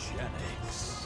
Mewgenics.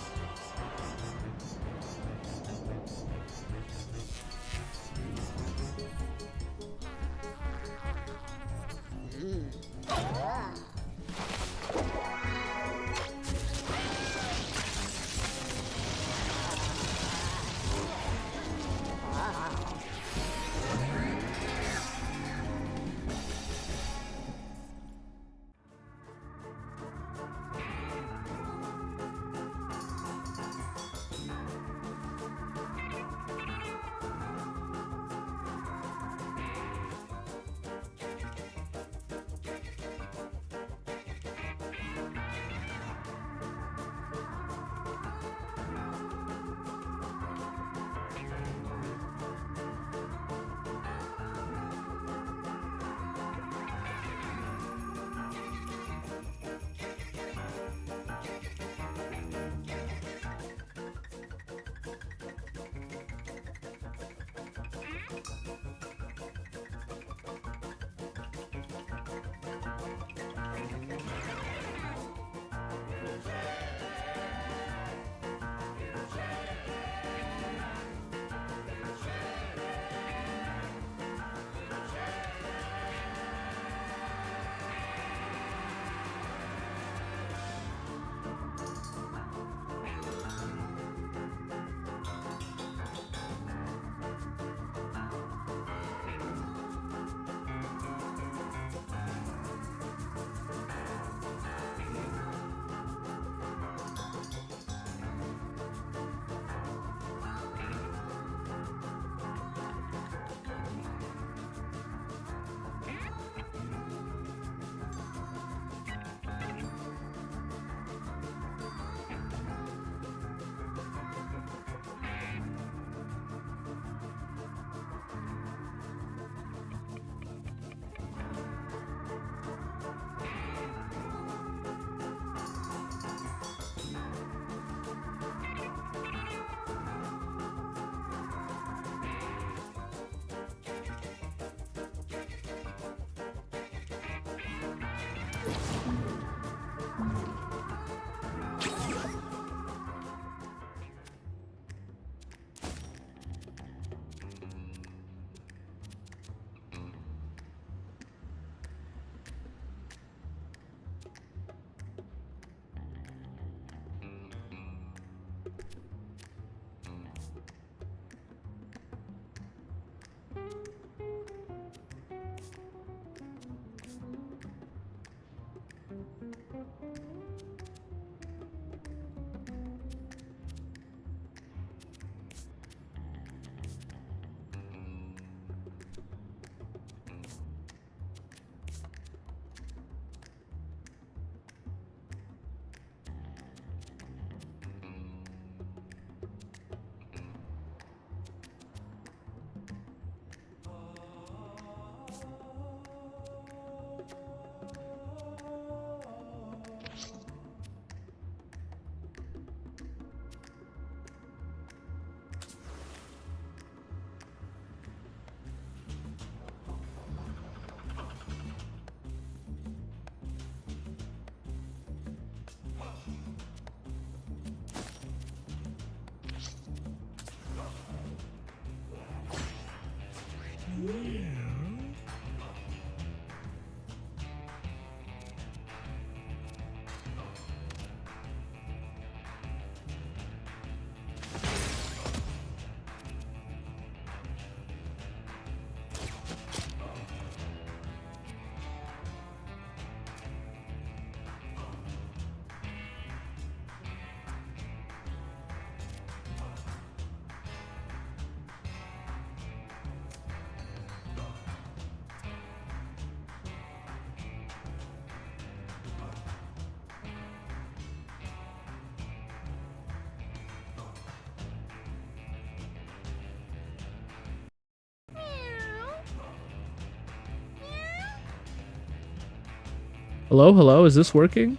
Hello, hello, is this working?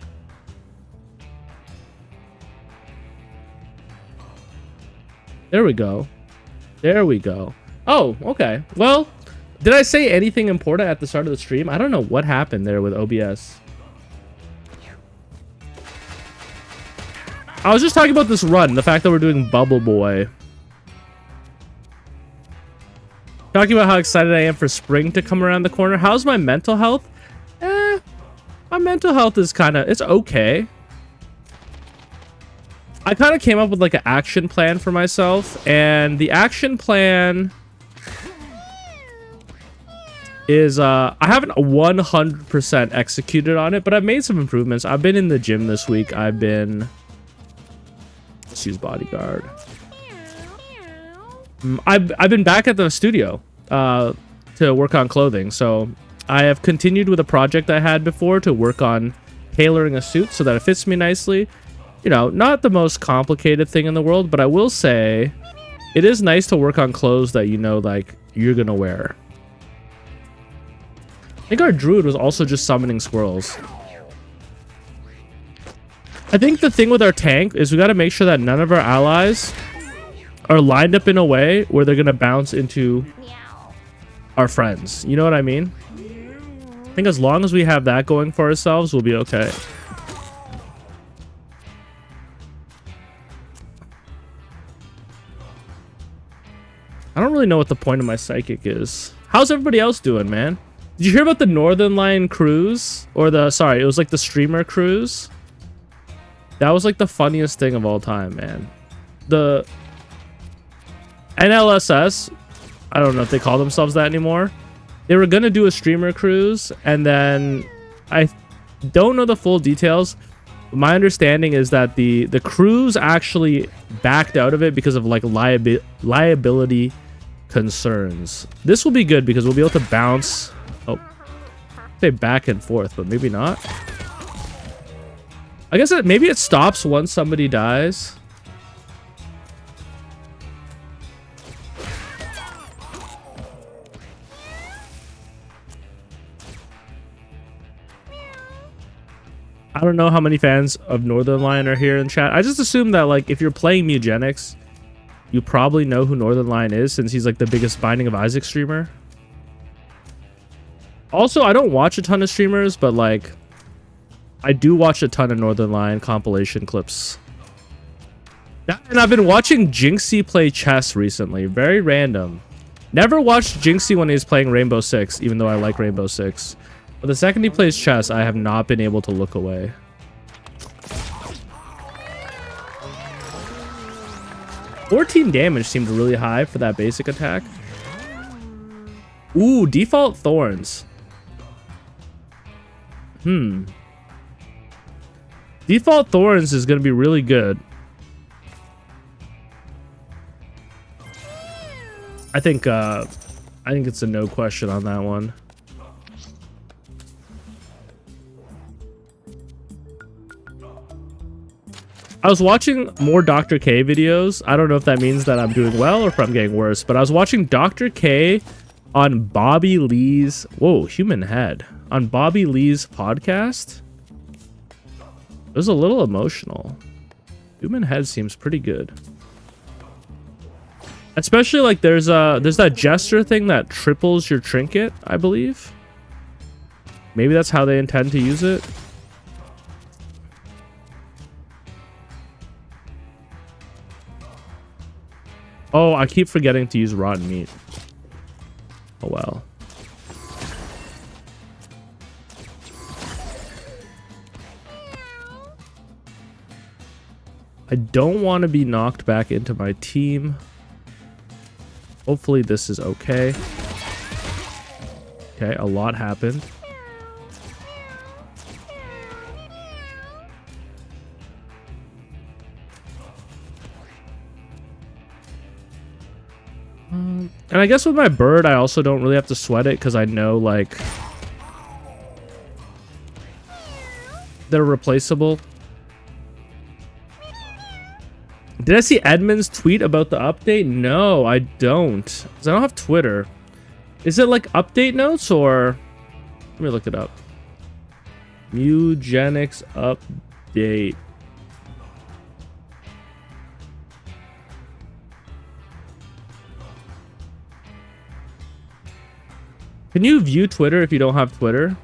There we go. There we go. Oh, okay. Well, did I say anything important at the start of the stream? I don't know what happened there with OBS. I was just talking about this run, the fact that we're doing Bubble Boy. Talking about how excited I am for spring to come around the corner. How's my mental health? My mental health is it's okay. I kind of came up with like an action plan for myself, and the action plan is I haven't 100% executed on it, but I've made some improvements. I've been in the gym this week. Let's use bodyguard. I've been back at the studio to work on clothing, so I have continued with a project I had before to work on tailoring a suit so that it fits me nicely. You know, not the most complicated thing in the world, but I will say it is nice to work on clothes that you know, like, you're gonna wear. I think our druid was also just summoning squirrels. I think the thing with our tank is we got to make sure that none of our allies are lined up in a way where they're gonna bounce into our friends. You know what I mean? I think as long as we have that going for ourselves, we'll be okay. I don't really know what the point of my psychic is. How's everybody else doing, man? Did you hear about the Northern Line cruise? Or sorry, it was like the streamer cruise. That was like the funniest thing of all time, man. The NLSS, I don't know if they call themselves that anymore. They were gonna do a streamer cruise, and then I don't know the full details. My understanding is that the cruise actually backed out of it because of like liability concerns. This will be good because we'll be able to bounce. Oh, say back and forth, but maybe not. I guess maybe it stops once somebody dies. I don't know how many fans of Northern Lion are here in chat. I just assume that, like, if you're playing Mewgenics, you probably know who Northern Lion is, since he's like the biggest Binding of Isaac streamer. Also, I don't watch a ton of streamers, but like I do watch a ton of Northern Lion compilation clips. And I've been watching Jinxie play chess recently. Very random. Never watched Jinxie when he was playing Rainbow Six, even though I like Rainbow Six. But the second he plays chess, I have not been able to look away. $14 damage seemed really high for that basic attack. Ooh, default thorns. Default thorns is going to be really good. I think it's a no question on that one. I was watching more Dr. K videos. I don't know if that means that I'm doing well or if I'm getting worse, but I was watching Dr. K on Bobby Lee's, whoa, human head, on Bobby Lee's podcast. It was a little emotional. Human head seems pretty good. Especially like there's that gesture thing that triples your trinket, I believe. Maybe that's how they intend to use it. Oh, I keep forgetting to use rotten meat. Oh well. I don't want to be knocked back into my team. Hopefully this is okay. Okay, a lot happened. And I guess with my bird, I also don't really have to sweat it because I know, like, they're replaceable. Did I see Edmund's tweet about the update? No, I don't. Because I don't have Twitter. Is it like update notes or... Let me look it up. Mewgenics update. Can you view Twitter if you don't have Twitter?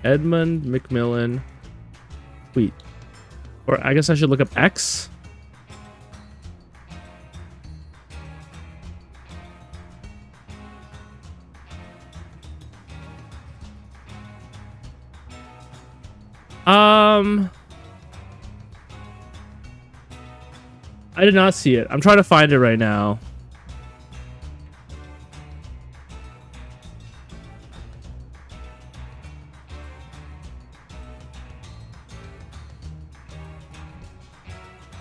Edmund McMillan tweet. Or I guess I should look up X. I did not see it. I'm trying to find it right now.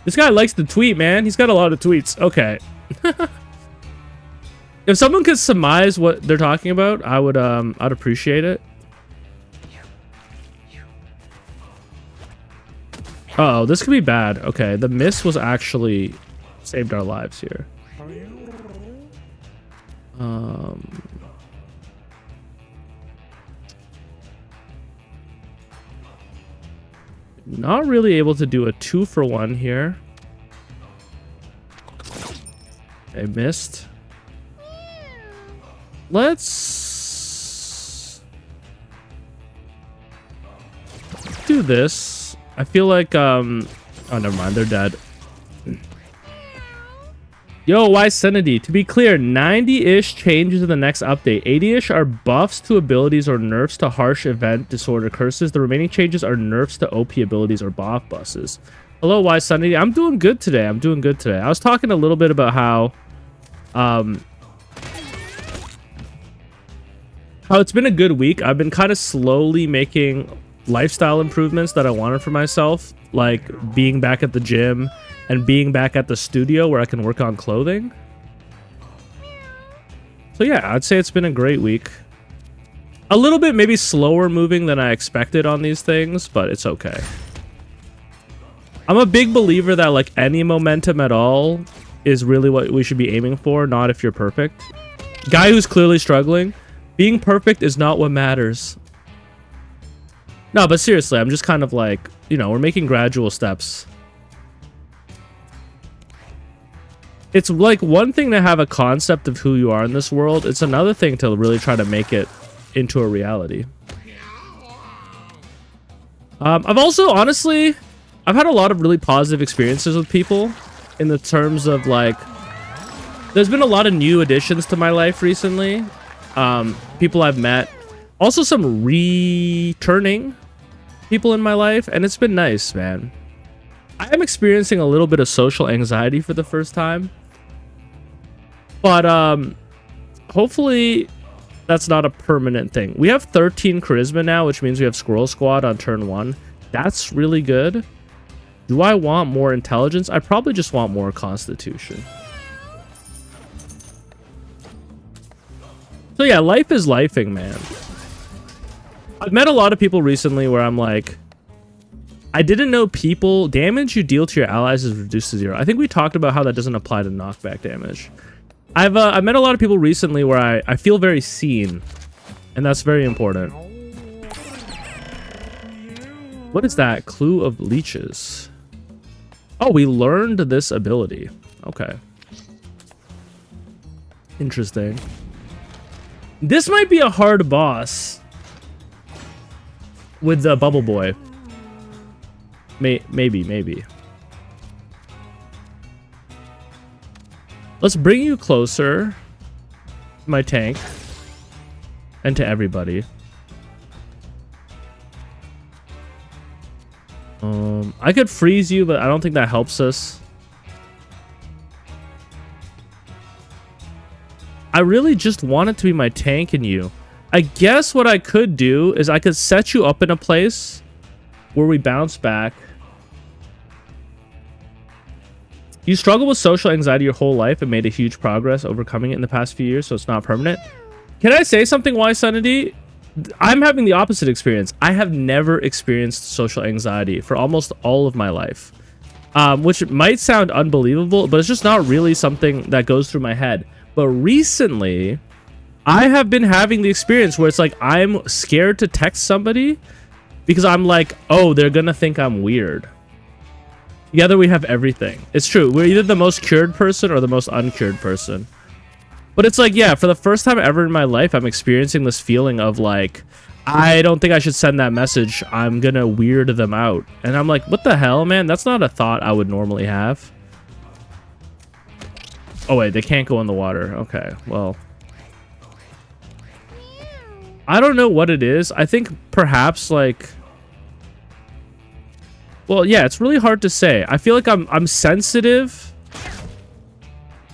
This guy likes to tweet, man. He's got a lot of tweets. Okay. If someone could surmise what they're talking about, I'd appreciate it. Uh oh, this could be bad. Okay, the miss was actually saved our lives here. Not really able to do a 2-for-1 here. I missed. Let's do this. I feel like, oh, never mind. They're dead. Yo, why Senity? To be clear, 90-ish changes in the next update. 80-ish are buffs to abilities or nerfs to harsh event disorder curses. The remaining changes are nerfs to OP abilities or buff buses. Hello, why Senity? I'm doing good today. I was talking a little bit about how it's been a good week. I've been kind of slowly making lifestyle improvements that I wanted for myself, like being back at the gym and being back at the studio where I can work on clothing. So yeah, I'd say it's been a great week. A little bit maybe slower moving than I expected on these things, but it's okay. I'm a big believer that like any momentum at all is really what we should be aiming for, not if you're perfect. Guy who's clearly struggling, being perfect is not what matters. No, but seriously, I'm just kind of like, you know, we're making gradual steps. It's like one thing to have a concept of who you are in this world. It's another thing to really try to make it into a reality. I've also, honestly, I've had a lot of really positive experiences with people in the terms of like, there's been a lot of new additions to my life recently. People I've met. Also some returning people in my life, and it's been nice, man. I am experiencing a little bit of social anxiety for the first time. But hopefully that's not a permanent thing. We have 13 charisma now, which means we have Squirrel Squad on turn 1. That's really good. Do I want more intelligence? I probably just want more constitution. So yeah, life is lifing, man. I've met a lot of people recently where I'm like, I didn't know people damage you deal to your allies is reduced to 0. I think we talked about how that doesn't apply to knockback damage. I've met a lot of people recently where I feel very seen, and that's very important. What is that? Clue of leeches. Oh, we learned this ability. Okay. Interesting. This might be a hard boss with the Bubble Boy. Maybe. Let's bring you closer to my tank and to everybody. I could freeze you, but I don't think that helps us. I really just want it to be my tank and you. I guess what I could do is I could set you up in a place where we bounce back. You struggle with social anxiety your whole life and made a huge progress overcoming it in the past few years, so it's not permanent. Can I say something, Why Sanity? I'm having the opposite experience. I have never experienced social anxiety for almost all of my life. Which might sound unbelievable, but it's just not really something that goes through my head. But recently, I have been having the experience where it's like I'm scared to text somebody because I'm like, oh, they're gonna think I'm weird. Together we have everything. It's true. We're either the most cured person or the most uncured person. But it's like, yeah, for the first time ever in my life, I'm experiencing this feeling of like, I don't think I should send that message. I'm gonna weird them out. And I'm like, what the hell, man? That's not a thought I would normally have. Oh, wait, they can't go in the water. Okay, well. I don't know what it is. I think perhaps, like... Well, yeah, it's really hard to say. I feel like I'm sensitive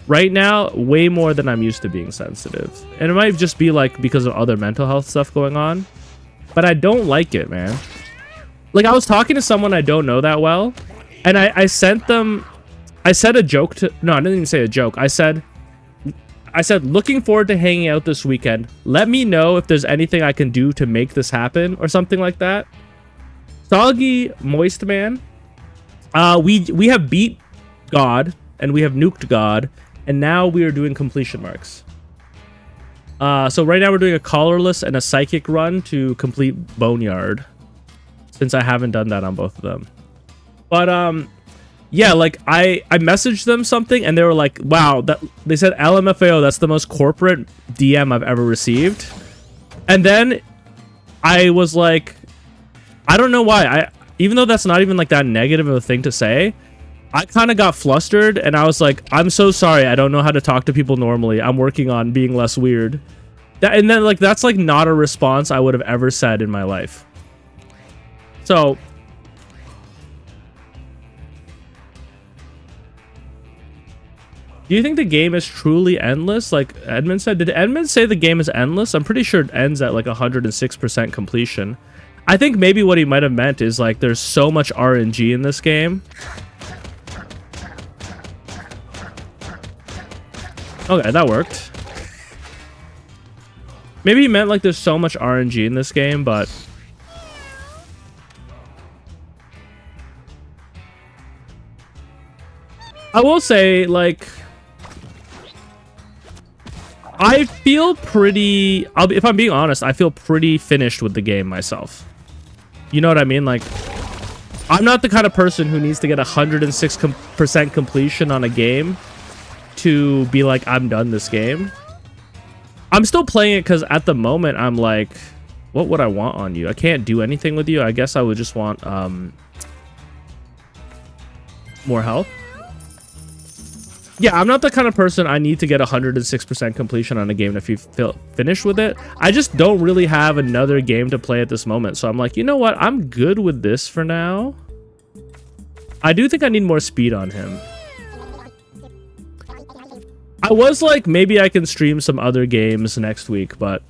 right now way more than I'm used to being sensitive. And it might just be, like, because of other mental health stuff going on. But I don't like it, man. Like, I was talking to someone I don't know that well, and I sent them... I said a joke to... No, I didn't even say a joke. I said, looking forward to hanging out this weekend. Let me know if there's anything I can do to make this happen, or something like that. Soggy Moist Man. We have beat God, and we have nuked God, and now we are doing completion marks. So right now we're doing a Collarless and a Psychic run to complete Boneyard, since I haven't done that on both of them. But yeah, like I messaged them something and they were like, wow, that they said LMFAO, that's the most corporate DM I've ever received. And then I was like, I don't know why. Even though that's not even like that negative of a thing to say, I kind of got flustered and I was like, I'm so sorry. I don't know how to talk to people normally. I'm working on being less weird. And then like, that's like not a response I would have ever said in my life. So do you think the game is truly endless? Like Edmund said, did Edmund say the game is endless? I'm pretty sure it ends at like 106% completion. I think maybe what he might have meant is like, there's so much RNG in this game. Okay, that worked. Maybe he meant like there's so much RNG in this game, but... I will say, like... I feel pretty... if I'm being honest, I feel pretty finished with the game myself. You know what I mean? Like, I'm not the kind of person who needs to get 106% completion on a game to be like, I'm done this game. I'm still playing it because at the moment I'm like, what would I want on you? I can't do anything with you. I guess I would just want more health. Yeah, I'm not the kind of person I need to get 106% completion on a game if you feel finished with it. I just don't really have another game to play at this moment. So I'm like, you know what? I'm good with this for now. I do think I need more speed on him. I was like, maybe I can stream some other games next week, but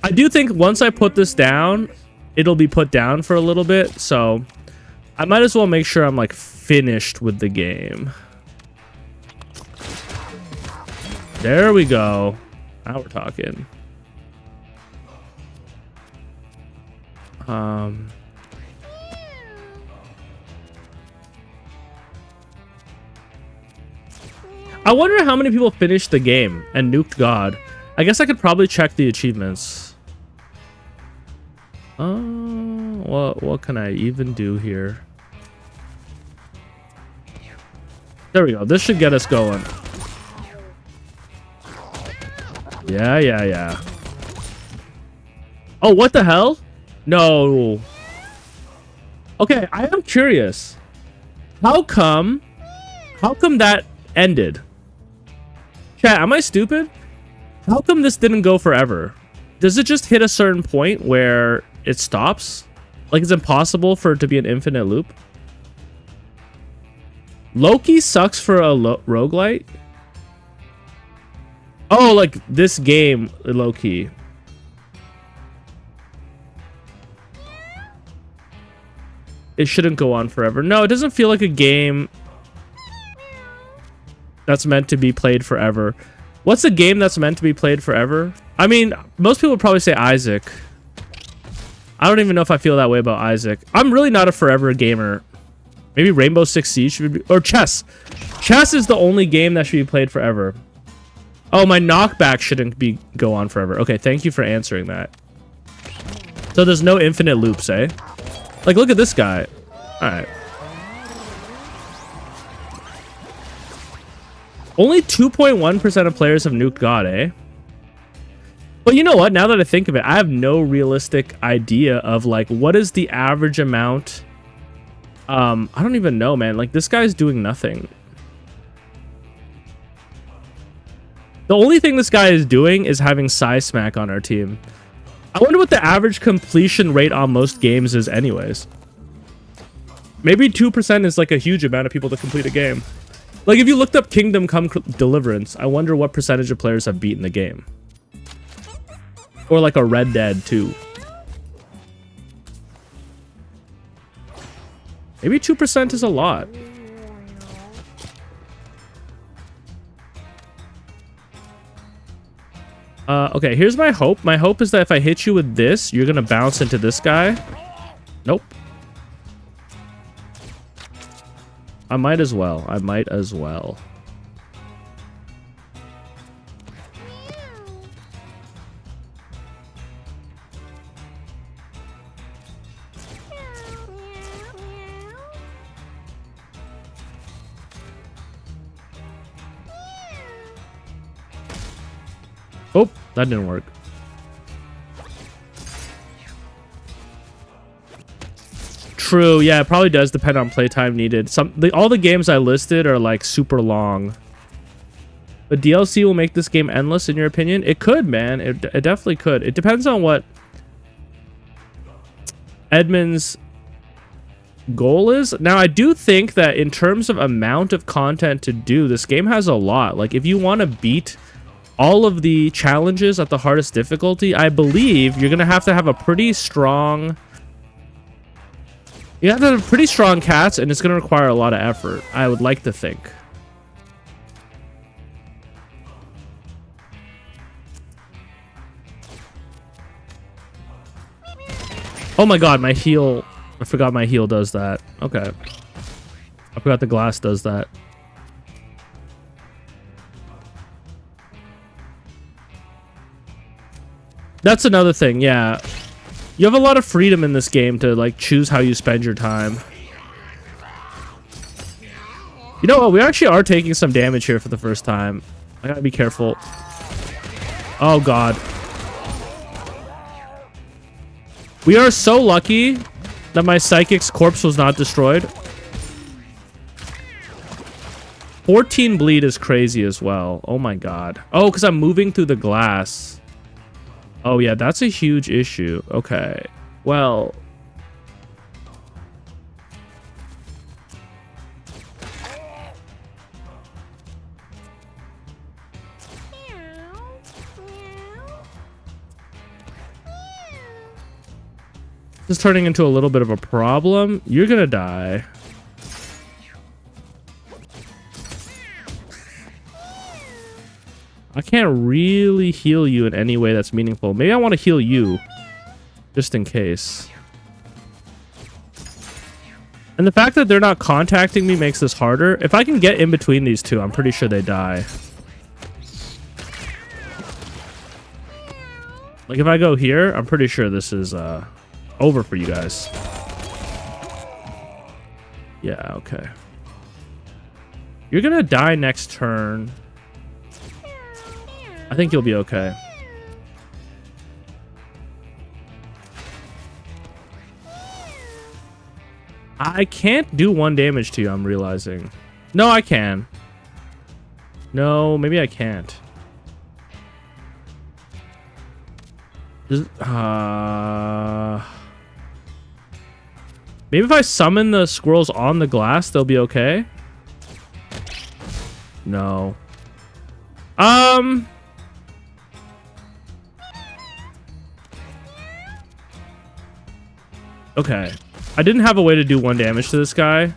I do think once I put this down, it'll be put down for a little bit. So I might as well make sure I'm like finished with the game. There we go. Now we're talking. I wonder how many people finished the game and nuked God. I guess I could probably check the achievements. What can I even do here? There we go. This should get us going. Yeah. Oh, what the hell? No. Okay, I am curious. How come that ended? Chat, am I stupid? How come this didn't go forever? Does it just hit a certain point where it stops? Like, it's impossible for it to be an infinite loop? Loki sucks for a roguelite? Oh, like this game, Loki. It shouldn't go on forever. No, it doesn't feel like a game that's meant to be played forever. What's a game that's meant to be played forever? I mean, most people would probably say Isaac. I don't even know if I feel that way about Isaac. I'm really not a forever gamer. Maybe Rainbow Six Siege should be... Or chess. Chess is the only game that should be played forever. Oh, my knockback shouldn't go on forever. Okay, thank you for answering that. So there's no infinite loops, eh? Like, look at this guy. All right. Only 2.1% of players have nuked God, eh? But you know what? Now that I think of it, I have no realistic idea of like what is the average amount. I don't even know, man. Like this guy's doing nothing. The only thing this guy is doing is having Smack on our team. I wonder what the average completion rate on most games is anyways. Maybe 2% is like a huge amount of people to complete a game. Like if you looked up Kingdom Come Deliverance, I wonder what percentage of players have beaten the game. Or like a Red Dead 2. Maybe 2% is a lot. Okay, here's my hope. My hope is that if I hit you with this, you're gonna bounce into this guy. Nope. I might as well. I might as well. Oh, that didn't work. True, yeah, it probably does depend on playtime needed. All the games I listed are like super long. But DLC will make this game endless, in your opinion? It could, man. It definitely could. It depends on what Edmund's goal is. Now, I do think that in terms of amount of content to do, this game has a lot. Like, if you want to beat all of the challenges at the hardest difficulty, I believe you're gonna have a pretty strong... You have to have pretty strong cats, and it's gonna require a lot of effort, I would like to think. Oh my god, my heal... I forgot my heal does that. Okay. I forgot the glass does that. That's another thing, yeah. You have a lot of freedom in this game to, like, choose how you spend your time. You know what? We actually are taking some damage here for the first time. I gotta be careful. Oh, God. We are so lucky that my Psychic's corpse was not destroyed. 14 bleed is crazy as well. Oh, my God. Oh, because I'm moving through the glass. Oh, yeah, that's a huge issue. Okay. Well... This is turning into a little bit of a problem. You're gonna die. I can't really heal you in any way that's meaningful. Maybe I want to heal you. Just in case. And the fact that they're not contacting me makes this harder. If I can get in between these two, I'm pretty sure they die. Like if I go here, I'm pretty sure this is over for you guys. Yeah, okay. You're gonna die next turn. I think you'll be okay. I can't do 1 damage to you, I'm realizing. No, I can. No, maybe I can't. Maybe if I summon the squirrels on the glass, they'll be okay. No. Okay. I didn't have a way to do 1 damage to this guy.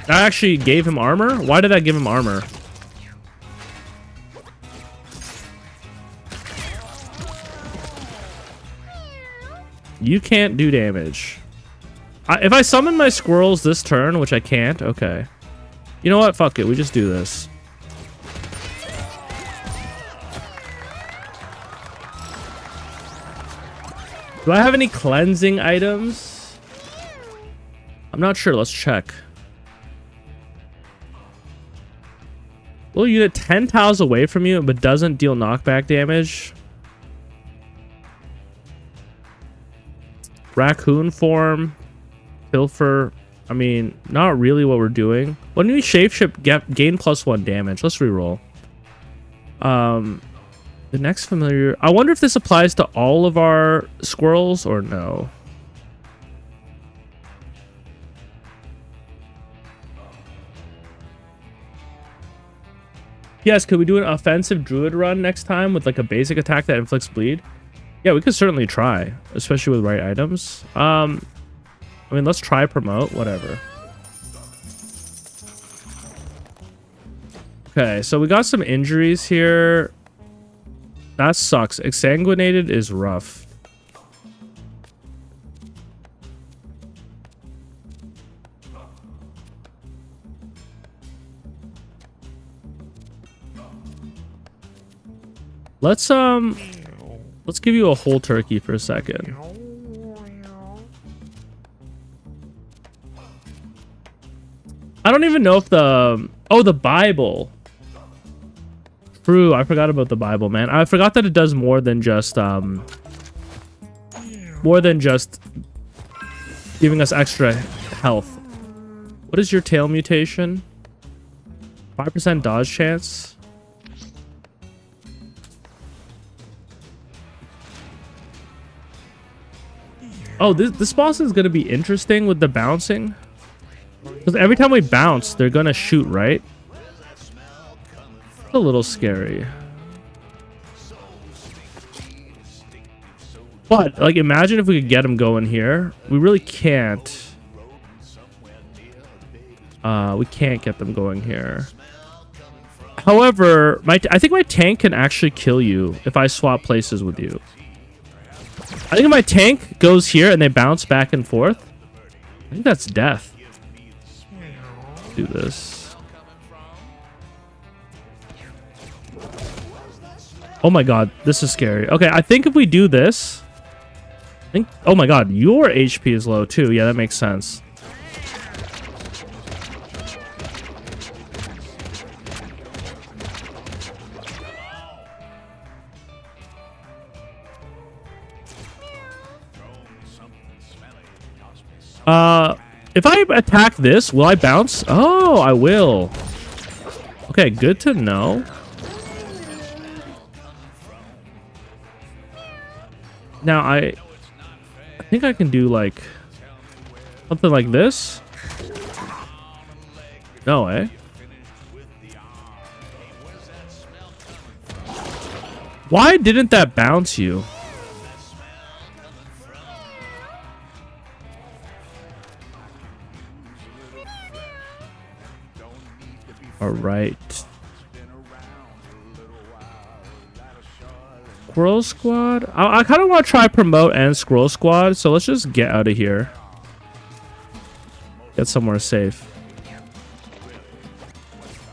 I actually gave him armor? Why did I give him armor? You can't do damage. If I summon my squirrels this turn, which I can't, okay. You know what? Fuck it. We just do this. Do I have any cleansing items? I'm not sure. Let's check. Pull a unit 10 tiles away from you, but doesn't deal knockback damage. Raccoon form. Pilfer. I mean, not really what we're doing. When we shapeshift, gain +1 damage. Let's reroll. The next familiar. I wonder if this applies to all of our squirrels or no. Yes, could we do an offensive druid run next time with like a basic attack that inflicts bleed? Yeah, we could certainly try, especially with right items. I mean, let's try promote, whatever. Okay, so we got some injuries here. That sucks. Exsanguinated is rough. Let's give you a whole turkey for a second. I don't even know if the... Oh, the Bible. True, I forgot about the Bible, man. I forgot that it does more than just giving us extra health. What is your tail mutation? 5% dodge chance. Oh, this boss is going to be interesting with the bouncing. Because every time we bounce, they're going to shoot, right? It's a little scary. But, like, imagine if we could get them going here. We really can't. We can't get them going here. However, I think my tank can actually kill you if I swap places with you. I think if my tank goes here and they bounce back and forth, I think that's death. Let's do this. Oh my god, this is scary. Okay, I think if we do this... Oh my god, your HP is low too. Yeah, that makes sense. If I attack this, will I bounce? Oh, I will. Okay, good to know. Now, I think I can do, like, something like this. No, eh? Why didn't that bounce you? All right. Squirrel Squad? I kind of want to try promote and Squirrel Squad, so let's just get out of here. Get somewhere safe.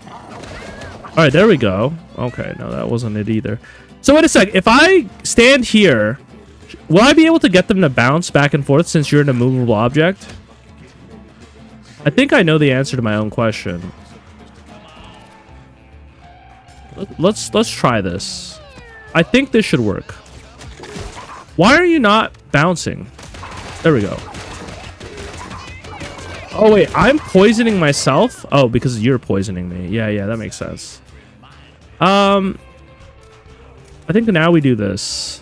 All right, there we go. Okay, no, that wasn't it either. So wait a sec. If I stand here, will I be able to get them to bounce back and forth since you're an immovable object? I think I know the answer to my own question. Let's try this. I think this should work. Why are you not bouncing? There we go. Oh wait, I'm poisoning myself? Oh, because you're poisoning me. Yeah, that makes sense. I think now we do this.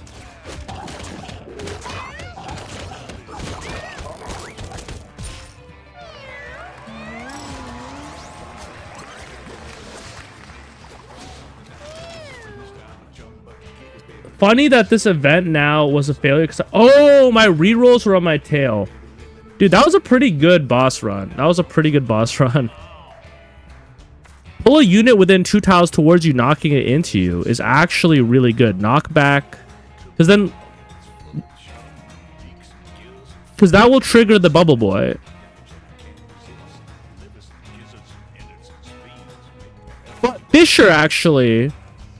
Funny that this event now was a failure because oh, my rerolls were on my tail. Dude, that was a pretty good boss run. That was a pretty good boss run. Pull a unit within 2 tiles towards you, knocking it into you is actually really good. Knockback. Because then... Because that will trigger the bubble boy. But Fisher actually...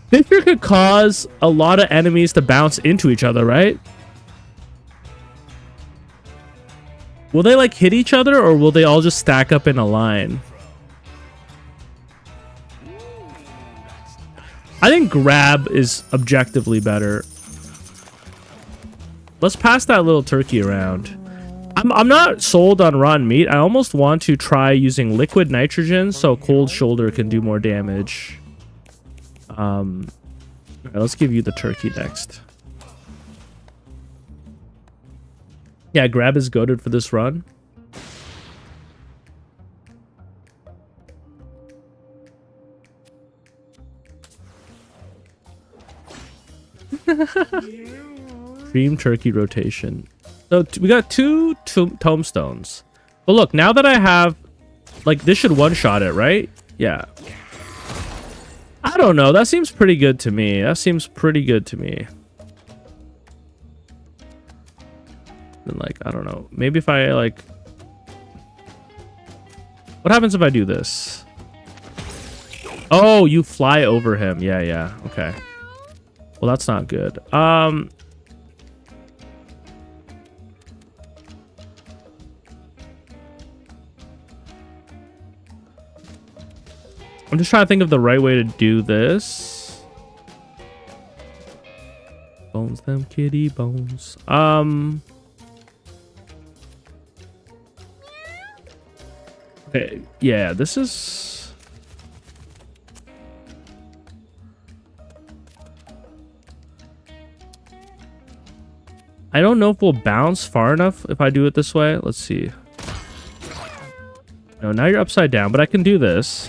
Fisher could cause a lot of enemies to bounce into each other, right? Will they like hit each other or will they all just stack up in a line? I think grab is objectively better. Let's pass that little turkey around. I'm not sold on raw meat. I almost want to try using liquid nitrogen so cold shoulder can do more damage. All right, let's give you the turkey next. Yeah, grab is goated for this run. Dream turkey rotation. So we got two tombstones. But look, now that I have, like, this should one-shot it, right? Yeah. I don't know. That seems pretty good to me. That seems pretty good to me. And, like, I don't know. Maybe if I, like... What happens if I do this? Oh, you fly over him. Yeah, yeah. Okay. Well, that's not good. I'm just trying to think of the right way to do this. Bones them kitty bones. Okay, yeah, this is... I don't know if we'll bounce far enough if I do it this way. Let's see. No, now you're upside down, but I can do this.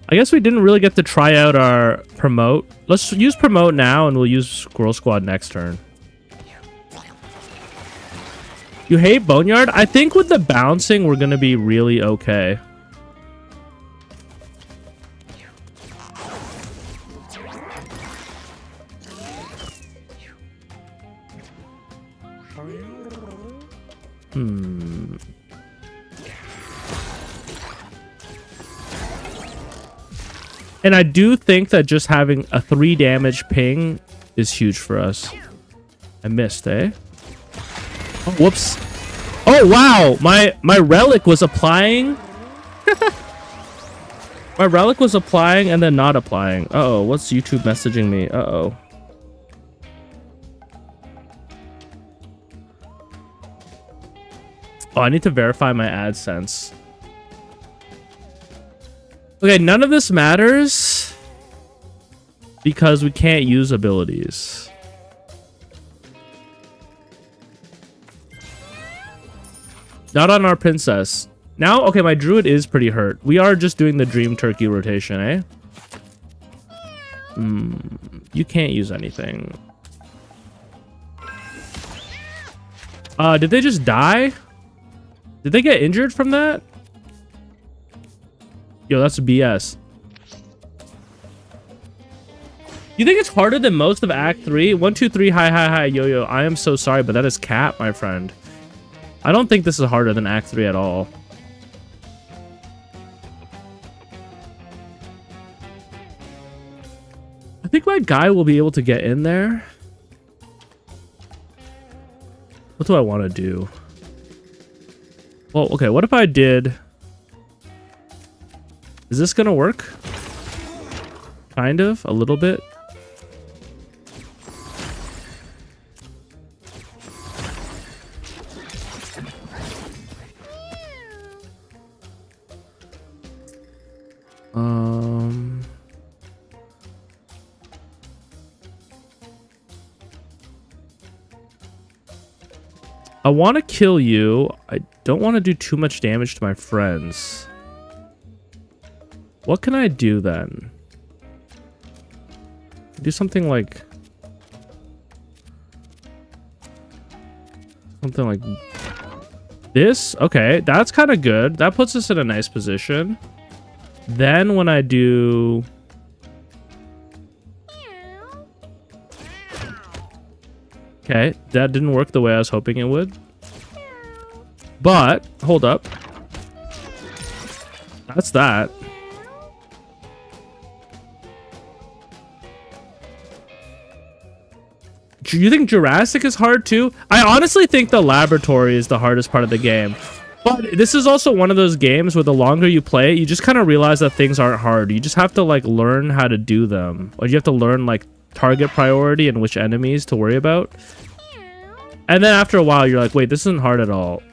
I guess we didn't really get to try out our promote. Let's use promote now, and we'll use Squirrel Squad next turn. You hate Boneyard? I think with the bouncing, we're going to be really okay. And I do think that just having a 3 damage ping is huge for us. I missed, eh? Oh, whoops. Oh, wow. My relic was applying. My relic was applying and then not applying. Uh-oh. What's YouTube messaging me? Uh-oh. Oh, I need to verify my AdSense. Okay, none of this matters because we can't use abilities. Not on our princess. Now, okay, my druid is pretty hurt. We are just doing the dream turkey rotation, eh? You can't use anything. Did they just die? Did they get injured from that? Yo, that's BS. You think it's harder than most of Act 3? 1, 2, 3, hi, yo. I am so sorry, but that is cap, my friend. I don't think this is harder than Act 3 at all. I think my guy will be able to get in there. What do I want to do? Well, okay, what if I did... Is this gonna work? Kind of, a little bit. I want to kill you. I don't want to do too much damage to my friends. What can I do then? Do something like... Something like this? Okay, that's kind of good. That puts us in a nice position. Then when I do... Okay, that didn't work the way I was hoping it would. But, hold up. That's that. Do you think Jurassic is hard too? I honestly think the laboratory is the hardest part of the game. But this is also one of those games where the longer you play it, you just kind of realize that things aren't hard. You just have to like learn how to do them. Or you have to learn like target priority and which enemies to worry about. And then after a while, you're like, wait, this isn't hard at all.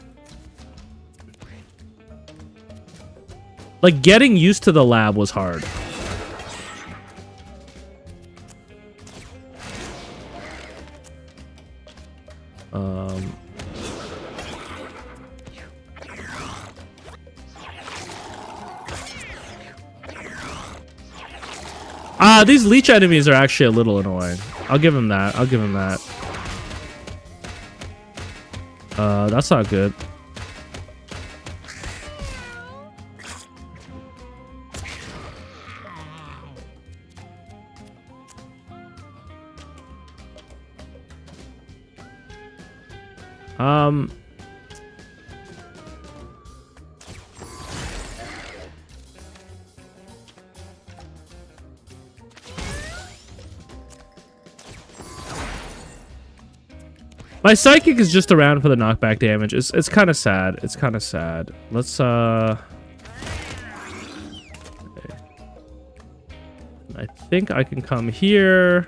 Like getting used to the lab was hard. These leech enemies are actually a little annoying. I'll give him that. I'll give him that. That's not good. My psychic is just around for the knockback damage. It's kind of sad. It's kind of sad. Let's okay. I think I can come here.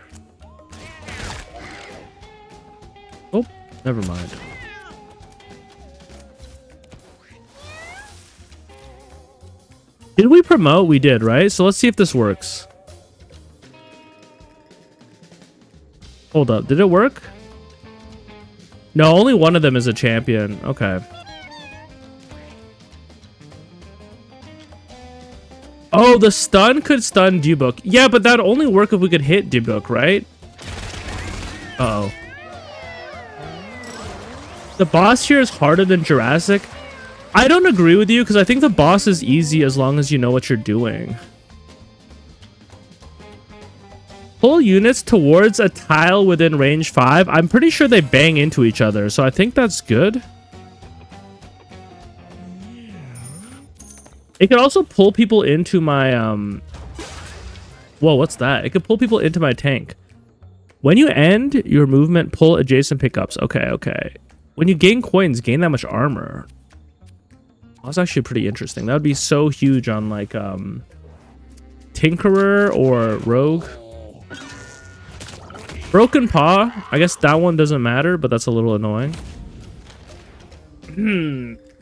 Oh, never mind. Did we promote? We did, right? So let's see if this works. Hold up. Did it work? No, only one of them is a champion. Okay. Oh, the stun could stun Dubuk. Yeah, but that'd only work if we could hit Dubuk, right? Uh-oh. The boss here is harder than Jurassic. I don't agree with you because I think the boss is easy as long as you know what you're doing. Pull units towards a tile within range 5. I'm pretty sure they bang into each other, so I think that's good. It could also pull people into my whoa, what's that? It could pull people into my tank. When you end your movement, pull adjacent pickups. Okay, okay. When you gain coins, gain that much armor. That's actually pretty interesting. That would be so huge on like Tinkerer or Rogue. Broken Paw. I guess that one doesn't matter, but that's a little annoying.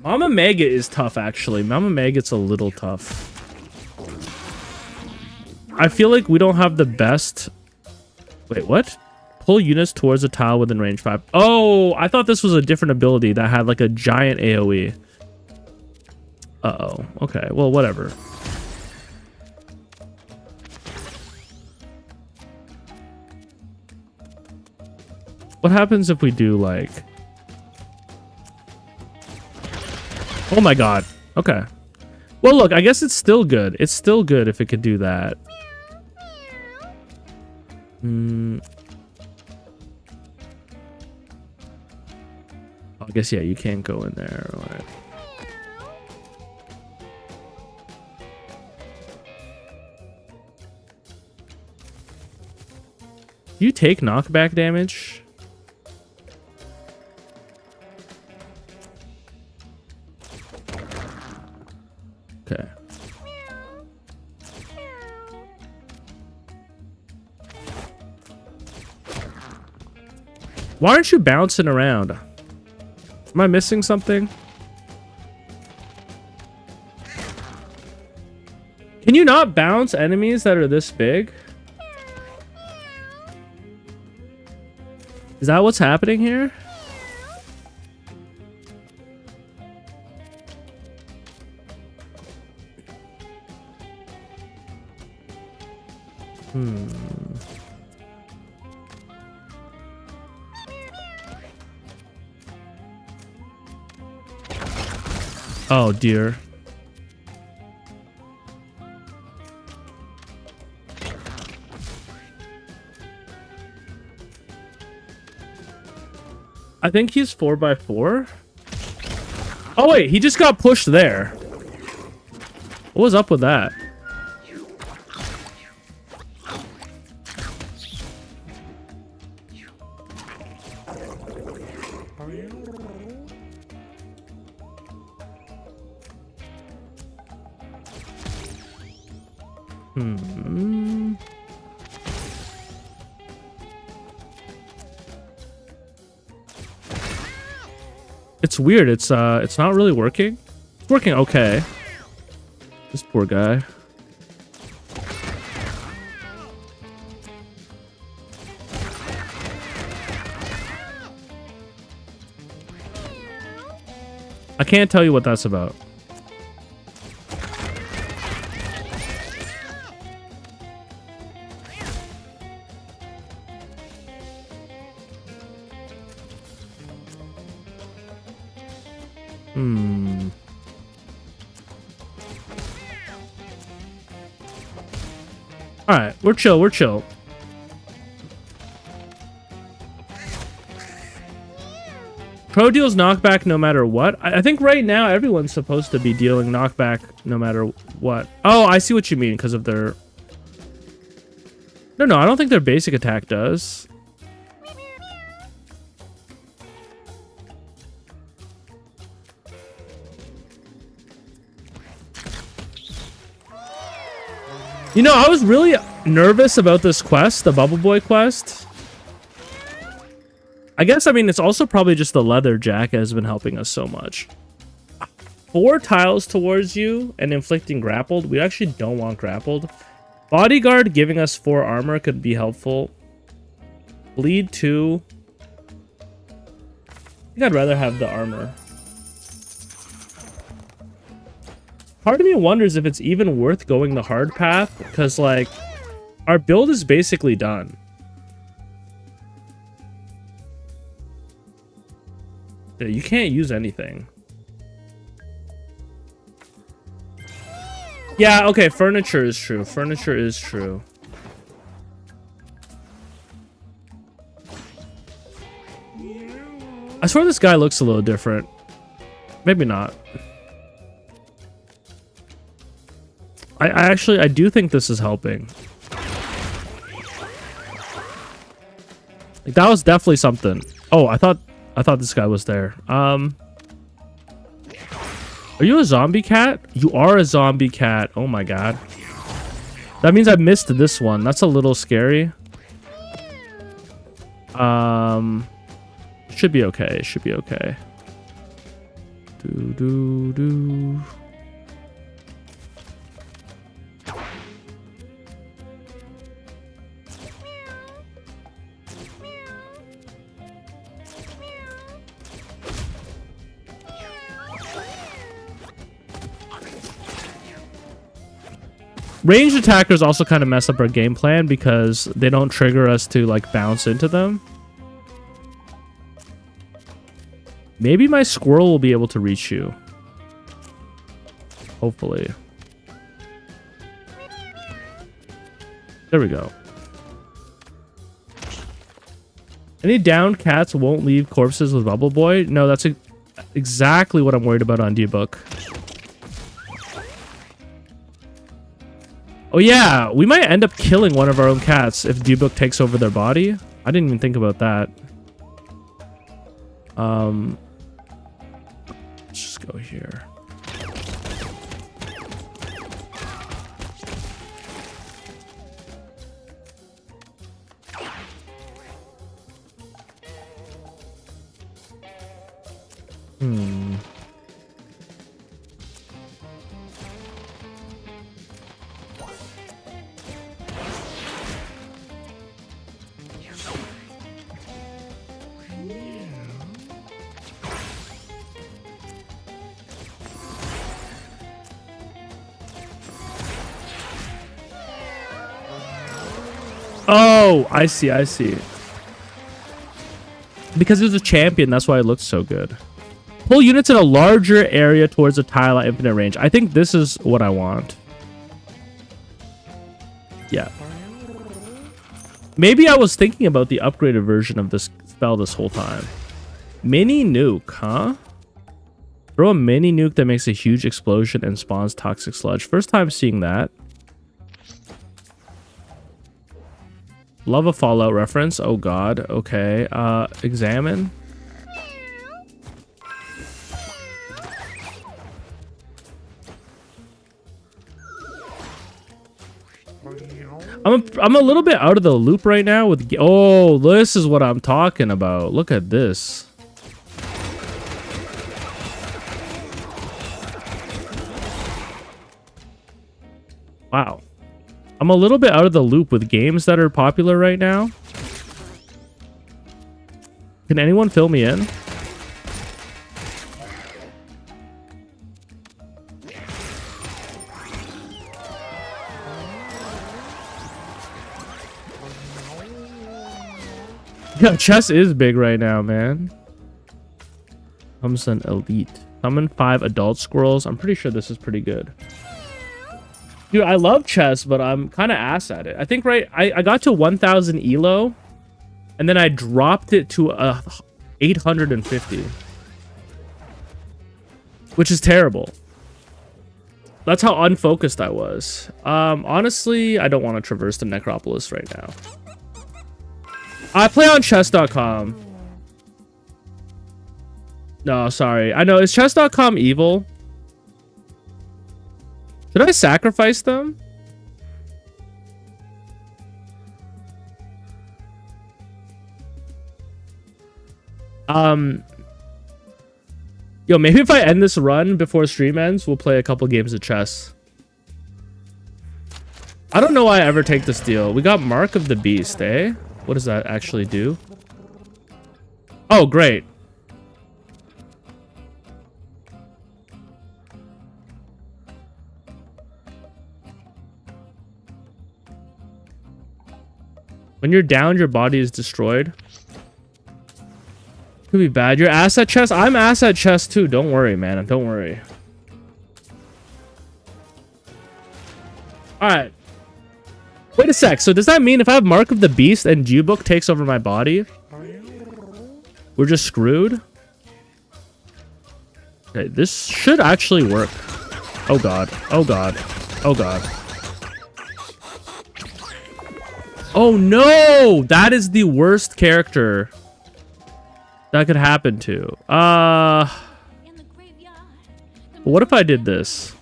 Mama Mega is tough, actually. Mama Mega's a little tough. I feel like we don't have the best... Wait, what? Pull units towards a tile within range 5. Oh, I thought this was a different ability that had like a giant AoE. Uh-oh. Okay, well, whatever. What happens if we do like... Oh my god. Okay. Well, look, I guess it's still good. It's still good if it could do that. I guess, yeah, you can't go in there. All right. Do you take knockback damage? Okay. Why aren't you bouncing around? Am I missing something? Can you not bounce enemies that are this big? Is that what's happening here? Oh dear. I think he's 4x4. Oh wait, he just got pushed there. What was up with that? It's weird. It's not really working. It's working okay. This poor guy. I can't tell you what that's about. All right, we're chill. We're chill. Pro deals knockback no matter what. I think right now everyone's supposed to be dealing knockback no matter what. Oh, I see what you mean because of their... No, I don't think their basic attack does. You know, I was really nervous about this quest, the Bubble Boy quest. I guess, I mean, it's also probably just the leather jacket has been helping us so much. 4 tiles towards you and inflicting grappled. We actually don't want grappled. Bodyguard giving us 4 armor could be helpful. Bleed 2. I think I'd rather have the armor. Part of me wonders if it's even worth going the hard path, because, like, our build is basically done. You can't use anything. Yeah, okay, furniture is true. Furniture is true. I swear this guy looks a little different. Maybe not. I do think this is helping. Like, that was definitely something. Oh, I thought this guy was there. Are you a zombie cat? You are a zombie cat. Oh my god. That means I missed this one. That's a little scary. Should be okay. Should be okay. Do. Ranged attackers also kind of mess up our game plan because they don't trigger us to, like, bounce into them. Maybe my squirrel will be able to reach you. Hopefully. There we go. Any downed cats won't leave corpses with Bubble Boy? No, that's exactly what I'm worried about on D-Book. Oh yeah, we might end up killing one of our own cats if D-Book takes over their body. I didn't even think about that. Let's just go here. Oh, I see. Because it was a champion, that's why it looked so good. Pull units in a larger area towards a tile at infinite range. I think this is what I want. Yeah. Maybe I was thinking about the upgraded version of this spell this whole time. Mini nuke, huh? Throw a mini nuke that makes a huge explosion and spawns toxic sludge. First time seeing that. Love a Fallout reference. Oh god. Okay. Examine. I'm a little bit out of the loop right now with... Oh, this is what I'm talking about. Look at this. Wow. I'm a little bit out of the loop with games that are popular right now. Can anyone fill me in? Yeah, chess is big right now, man. Comes an elite. Summon 5 adult squirrels. I'm pretty sure this is pretty good. Dude, I love chess, but I'm kind of ass at it. I think, right, I got to 1,000 elo, and then I dropped it to 850. Which is terrible. That's how unfocused I was. Honestly, I don't want to traverse the necropolis right now. I play on chess.com. No, sorry. I know, is chess.com evil? Should I sacrifice them? Yo, maybe if I end this run before stream ends, we'll play a couple games of chess. I don't know why I ever take this deal. We got Mark of the Beast, eh? What does that actually do? Oh, great. When you're down, your body is destroyed. Could be bad. You're ass at chess? I'm ass at chess too. Don't worry, man. Don't worry. Alright. Wait a sec. So does that mean if I have Mark of the Beast and G-Book takes over my body, we're just screwed? Okay, this should actually work. Oh god. Oh god. Oh god. Oh no! That is the worst character that could happen to. What if I did this?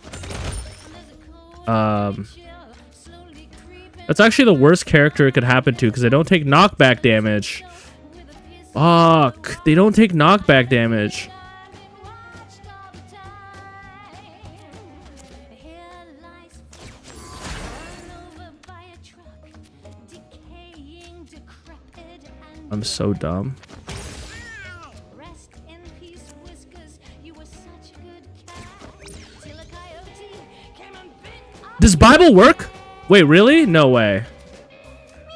That's actually the worst character it could happen to because they don't take knockback damage. Fuck. They don't take knockback damage. I'm so dumb. Does Bible work? Wait, really? No way.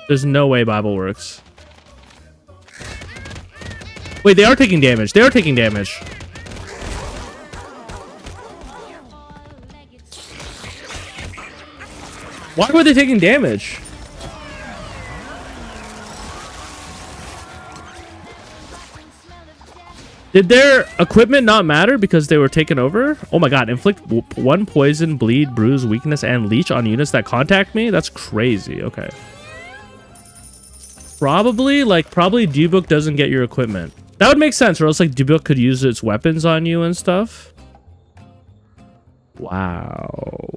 There's no way Bible works. Wait, they are taking damage. They are taking damage. Why were they taking damage? Did their equipment not matter because they were taken over? Oh my god, inflict 1 poison, bleed, bruise, weakness, and leech on units that contact me? That's crazy. Okay. Probably D-Book doesn't get your equipment. That would make sense, or else like D-Book could use its weapons on you and stuff. Wow.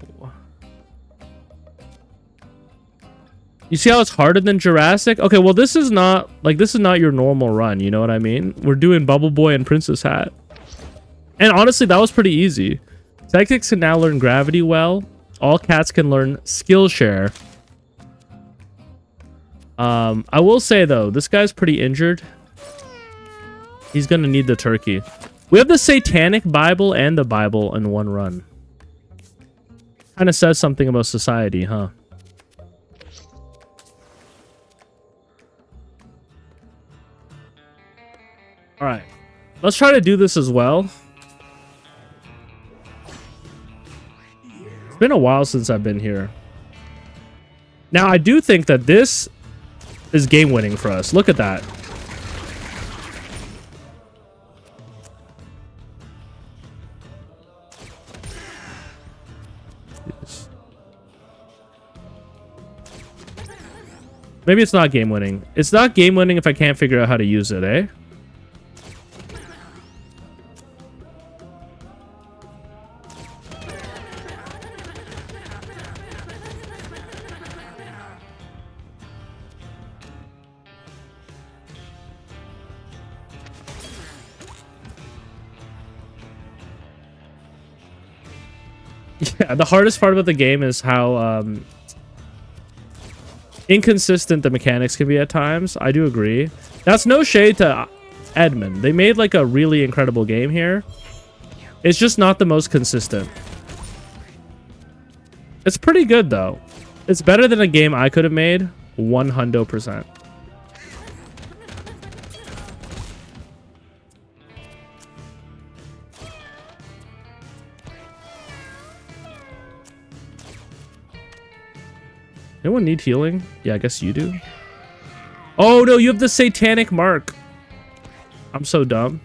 You see how it's harder than Jurassic? Okay, well, this is not your normal run, you know what I mean? We're doing Bubble Boy and Princess Hat. And honestly, that was pretty easy. Psychics can now learn Gravity well. All cats can learn Skillshare. I will say, though, this guy's pretty injured. He's gonna need the turkey. We have the Satanic Bible and the Bible in one run. Kind of says something about society, huh? All right, let's try to do this as well. It's been a while since I've been here. Now, I do think that this is game winning for us. Look at that. Maybe it's not game winning. It's not game winning if I can't figure out how to use it, eh? Yeah, the hardest part about the game is how inconsistent the mechanics can be at times. I do agree. That's no shade to Edmund. They made like a really incredible game here. It's just not the most consistent. It's pretty good though. It's better than a game I could have made 100%. Anyone need healing? Yeah, I guess you do. Oh no, you have the satanic mark. I'm so dumb.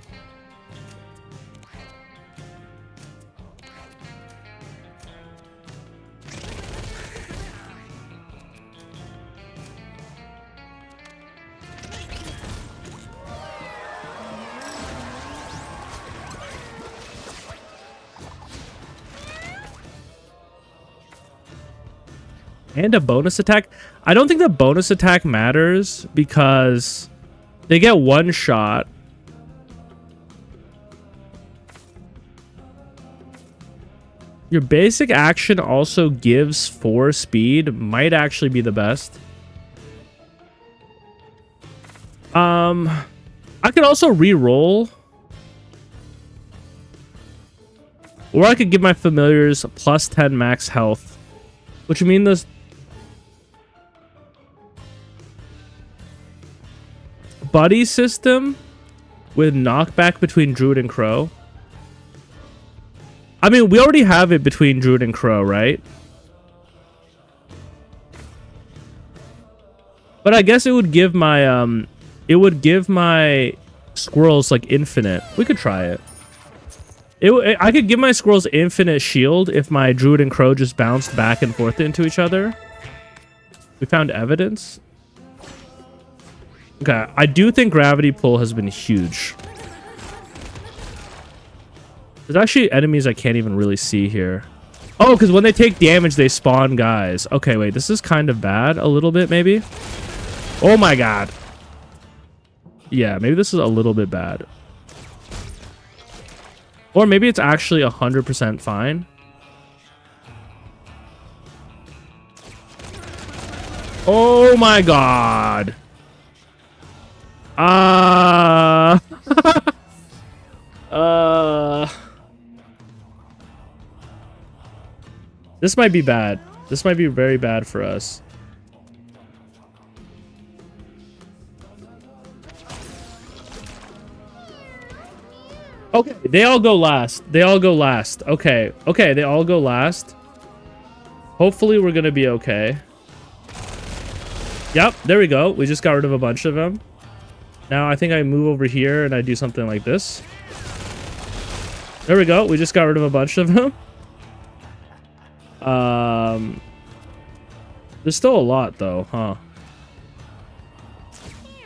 And a bonus attack. I don't think the bonus attack matters because they get one shot. Your basic action also gives 4 speed. Might actually be the best. I could also re-roll. Or I could give my familiars plus 10 max health. Which means this... buddy system with knockback between Druid and Crow. I mean, we already have it between Druid and Crow, right? But I guess it would give my squirrels like infinite. We could try it. I could give my squirrels infinite shield if my Druid and Crow just bounced back and forth into each other. We found evidence. Okay, I do think gravity pull has been huge. There's actually enemies I can't even really see here. Oh, because when they take damage, they spawn guys. Okay, wait, this is kind of bad. A little bit, maybe. Oh my god. Yeah, maybe this is a little bit bad. Or maybe it's actually 100% fine. Oh my god. This might be bad. This might be very bad for us. Okay, they all go last. They all go last. Okay, okay, they all go last. Hopefully we're gonna be okay. Yep, there we go. We just got rid of a bunch of them. Now I think I move over here and I do something like this. There we go. We just got rid of a bunch of them. There's still a lot though, huh?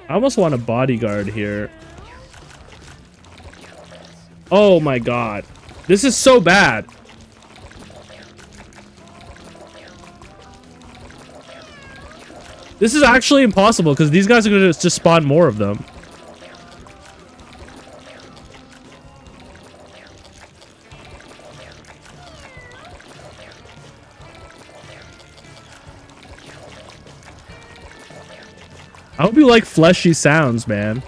I almost want a bodyguard here. Oh my god. This is so bad. This is actually impossible because these guys are going to just spawn more of them. I hope you like fleshy sounds, man.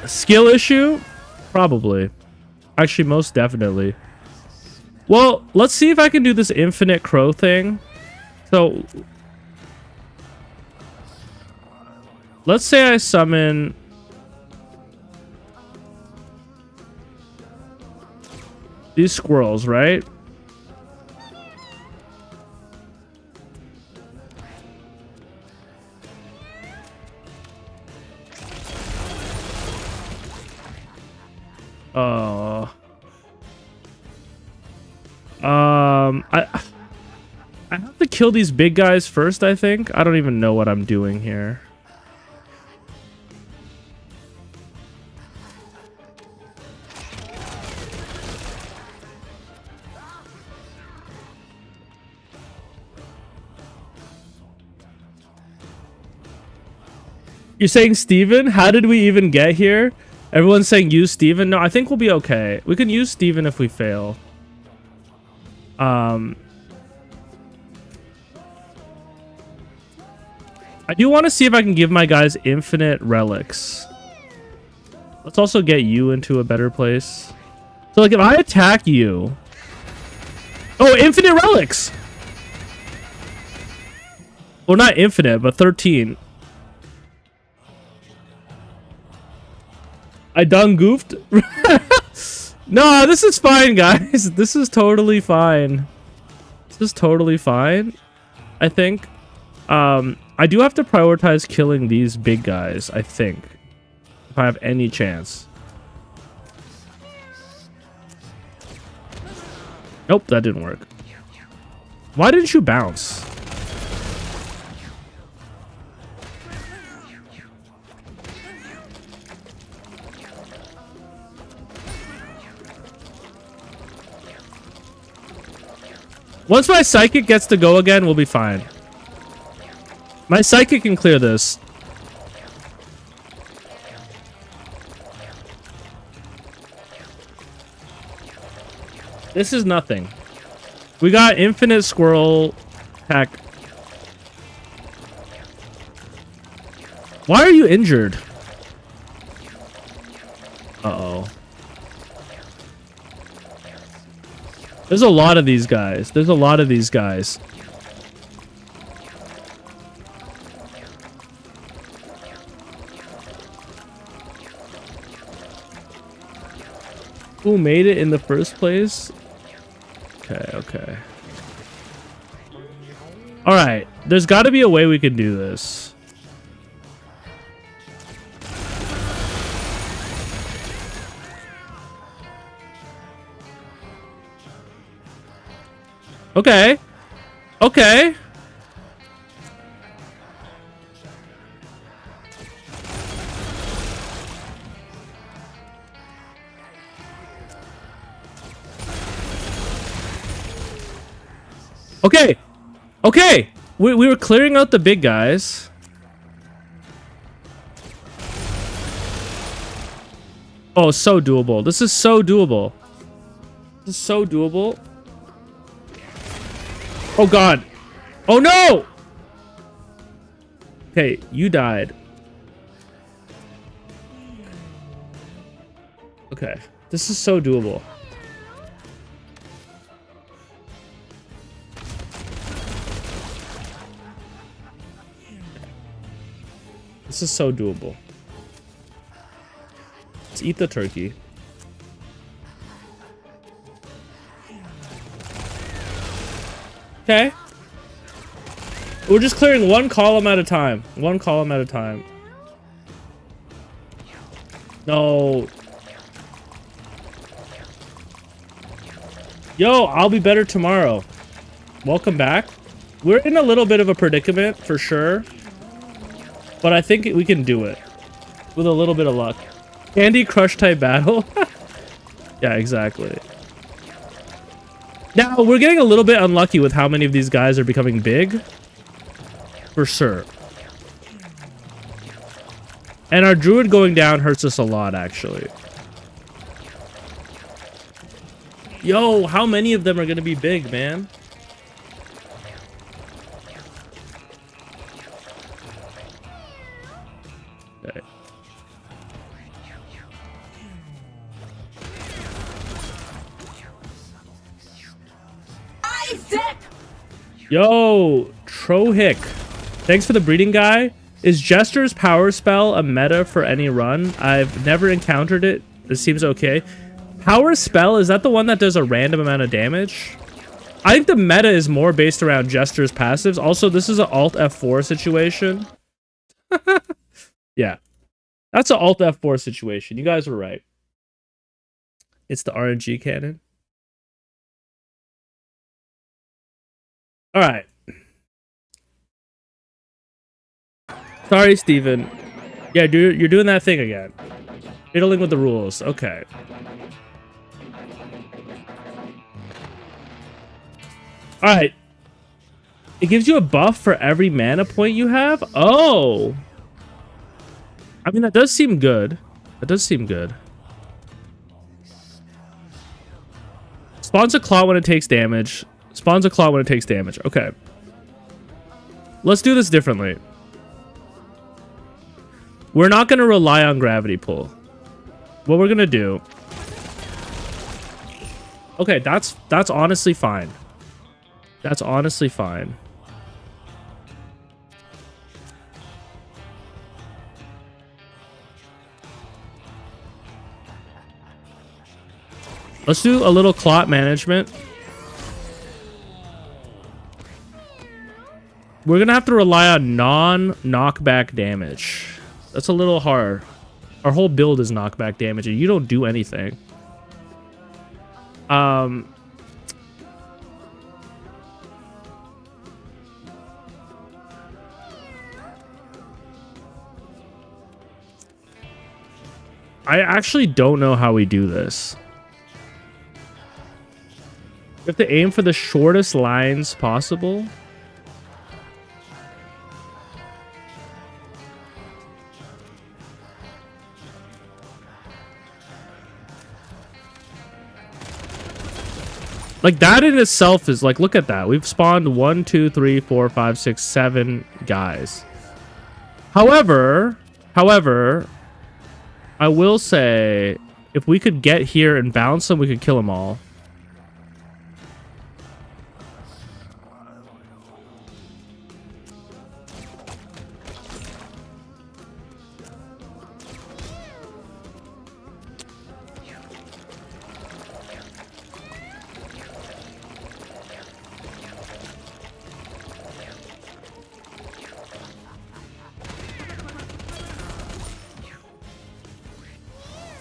Skill issue? Probably. Actually, most definitely. Well, let's see if I can do this infinite crow thing. So, let's say I summon... these squirrels, right? I have to kill these big guys first, I think. I don't even know what I'm doing here. You're saying Steven? How did we even get here? Everyone's saying use Steven. No, I think we'll be okay. We can use Steven if we fail. I do want to see if I can give my guys infinite relics. Let's also get you into a better place. So, like, if I attack you... Oh, infinite relics! Well, not infinite, but 13. I done goofed? No, this is fine, guys. This is totally fine. This is totally fine, I think. I do have to prioritize killing these big guys, I think. If I have any chance. Nope, that didn't work. Why didn't you bounce? Once my psychic gets to go again, we'll be fine. My psychic can clear this. This is nothing. We got infinite squirrel hack. Why are you injured? Uh-oh. There's a lot of these guys. There's a lot of these guys. Who made it in the first place? Okay, okay. All right. There's got to be a way we can do this. Okay. Okay. Okay. Okay. We were clearing out the big guys. Oh, so doable. This is so doable. This is so doable. Oh, God. Oh, no! Okay, you died. Okay. This is so doable. This is so doable. Let's eat the turkey. Okay. We're just clearing one column at a time. One column at a time. No. Yo, I'll be better tomorrow. Welcome back. We're in a little bit of a predicament for sure. But I think we can do it. With a little bit of luck. Candy Crush type battle. Yeah, exactly. Now, we're getting a little bit unlucky with how many of these guys are becoming big. For sure. And our druid going down hurts us a lot, actually. Yo, how many of them are going to be big, man? Okay. Yo, Trohick. Thanks for the breeding guy. Is Jester's power spell a meta for any run? I've never encountered it. It seems okay. Power spell, is that the one that does a random amount of damage? I think the meta is more based around Jester's passives. Also, this is an Alt F4 situation. Yeah. That's an Alt F4 situation. You guys were right. It's the RNG cannon. All right. Sorry, Steven. Yeah, dude, you're doing that thing again. Fiddling with the rules. Okay. All right. It gives you a buff for every mana point you have? Oh. I mean, that does seem good. That does seem good. Spawns a claw when it takes damage. Spawns a claw when it takes damage. Okay. Let's do this differently. We're not going to rely on gravity pull. What we're going to do... Okay, that's honestly fine. That's honestly fine. Let's do a little clot management. We're going to have to rely on non-knockback damage. That's a little hard. Our whole build is knockback damage, and you don't do anything. I actually don't know how we do this. We have to aim for the shortest lines possible. Like, that in itself is like, look at that. We've spawned 1, 2, 3, 4, 5, 6, 7 guys. However, I will say, if we could get here and bounce them, we could kill them all.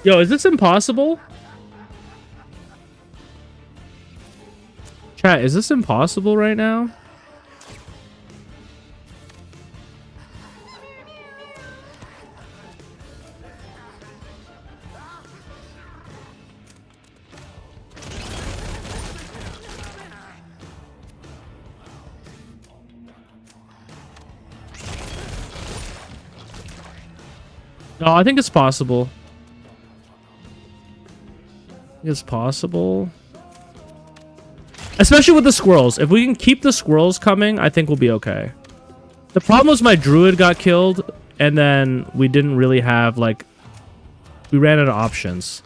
Yo, is this impossible? Chat, is this impossible right now? No, I think it's possible. It's possible. Especially with the squirrels. If we can keep the squirrels coming, I think we'll be okay. The problem was my druid got killed, and then we didn't really have, like... We ran out of options.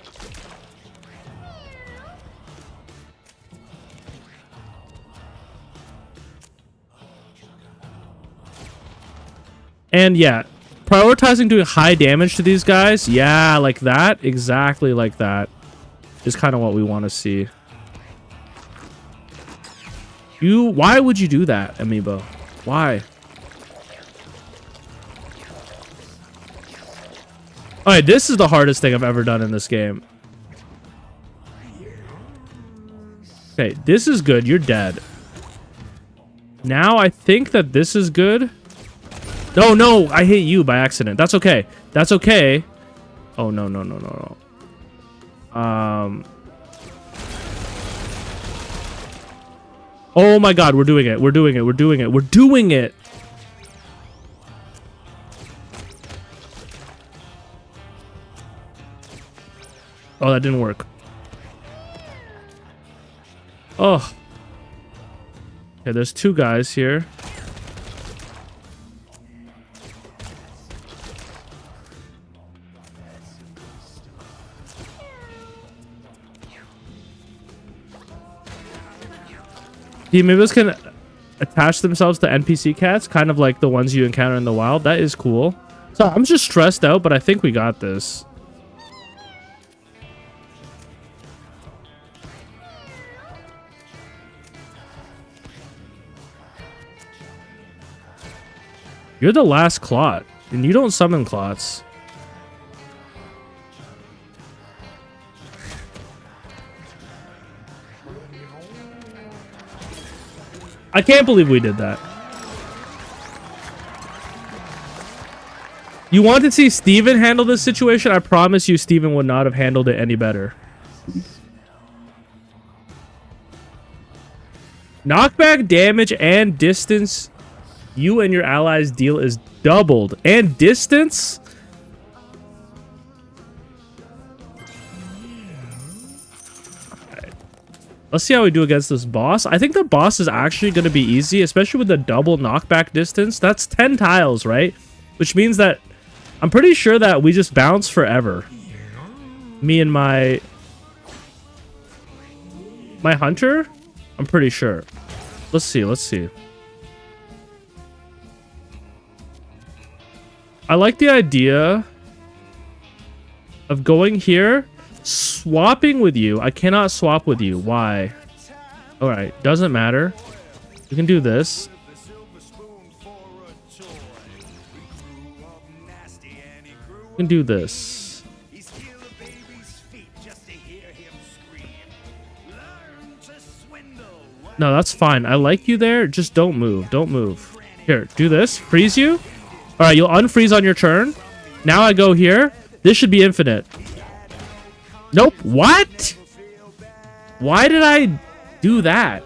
And yeah, prioritizing doing high damage to these guys, yeah, like that, exactly like that. Is kind of what we want to see. Why would you do that, Amiibo? Why? Alright, this is the hardest thing I've ever done in this game. Okay, this is good. You're dead. Now I think that this is good. No, no, I hit you by accident. That's okay. That's okay. Oh, no, no, no, no, no. Oh my god, we're doing it. We're doing it. We're doing it. We're doing it. Oh, that didn't work. Oh. Okay, there's two guys here. The Amiibos can attach themselves to NPC cats, kind of like the ones you encounter in the wild. That is cool. So I'm just stressed out, but I think we got this. You're the last clot, and you don't summon clots. I can't believe we did that. You want to see Steven handle this situation? I promise you Steven would not have handled it any better. Knockback damage and distance you and your allies deal is doubled. And distance? Let's see how we do against this boss. I think the boss is actually going to be easy, especially with the double knockback distance. That's 10 tiles, right? Which means that I'm pretty sure that we just bounce forever. Me and my hunter? I'm pretty sure. Let's see, let's see. I like the idea of going here, swapping with you. I cannot swap with you. Why? All right, doesn't matter. We can do this. We can do this. No, that's fine. I like you there. Just don't move. Don't move. Here, do this. Freeze you. All right, you'll unfreeze on your turn. Now I go here. This should be infinite. Nope. What? Why did I do that?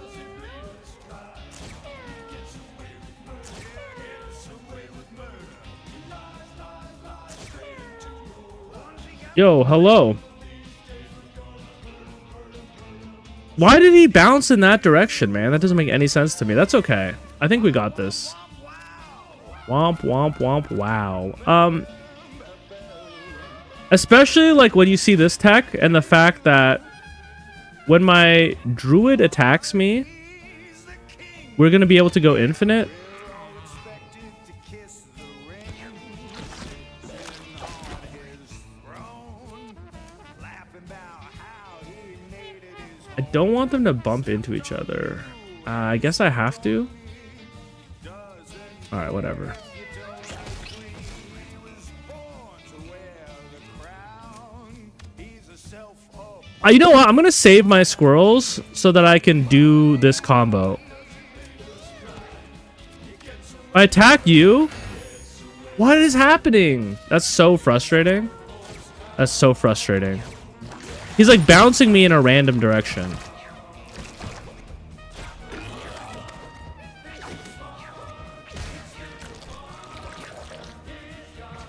Yo, hello. Why did he bounce in that direction, man? That doesn't make any sense to me. That's okay. I think we got this. Womp, womp, womp, wow. Especially, like, when you see this tech and the fact that when my druid attacks me, we're going to be able to go infinite. I don't want them to bump into each other. I guess I have to. All right, whatever. You know what? I'm going to save my squirrels so that I can do this combo. I attack you? What is happening? That's so frustrating. That's so frustrating. He's like bouncing me in a random direction.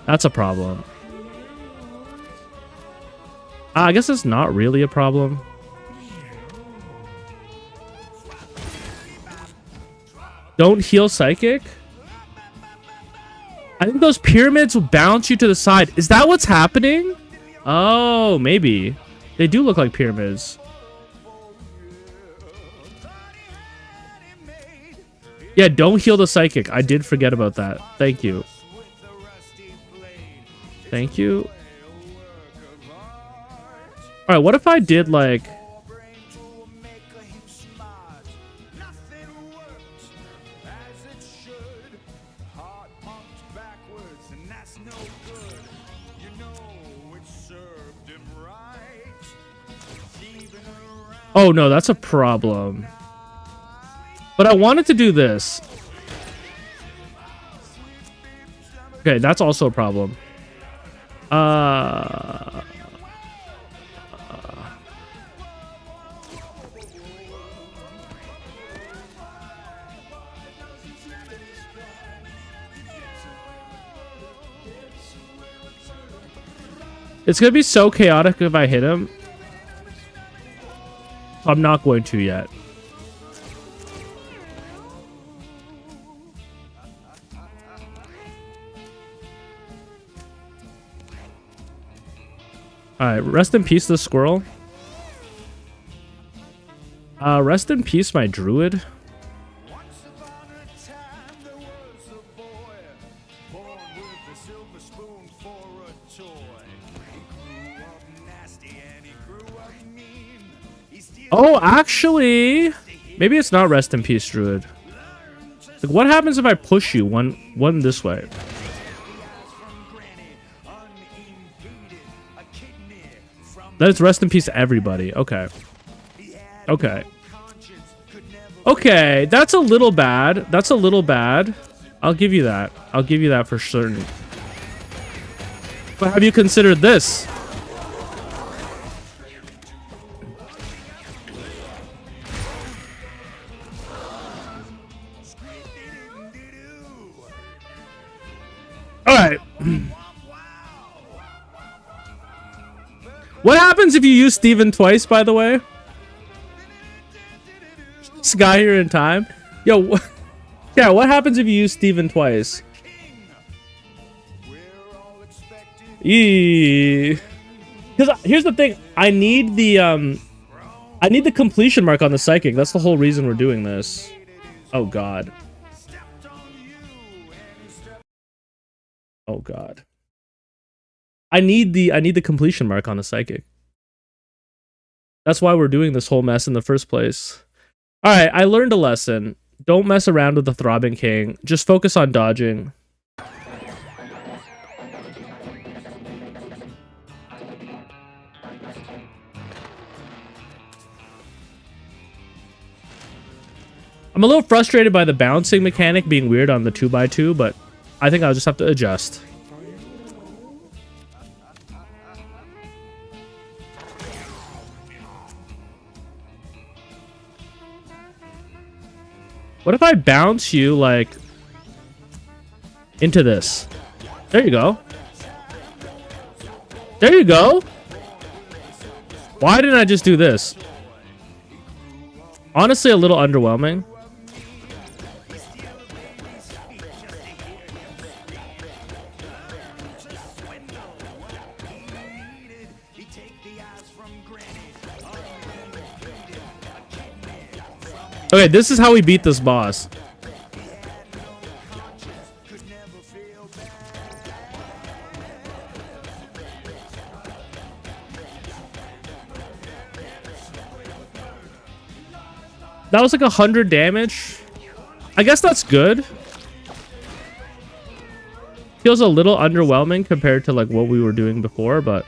That's a problem. I guess it's not really a problem. Don't heal psychic. I think those pyramids will bounce you to the side. Is that what's happening? Oh, maybe. They do look like pyramids. Yeah, don't heal the psychic. I did forget about that. Thank you. Thank you. All right, what if I did like... Oh, no, that's a problem. But I wanted to do this. Okay, that's also a problem. It's gonna be so chaotic if I hit him. I'm not going to yet. Alright, rest in peace the squirrel. Rest in peace my druid. Oh, actually, maybe it's not rest in peace, druid. Like, what happens if I push you one this way? Then it's rest in peace to everybody. Okay. Okay. Okay, that's a little bad. That's a little bad. I'll give you that. I'll give you that for certain. But have you considered this? Alright. What happens if you use Steven twice, by the way? This guy here in time. Yo, yeah, what happens if you use Steven twice? Because here's the thing, I need the completion mark on the psychic. That's the whole reason we're doing this. Oh god. Oh god. I need the completion mark on the psychic. That's why we're doing this whole mess in the first place. All right, I learned a lesson. Don't mess around with the Throbbing King. Just focus on dodging. I'm a little frustrated by the bouncing mechanic being weird on the 2x2, but I think I'll just have to adjust. What if I bounce you, like, into this? There you go. There you go. Why didn't I just do this? Honestly, a little underwhelming. Okay, this is how we beat this boss. That was like 100 damage. I guess that's good. Feels a little underwhelming compared to like what we were doing before, but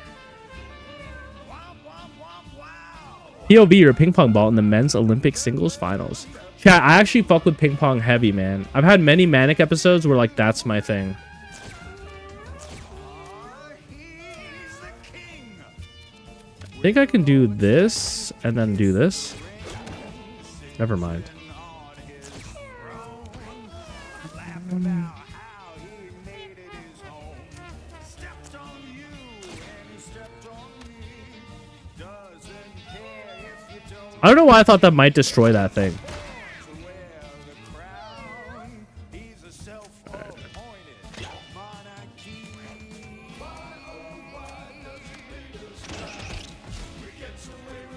POV, you're a ping pong ball in the men's Olympic singles finals. Chat, I actually fuck with ping pong heavy, man. I've had many Manic episodes where like that's my thing. I think I can do this and then do this. Never mind. I don't know why I thought that might destroy that thing.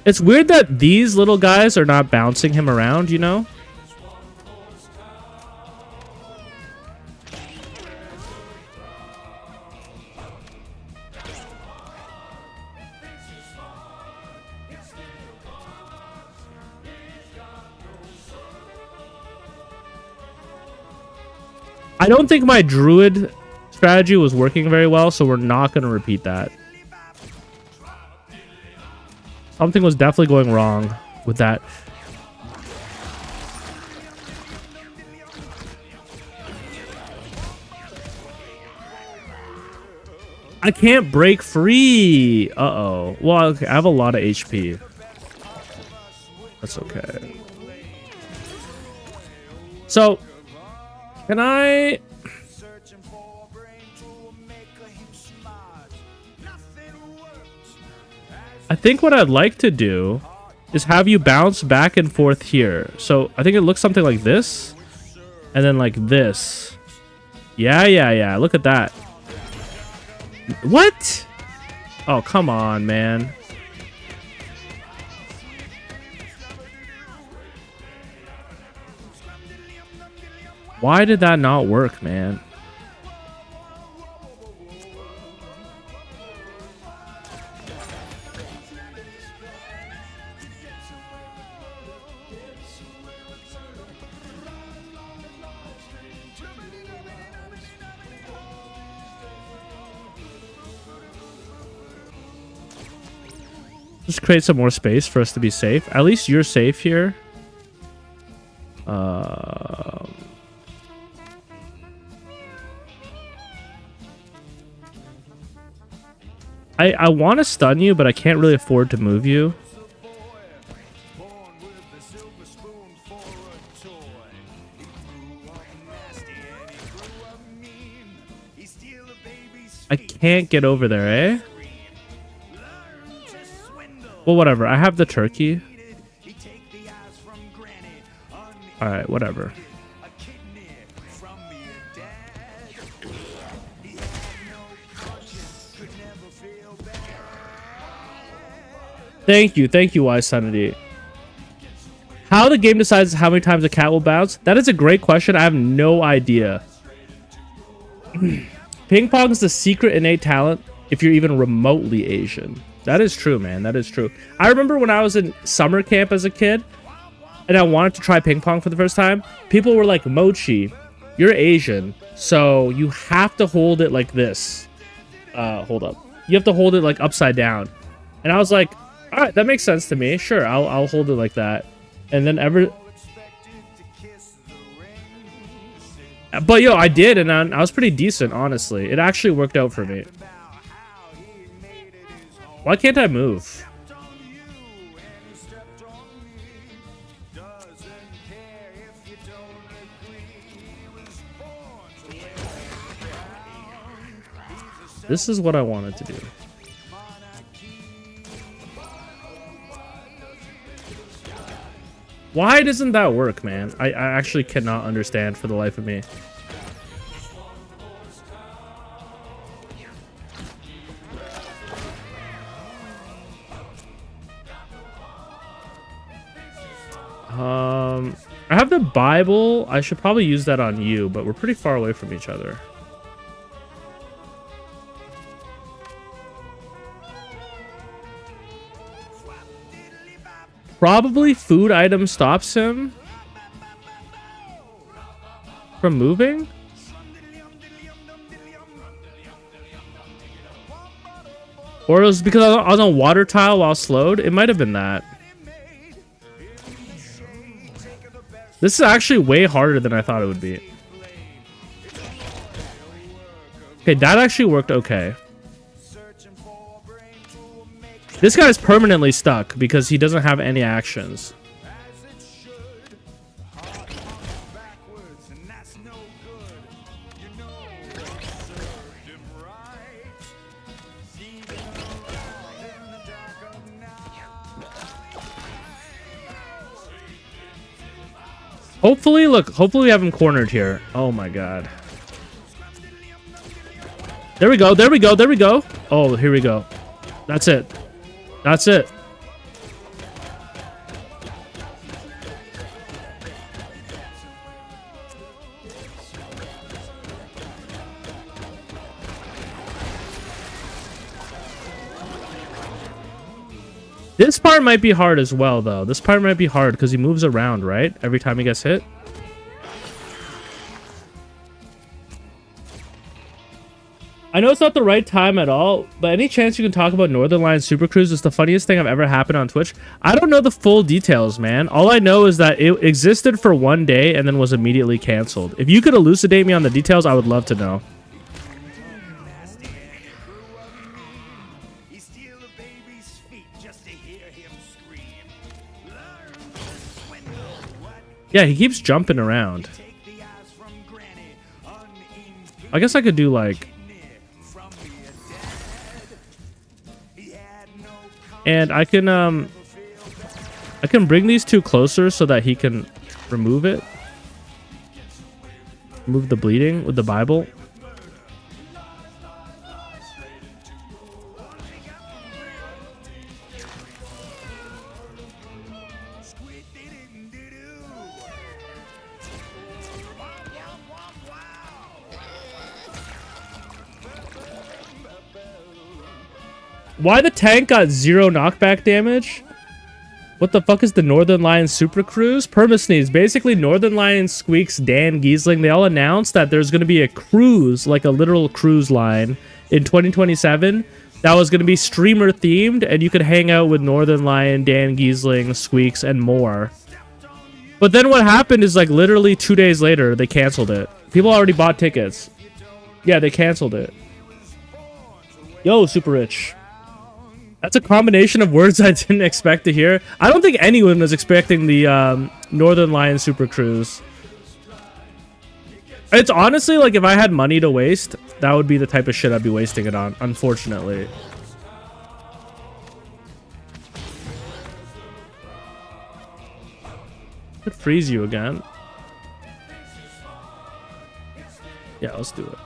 It's weird that these little guys are not bouncing him around, you know? I don't think my druid strategy was working very well, so we're not going to repeat that. Something was definitely going wrong with that. I can't break free. Uh-oh. Well, okay, I have a lot of HP. That's okay. So, can I... I think what I'd like to do is have you bounce back and forth here. So I think it looks something like this. And then like this. Yeah. Look at that. What? Oh, come on, man. Why did that not work, man? Just create some more space for us to be safe. At least you're safe here. I want to stun you, but I can't really afford to move you. I can't get over there, eh? Well, whatever. I have the turkey. All right, whatever. Thank you, Wise Sanity. How the game decides how many times a cat will bounce? That is a great question. I have no idea. Ping pong is the secret innate talent if you're even remotely Asian. That is true, man. That is true. I remember when I was in summer camp as a kid and I wanted to try ping pong for the first time. People were like, Mochi, you're Asian, so you have to hold it like this. Hold up. You have to hold it like upside down. And I was like, all right, that makes sense to me. Sure, I'll hold it like that. And then but yo, I did, and I was pretty decent, honestly. It actually worked out for me. Why can't I move? This is what I wanted to do. Why doesn't that work, man? I actually cannot understand for the life of me. I have the Bible. I should probably use that on you, but we're pretty far away from each other. Probably food item stops him from moving. Or it was because I was on water tile while slowed. It might have been that. This is actually way harder than I thought it would be. Okay, that actually worked okay. This guy's permanently stuck because he doesn't have any actions. Hopefully, look, hopefully we have him cornered here. Oh my god. There we go, there we go, there we go. Oh, here we go. That's it. That's it. This part might be hard as well, though. This part might be hard because he moves around, right? Every time he gets hit. I know it's not the right time at all, but any chance you can talk about Northern Lion Super Cruise is the funniest thing I've ever happened on Twitch. I don't know the full details, man. All I know is that it existed for one day and then was immediately canceled. If you could elucidate me on the details, I would love to know. Yeah, he keeps jumping around. I guess I could do like... And I can bring these two closer so that he can remove it. Remove the bleeding with the Bible. Why the tank got 0 knockback damage? What the fuck is the Northern Lion Super Cruise? Permasneeze. Basically, Northern Lion, Squeaks, Dan, Giesling, they all announced that there's going to be a cruise, like a literal cruise line, in 2027 that was going to be streamer themed, and you could hang out with Northern Lion, Dan, Giesling, Squeaks, and more. But then what happened is, like, literally 2 days later, they canceled it. People already bought tickets. Yeah, they canceled it. Yo, Super Rich. That's a combination of words I didn't expect to hear. I don't think anyone was expecting the Northern Lion Super Cruise. It's honestly like if I had money to waste, that would be the type of shit I'd be wasting it on, unfortunately. Could freeze you again. Yeah, let's do it.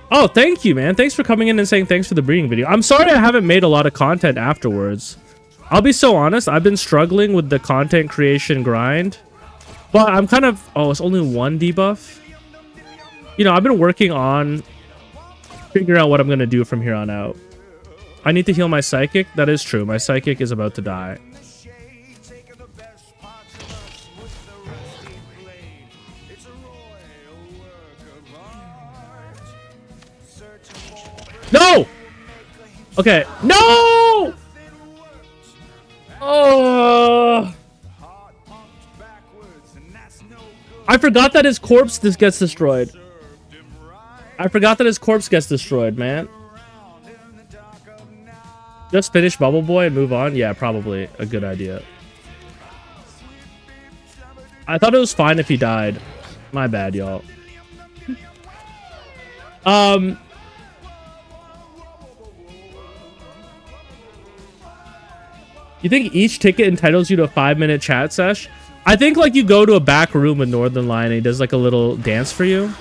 Oh, thank you, man. Thanks for coming in and saying thanks for the breeding video. I'm sorry I haven't made a lot of content afterwards. I'll be so honest, I've been struggling with the content creation grind. But I'm kind of... Oh, it's only one debuff. You know, I've been working on figuring out what I'm going to do from here on out. I need to heal my psychic. That is true. My psychic is about to die. No! Okay. No! Oh! I forgot that his corpse gets destroyed. I forgot that his corpse gets destroyed, man. Just finish Bubble Boy and move on? Yeah, probably a good idea. I thought it was fine if he died. My bad, y'all. You think each ticket entitles you to a 5-minute chat sesh? I think like you go to a back room with Northernlion and he does like a little dance for you.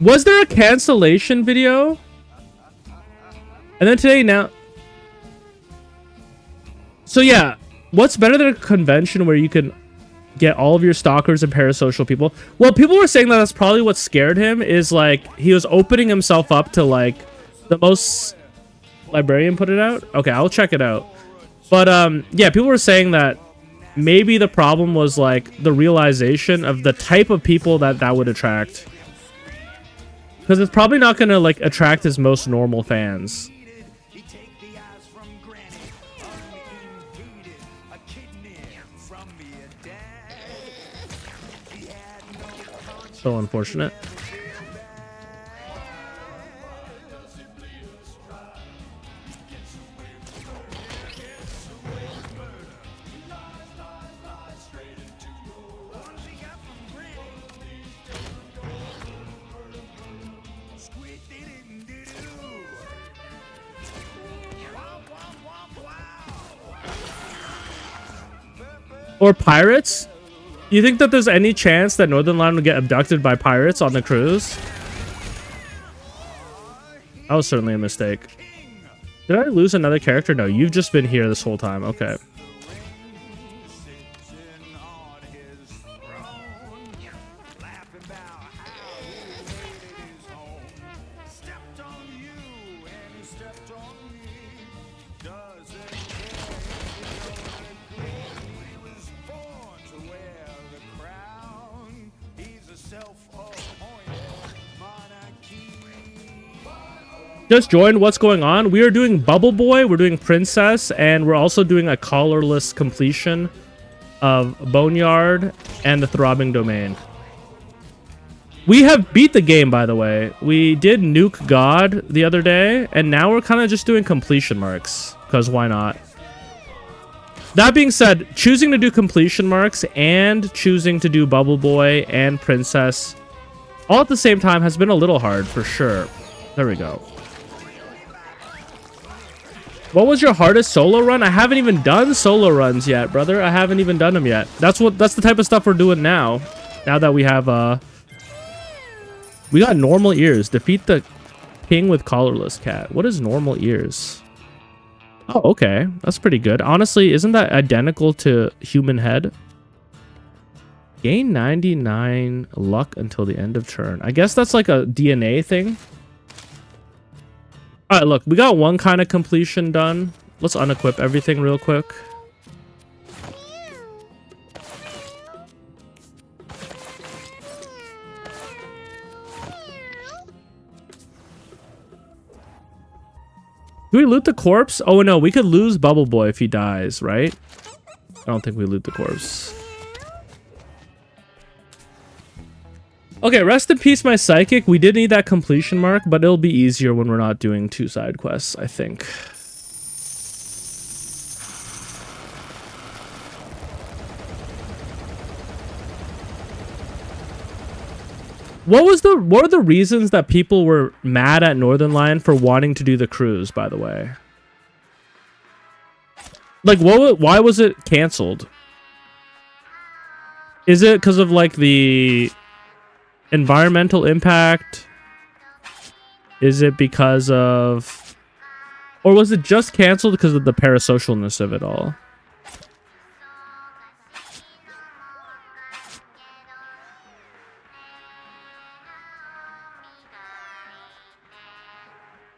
Was there a cancellation video? And then today now... So yeah, what's better than a convention where you can get all of your stalkers and parasocial people? Well, people were saying that that's probably what scared him, is like he was opening himself up to like the most... Librarian put it out? Okay, I'll check it out. But yeah, people were saying that maybe the problem was like the realization of the type of people that would attract. Because it's probably not going to like attract his most normal fans. So unfortunate. Or pirates? You think that there's any chance that Northernlion will get abducted by pirates on the cruise? That was certainly a mistake. Did I lose another character? No, you've just been here this whole time. Okay. Just joined. What's going on? We are doing Bubble Boy, we're doing Princess, and we're also doing a collarless completion of Boneyard and the Throbbing Domain. We have beat the game, by the way. We did Nuke God the other day, and now we're kind of just doing completion marks, because why not? That being said, choosing to do completion marks and choosing to do Bubble Boy and Princess all at the same time has been a little hard, for sure. There we go. What was your hardest solo run? I haven't even done solo runs yet, brother. I haven't even done them yet. That's the type of stuff we're doing now. Now that we have we got normal ears. Defeat the king with collarless cat. What is normal ears? Oh, okay. That's pretty good. Honestly, isn't that identical to human head? Gain 99 luck until the end of turn. I guess that's like a DNA thing. All right, look, we got one kind of completion done. Let's unequip everything real quick. Do we loot the corpse? Oh, no, we could lose Bubble Boy if he dies, right? I don't think we loot the corpse. Okay, rest in peace, my psychic. We did need that completion mark, but it'll be easier when we're not doing 2 side quests, I think. What were the reasons that people were mad at Northern Lion for wanting to do the cruise, by the way? Like, why was it canceled? Is it because of, like, the environmental impact? Is it because of... Or was it just canceled because of the parasocialness of it all?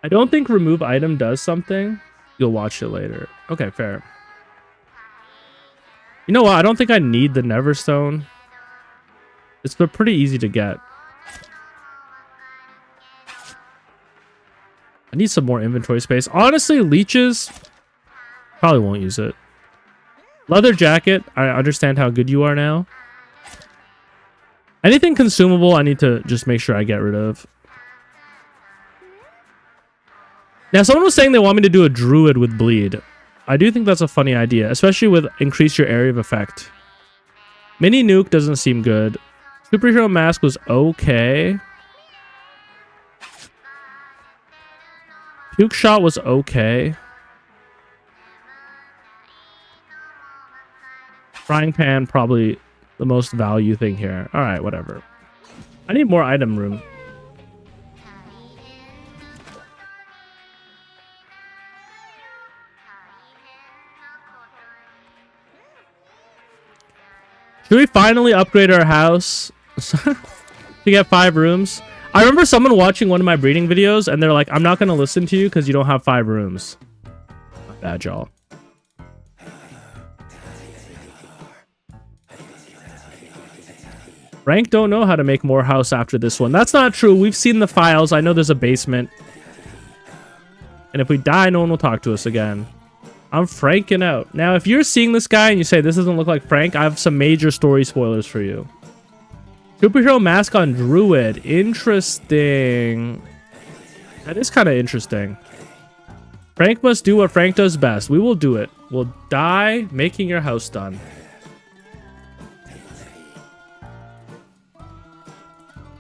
I don't think remove item does something. You'll watch it later. Okay, fair. You know what? I don't think I need the Neverstone. It's pretty easy to get. I need some more inventory space. Honestly, leeches, probably won't use it. Leather jacket, I understand how good you are now. Anything consumable, I need to just make sure I get rid of. Now, someone was saying they want me to do a druid with bleed. I do think that's a funny idea, especially with increase your area of effect. Mini nuke doesn't seem good. Superhero mask was okay. Puke shot was okay. Frying pan, probably the most value thing here. All right, whatever. I need more item room. Should we finally upgrade our house to get 5 rooms? I remember someone watching one of my breeding videos and they're like, I'm not going to listen to you because you don't have 5 rooms. Not bad, y'all. Rank don't know how to make more house after this one. That's not true. We've seen the files. I know there's a basement. And if we die, no one will talk to us again. I'm Franking out. Now, if you're seeing this guy and you say, this doesn't look like Frank, I have some major story spoilers for you. Superhero mask on Druid. Interesting. That is kind of interesting. Frank must do what Frank does best. We will do it. We'll die making your house done.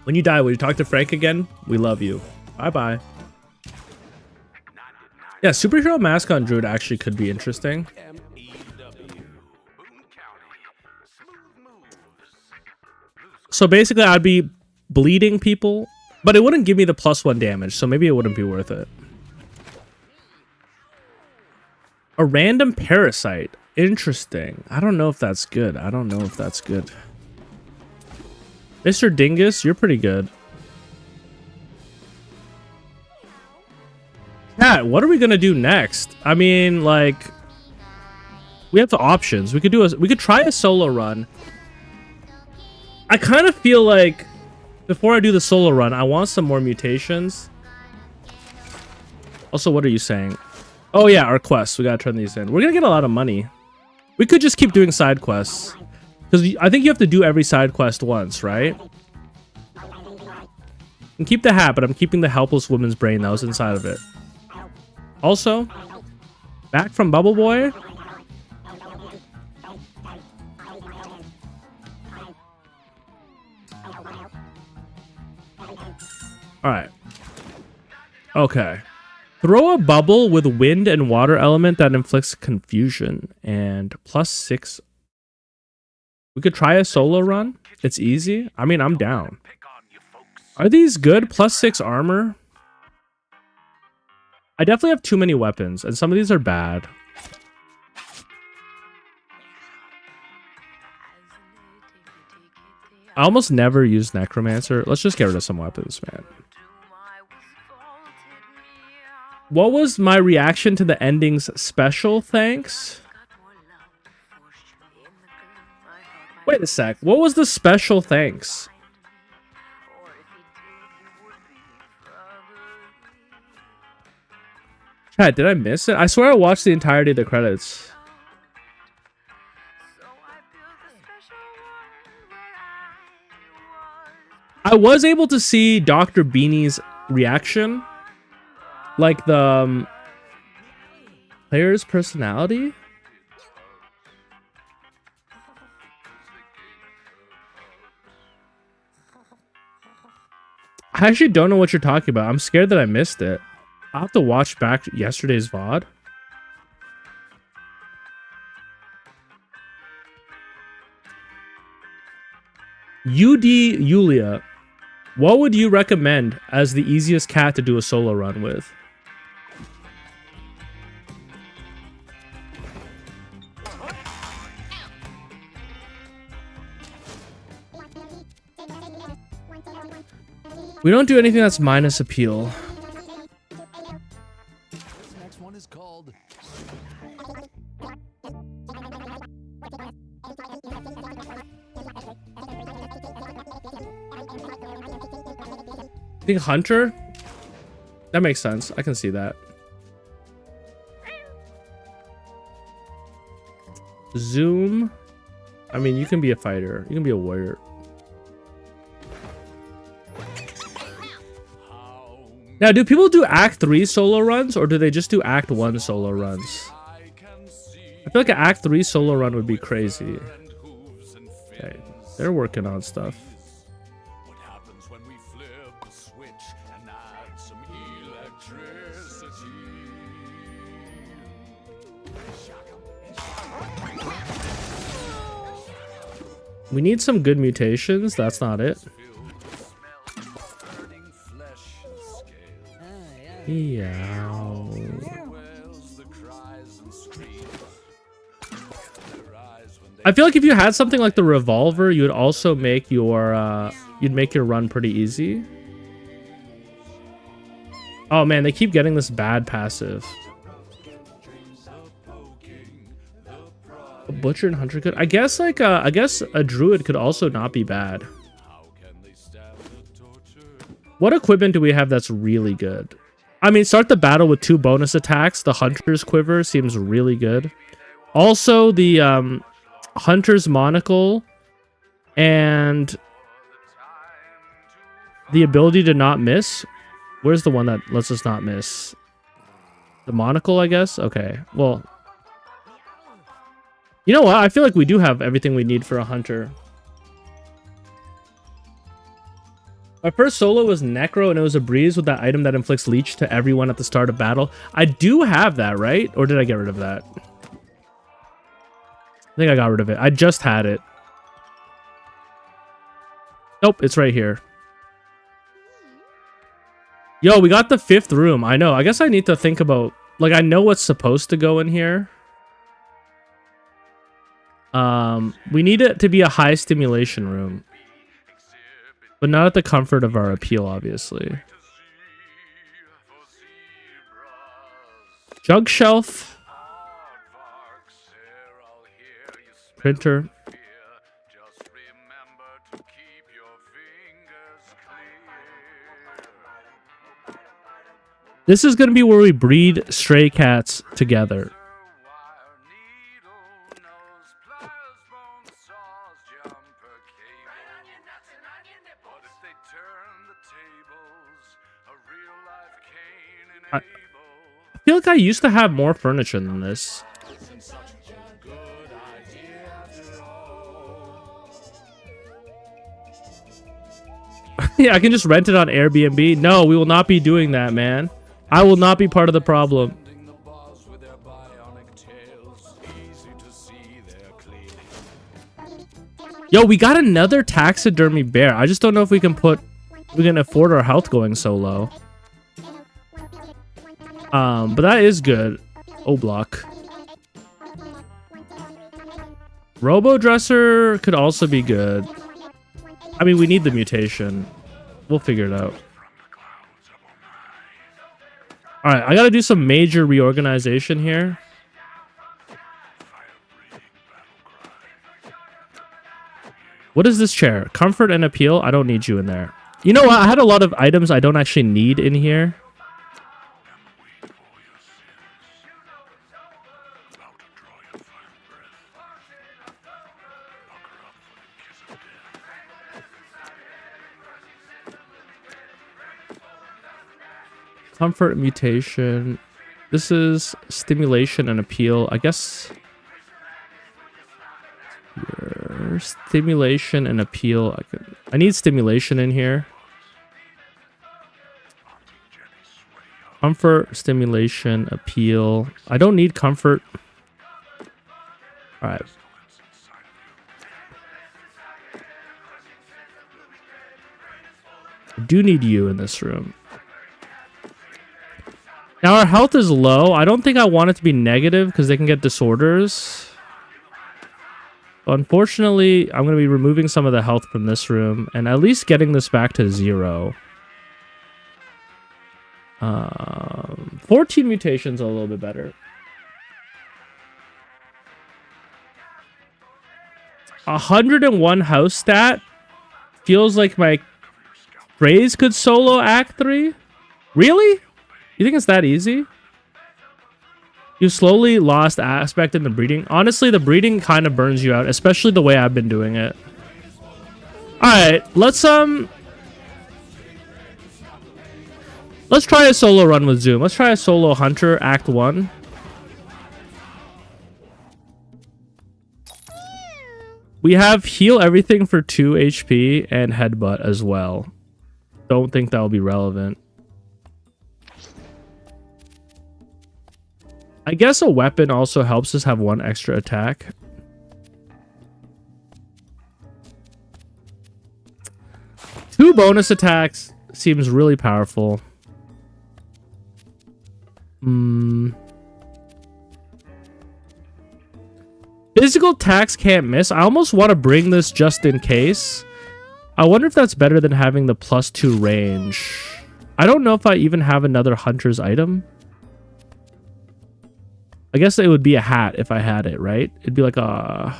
When you die, will you talk to Frank again? We love you. Bye-bye. Yeah, superhero mask on Druid actually could be interesting. So basically, I'd be bleeding people, but it wouldn't give me the +1 damage, so maybe it wouldn't be worth it. A random parasite. Interesting. I don't know if that's good. I don't know if that's good. Mr. Dingus, you're pretty good. Chat, what are we gonna do next? I mean, like, we have the options. We could try a solo run. I kind of feel like before I do the solo run, I want some more mutations. Also, what are you saying? Oh yeah, our quests. We gotta turn these in. We're gonna get a lot of money. We could just keep doing side quests. Because I think you have to do every side quest once, right? And keep the hat, but I'm keeping the helpless woman's brain that was inside of it. Also, back from Bubble Boy. Alright. Okay. Throw a bubble with wind and water element that inflicts confusion. And +6. We could try a solo run. It's easy. I mean, I'm down. Are these good? +6 armor. I definitely have too many weapons, and some of these are bad. I almost never use Necromancer. Let's just get rid of some weapons, man. What was my reaction to the ending's special thanks? Wait a sec. What was the special thanks? Chat, did I miss it? I swear I watched the entirety of the credits. I was able to see Dr. Beanie's reaction. Like the player's personality. I actually don't know what you're talking about. I'm scared that I missed it. I'll have to watch back yesterday's VOD. UD Yulia, what would you recommend as the easiest cat to do a solo run with? We don't do anything that's minus appeal. This next one is called I think Hunter? That makes sense. I can see that. Zoom. I mean, you can be a fighter. You can be a warrior. Now, do people do Act 3 solo runs, or do they just do Act 1 solo runs? I feel like an Act 3 solo run would be crazy. Okay, they're working on stuff. what happens when we flip the switch and add some electricity. We need some good mutations. That's not it. Yeah. I feel like if you had something like the revolver, you would also make your you'd make your run pretty easy. Oh man, they keep getting this bad passive. A butcher and hunter could. I guess like I guess a druid could also not be bad. What equipment do we have that's really good? I mean, start the battle with 2 bonus attacks. The hunter's quiver seems really good. Also, the hunter's monocle and the ability to not miss. Where's the one that lets us not miss? The monocle, I guess? Okay, well, you know what? I feel like we do have everything we need for a hunter. My first solo was Necro, and it was a breeze with that item that inflicts leech to everyone at the start of battle. I do have that, right? Or did I get rid of that? I think I got rid of it. I just had it. Nope, it's right here. Yo, we got the 5th room. I know. I guess I need to think about... Like, I know what's supposed to go in here. We need it to be a high stimulation room. But not at the comfort of our appeal, obviously. Jug shelf. Printer. This is going to be where we breed stray cats together. I feel like I used to have more furniture than this. Yeah, I can just rent it on Airbnb. No, we will not be doing that, man. I will not be part of the problem. Yo, we got another taxidermy bear. I just don't know if we can afford our health going so low. But that is good. O block. Robo Dresser could also be good. I mean, we need the mutation. We'll figure it out. Alright, I gotta do some major reorganization here. What is this chair? Comfort and appeal? I don't need you in there. You know what? I had a lot of items I don't actually need in here. Comfort mutation. This is stimulation and appeal. I guess here, stimulation and appeal. I need stimulation in here. Comfort, stimulation, appeal. I don't need comfort. All right. I do need you in this room. Now our health is low. I don't think I want it to be negative because they can get disorders. Unfortunately, I'm going to be removing some of the health from this room and at least getting this back to 0. 14 mutations are a little bit better. 101 house stat. Feels like my Raze could solo Act 3. Really? You think it's that easy? You slowly lost aspect in the breeding. Honestly, the breeding kind of burns you out, especially the way I've been doing it. Alright, let's try a solo run with Zoom. Let's try a solo Hunter Act 1. We have heal everything for 2 HP and headbutt as well. Don't think that will be relevant. I guess a weapon also helps us have 1 extra attack. Two bonus attacks seems really powerful. Physical attacks can't miss. I almost want to bring this just in case. I wonder if that's better than having the +2 range. I don't know if I even have another hunter's item. I guess it would be a hat if I had it, right? It'd be like a...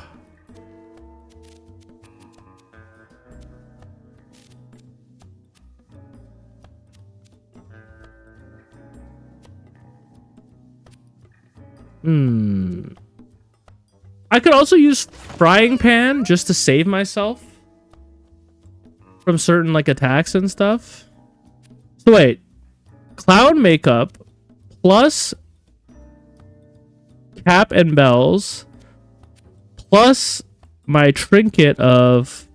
I could also use frying pan just to save myself from certain like attacks and stuff. So wait, clown makeup plus cap and bells plus my trinket of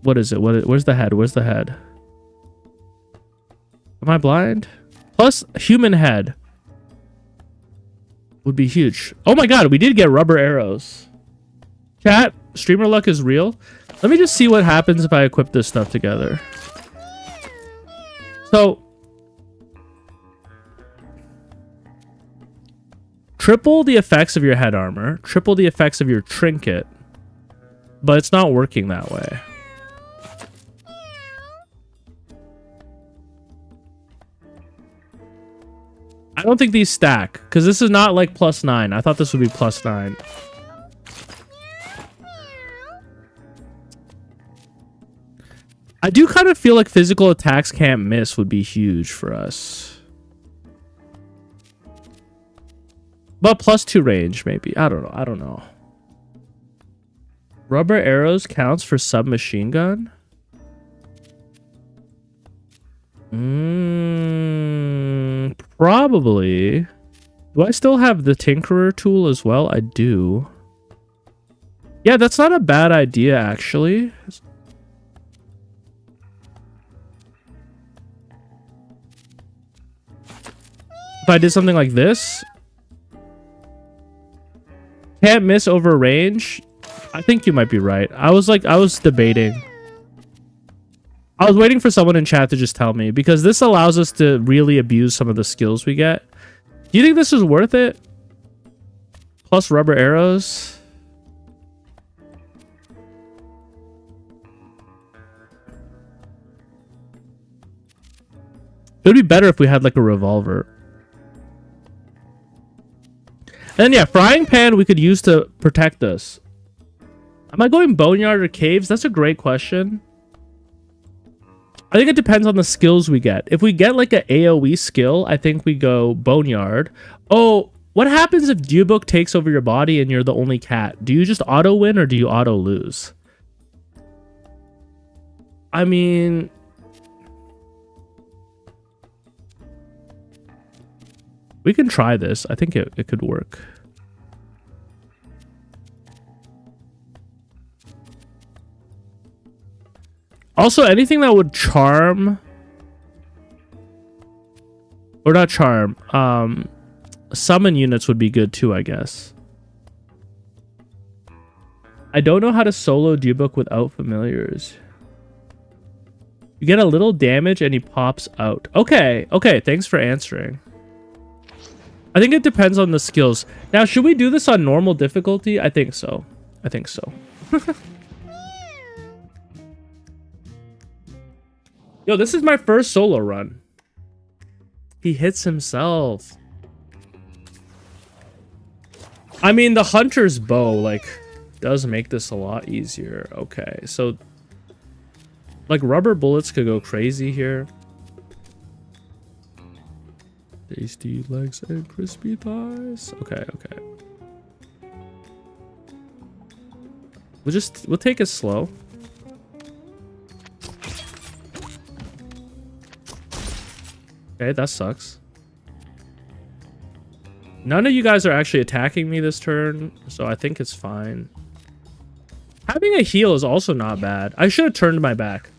what is it? Where's the head? Where's the head? Am I blind? Plus human head would be huge. Oh my god, we did get rubber arrows. Chat, streamer luck is real. Let me just see what happens if I equip this stuff together. So, triple the effects of your head armor, triple the effects of your trinket, but it's not working that way. I don't think these stack, because this is not like +9. I thought this would be +9. I do kind of feel like physical attacks can't miss would be huge for us. But +2 range, maybe. I don't know. Rubber arrows counts for submachine gun? Probably. Do I still have the Tinkerer tool as well? I do. Yeah, that's not a bad idea, actually. If I did something like this, can't miss over range. I think you might be right. I was debating. I was waiting for someone in chat to just tell me, because this allows us to really abuse some of the skills we get. Do you think this is worth it? Plus rubber arrows. It would be better if we had like a revolver. And yeah, frying pan we could use to protect us. Am I going boneyard or caves? That's a great question. I think it depends on the skills we get. If we get like an AoE skill, I think we go boneyard. Oh, what happens if Dubook takes over your body and you're the only cat? Do you just auto win or do you auto lose? I mean... we can try this. I think it could work. Also, anything that would charm Or not charm. Summon units would be good too, I guess. I don't know how to solo Geobook without familiars. You get a little damage and he pops out. Okay, okay, thanks for answering. I think it depends on the skills. Now, should we do this on normal difficulty? I think so. I think so. Yo, this is my first solo run. He hits himself. I mean, the hunter's bow, like, does make this a lot easier. Okay, so... like, rubber bullets could go crazy here. Tasty legs and crispy thighs. Okay, okay. We'll take it slow. Okay, that sucks. None of you guys are actually attacking me this turn, so I think it's fine. Having a heal is also not bad. I should have turned my back.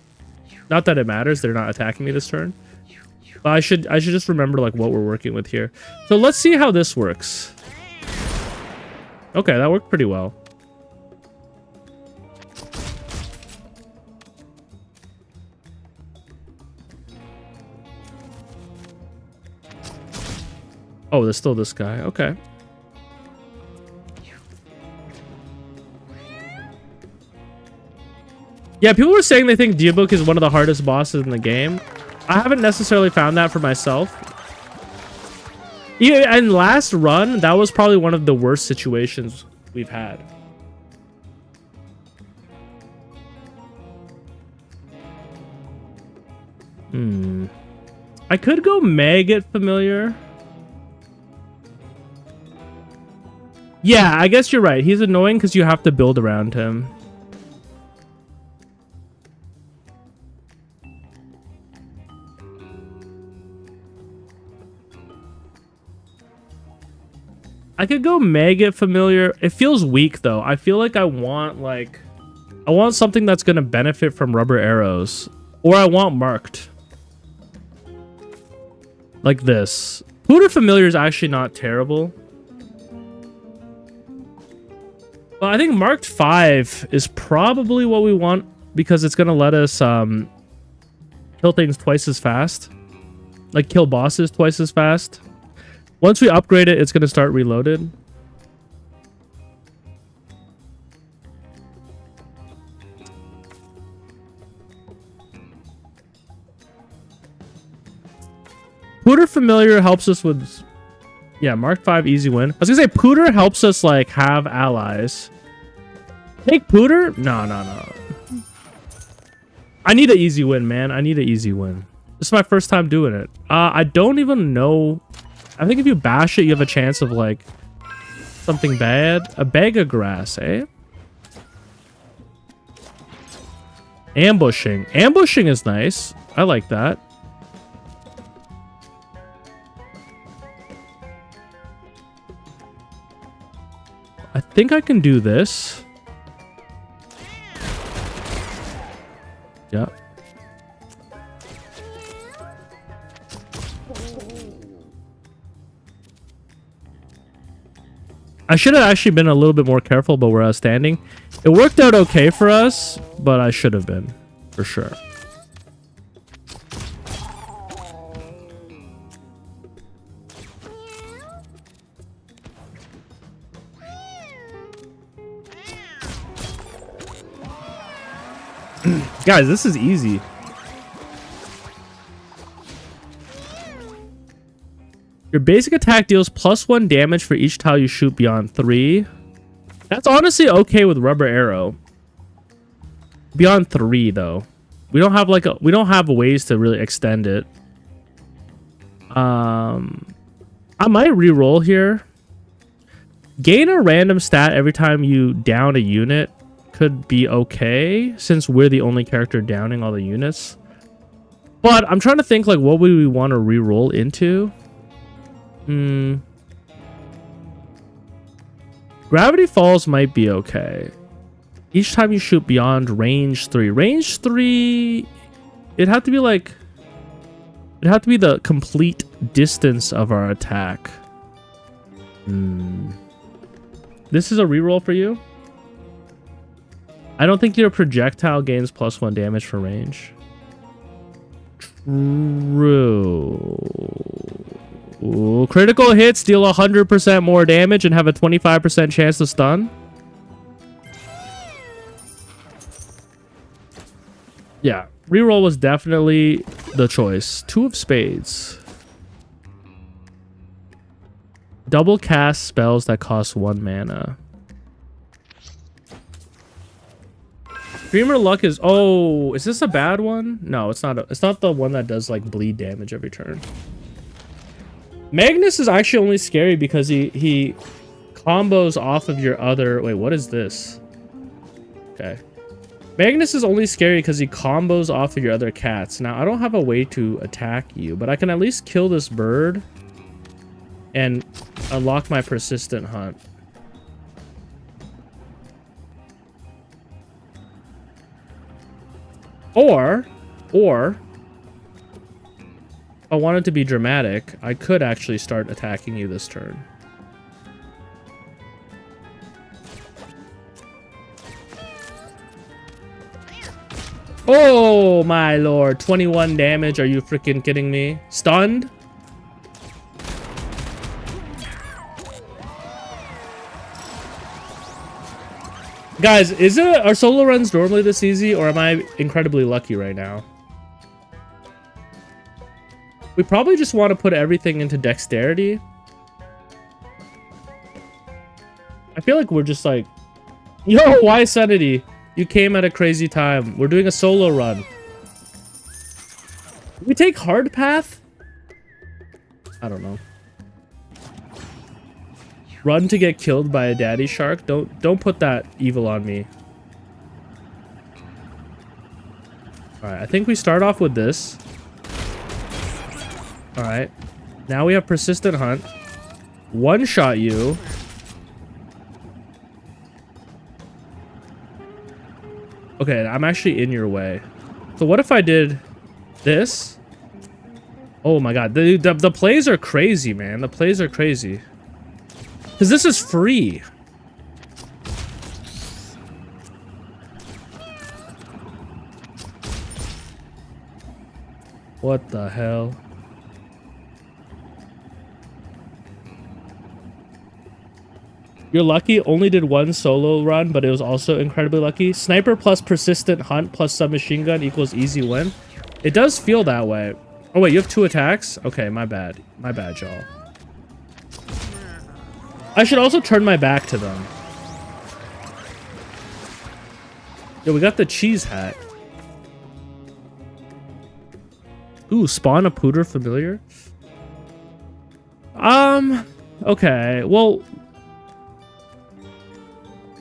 Not that it matters, they're not attacking me this turn. But I should just remember like what we're working with here. So let's see how this works. Okay, that worked pretty well. Oh, there's still this guy. Okay. Yeah, people were saying they think Geobook is one of the hardest bosses in the game. I haven't necessarily found that for myself. Yeah, and last run, that was probably one of the worst situations we've had. I could go Maggot Familiar. Yeah, I guess you're right. He's annoying because you have to build around him. I could go Maggot Familiar. It feels weak though. I feel like I want something that's gonna benefit from rubber arrows. Or I want Marked. Like this. Pooter Familiar is actually not terrible. But I think Marked 5 is probably what we want because it's gonna let us kill things twice as fast. Like kill bosses twice as fast. Once we upgrade it, it's going to start reloaded. Pooter Familiar helps us with... yeah, Mark 5 easy win. I was going to say, Pooter helps us, like, have allies. Take Pooter? No, no, no. I need an easy win, man. I need an easy win. This is my first time doing it. I don't even know... I think if you bash it, you have a chance of, like, something bad. A bag of grass, eh? Ambushing. Ambushing is nice. I like that. I think I can do this. Yeah. I should have actually been a little bit more careful about where I was standing. It worked out okay for us, but I should have been, for sure. Guys, this is easy. Your basic attack deals +1 damage for each tile you shoot beyond 3. That's honestly okay with rubber arrow. Beyond 3 though. We don't have ways to really extend it. I might re-roll here. Gain a random stat every time you down a unit could be okay, since we're the only character downing all the units. But I'm trying to think, like, what would we want to re-roll into? Gravity Falls might be okay. Each time you shoot beyond range 3. Range 3... it'd have to be like... It'd have to be the complete distance of our attack. This is a reroll for you? I don't think your projectile gains +1 damage for range. True. Ooh, critical hits deal 100% more damage and have a 25% chance to stun. Yeah, reroll was definitely the choice. 2 of spades. Double cast spells that cost 1 mana. Dreamer luck is... Oh, is this a bad one? No, it's not. It's not the one that does like bleed damage every turn. Magnus is actually only scary because he combos off of your other... Wait, what is this? Okay. Magnus is only scary because he combos off of your other cats. Now, I don't have a way to attack you, but I can at least kill this bird and unlock my persistent hunt. Or, if I wanted to be dramatic, I could actually start attacking you this turn. Oh my lord, 21 damage, are you freaking kidding me? Stunned? Guys, are solo runs normally this easy, or am I incredibly lucky right now? We probably just want to put everything into dexterity. I feel like we're just like... Yo, why Sanity? You came at a crazy time. We're doing a solo run. We take hard path? I don't know. Run to get killed by a daddy shark? Don't put that evil on me. Alright, I think we start off with this. Alright. Now we have persistent hunt. One shot you. Okay, I'm actually in your way. So what if I did this? Oh my god, the plays are crazy, man. The plays are crazy. Because this is free. What the hell? You're lucky, only did one solo run, but it was also incredibly lucky. Sniper plus persistent hunt plus submachine gun equals easy win. It does feel that way. Oh wait, you have 2 attacks? Okay, my bad. My bad, y'all. I should also turn my back to them. Yo, we got the cheese hat. Ooh, spawn a Pooter familiar? Okay, well...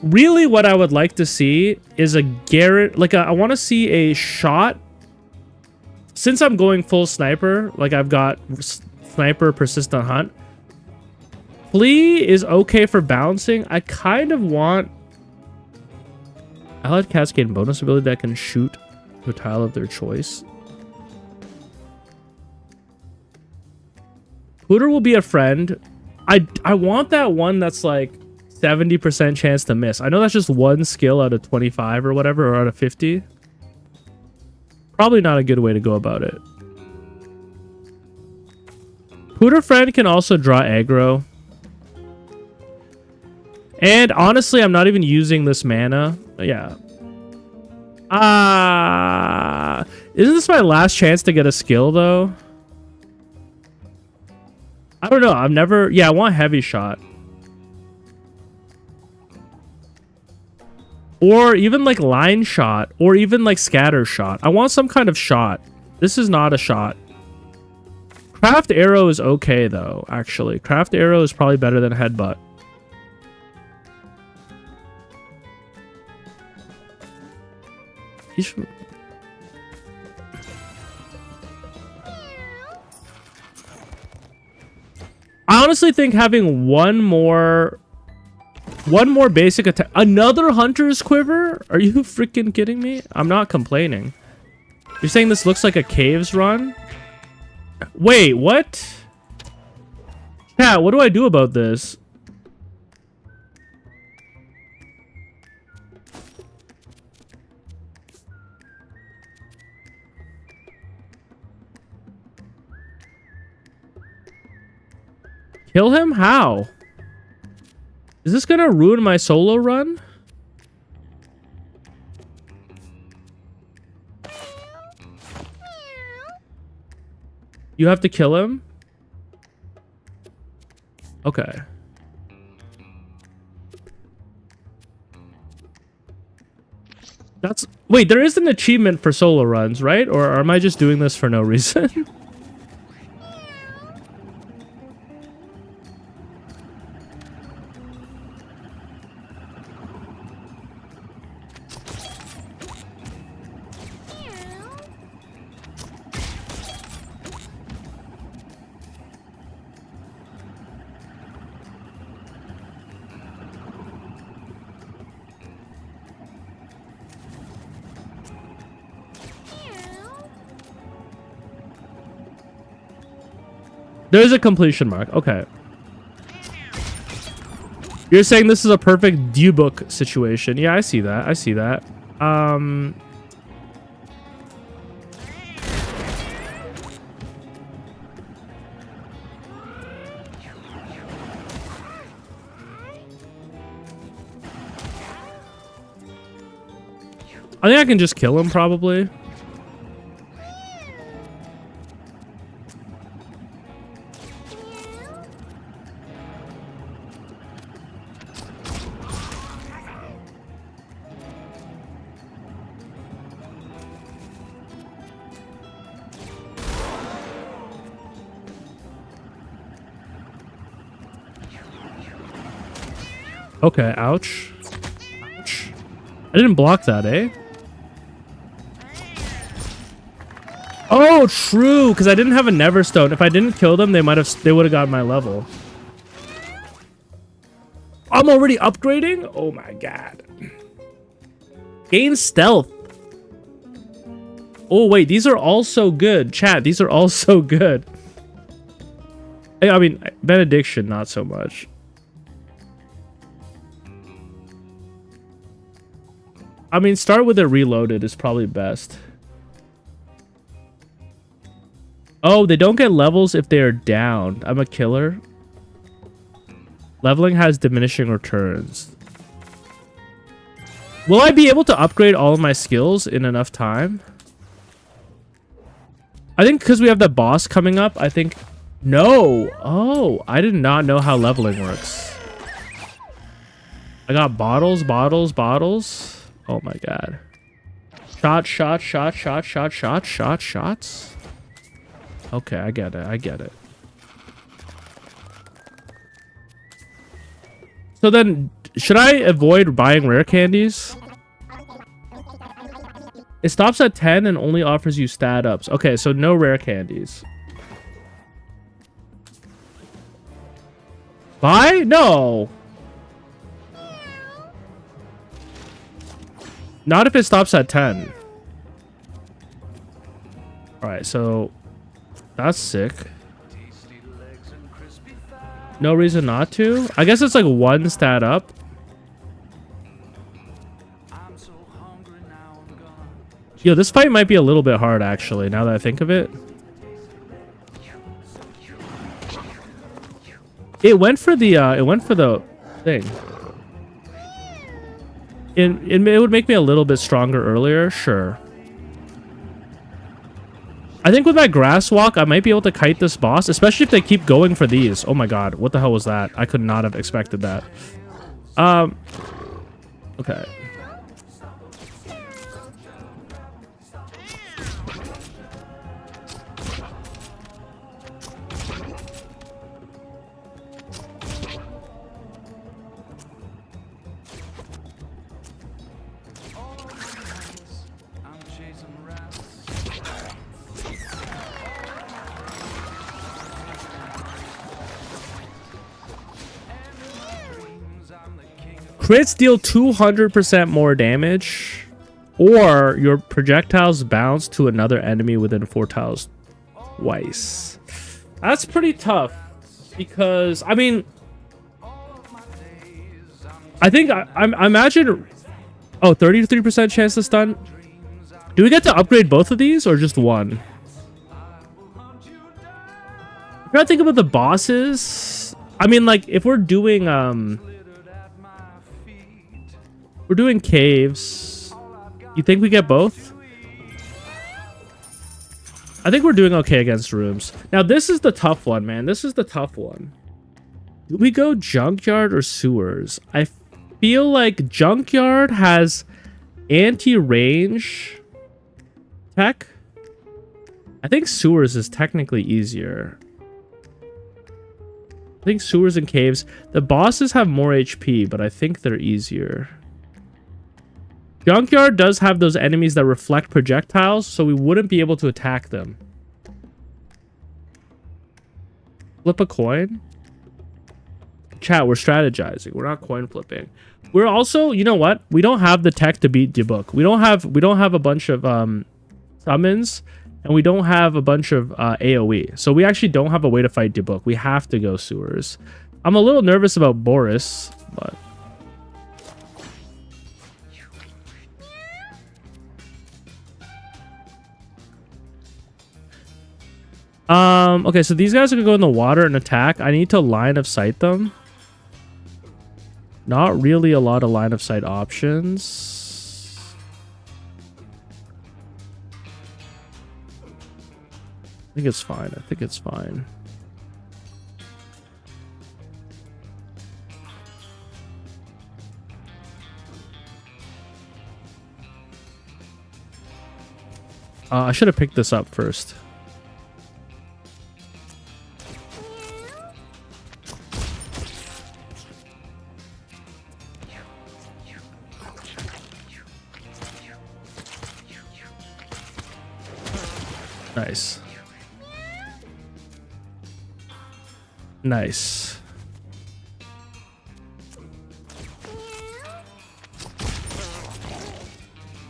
Really, what I would like to see is a Garrett... Like, I want to see a shot. Since I'm going full sniper, like I've got sniper, persistent hunt. Flea is okay for bouncing. I kind of want... Allied cats gain bonus ability that can shoot to a tile of their choice. Pooter will be a friend. I want that one that's like 70% chance to miss. I know that's just one skill out of 25 or whatever, or out of 50. Probably not a good way to go about it. Pooter friend can also draw aggro. And honestly, I'm not even using this mana. Yeah. Isn't this my last chance to get a skill, though? I don't know. I've never... Yeah, I want heavy shot. Or even like line shot. Or even like scatter shot. I want some kind of shot. This is not a shot. Craft arrow is okay, though, actually. Craft arrow is probably better than headbutt. I honestly think having one more basic attack, another hunter's quiver? Are you freaking kidding me? I'm not complaining. You're saying this looks like a caves run? Wait, what? Chat, what do I do about this? Kill him? How? Is this gonna ruin my solo run? You have to kill him? Okay. That's... Wait, there is an achievement for solo runs, right? Or am I just doing this for no reason? There's a completion mark. Okay. You're saying this is a perfect debug situation. Yeah, I see that. I see that. I think I can just kill him probably. Okay, ouch. Ouch. I didn't block that, eh? Oh, true, because I didn't have a Neverstone. If I didn't kill them, they would have gotten my level. I'm already upgrading? Oh my god. Gain stealth. Oh wait, these are all so good. Chat, these are all so good. I mean, benediction, not so much. I mean, start with it reloaded is probably best. Oh, they don't get levels if they are down. I'm a killer. Leveling has diminishing returns. Will I be able to upgrade all of my skills in enough time? I think because we have the boss coming up, I think... No! Oh, I did not know how leveling works. I got bottles, bottles, bottles. Oh my god. Shots. Okay, I get it. I get it. So then, should I avoid buying rare candies? It stops at 10 and only offers you stat ups. Okay, so no rare candies. Buy? No. Not if it stops at 10. Alright, so... That's sick. No reason not to? I guess it's like one stat up. Yo, this fight might be a little bit hard actually, now that I think of it. It went for the thing. It would make me a little bit stronger earlier, sure. I think with my grass walk, I might be able to kite this boss, especially if they keep going for these. Oh my god, what the hell was that? I could not have expected that. Okay. Crits deal 200% more damage, or your projectiles bounce to another enemy within 4 tiles. twice. That's pretty tough because I mean, I think I imagine. Oh, 33% chance to stun. Do we get to upgrade both of these or just one? I'm trying to think about the bosses. I mean, like if we're doing caves, you think we get both? I think we're doing okay against rooms. Now this is the tough one, man. This is the tough one. Do we go junkyard or sewers? I feel like junkyard has anti-range tech. I think sewers is technically easier. I think sewers and caves. The bosses have more HP, but I think they're easier. Junkyard does have those enemies that reflect projectiles, so we wouldn't be able to attack them. Flip a coin? Chat, we're strategizing. We're not coin flipping. We're also, you know what? We don't have the tech to beat Debuk. We don't have a bunch of summons, and we don't have a bunch of AoE. So we actually don't have a way to fight Debuk. We have to go sewers. I'm a little nervous about Boris, but okay, so these guys are gonna go in the water and attack. I need to line of sight them. Not really a lot of line of sight options. I think it's fine. I think it's fine. I should have picked this up first. Nice. Nice.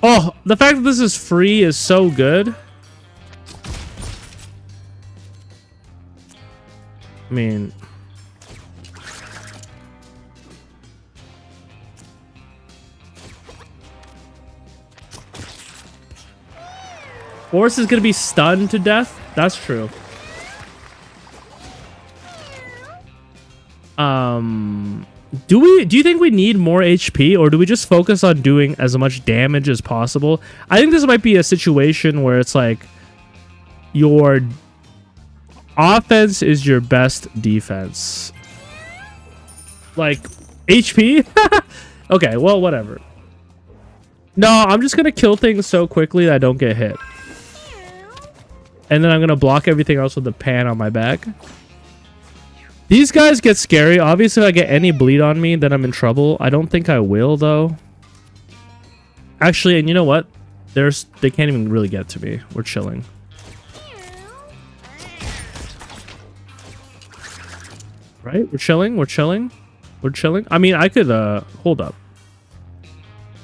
Oh, the fact that this is free is so good. I mean, Boris is gonna be stunned to death. That's true. Do you think we need more HP, or do we just focus on doing as much damage as possible? I think this might be a situation where it's like your offense is your best defense. Like HP? Okay, well, whatever. No, I'm just gonna kill things so quickly that I don't get hit. And then I'm gonna block everything else with the pan on my back. These guys get scary. Obviously, if I get any bleed on me, then I'm in trouble. I don't think I will, though. Actually, and you know what? They can't even really get to me. We're chilling. Right? We're chilling. We're chilling. We're chilling. I mean, I could, hold up.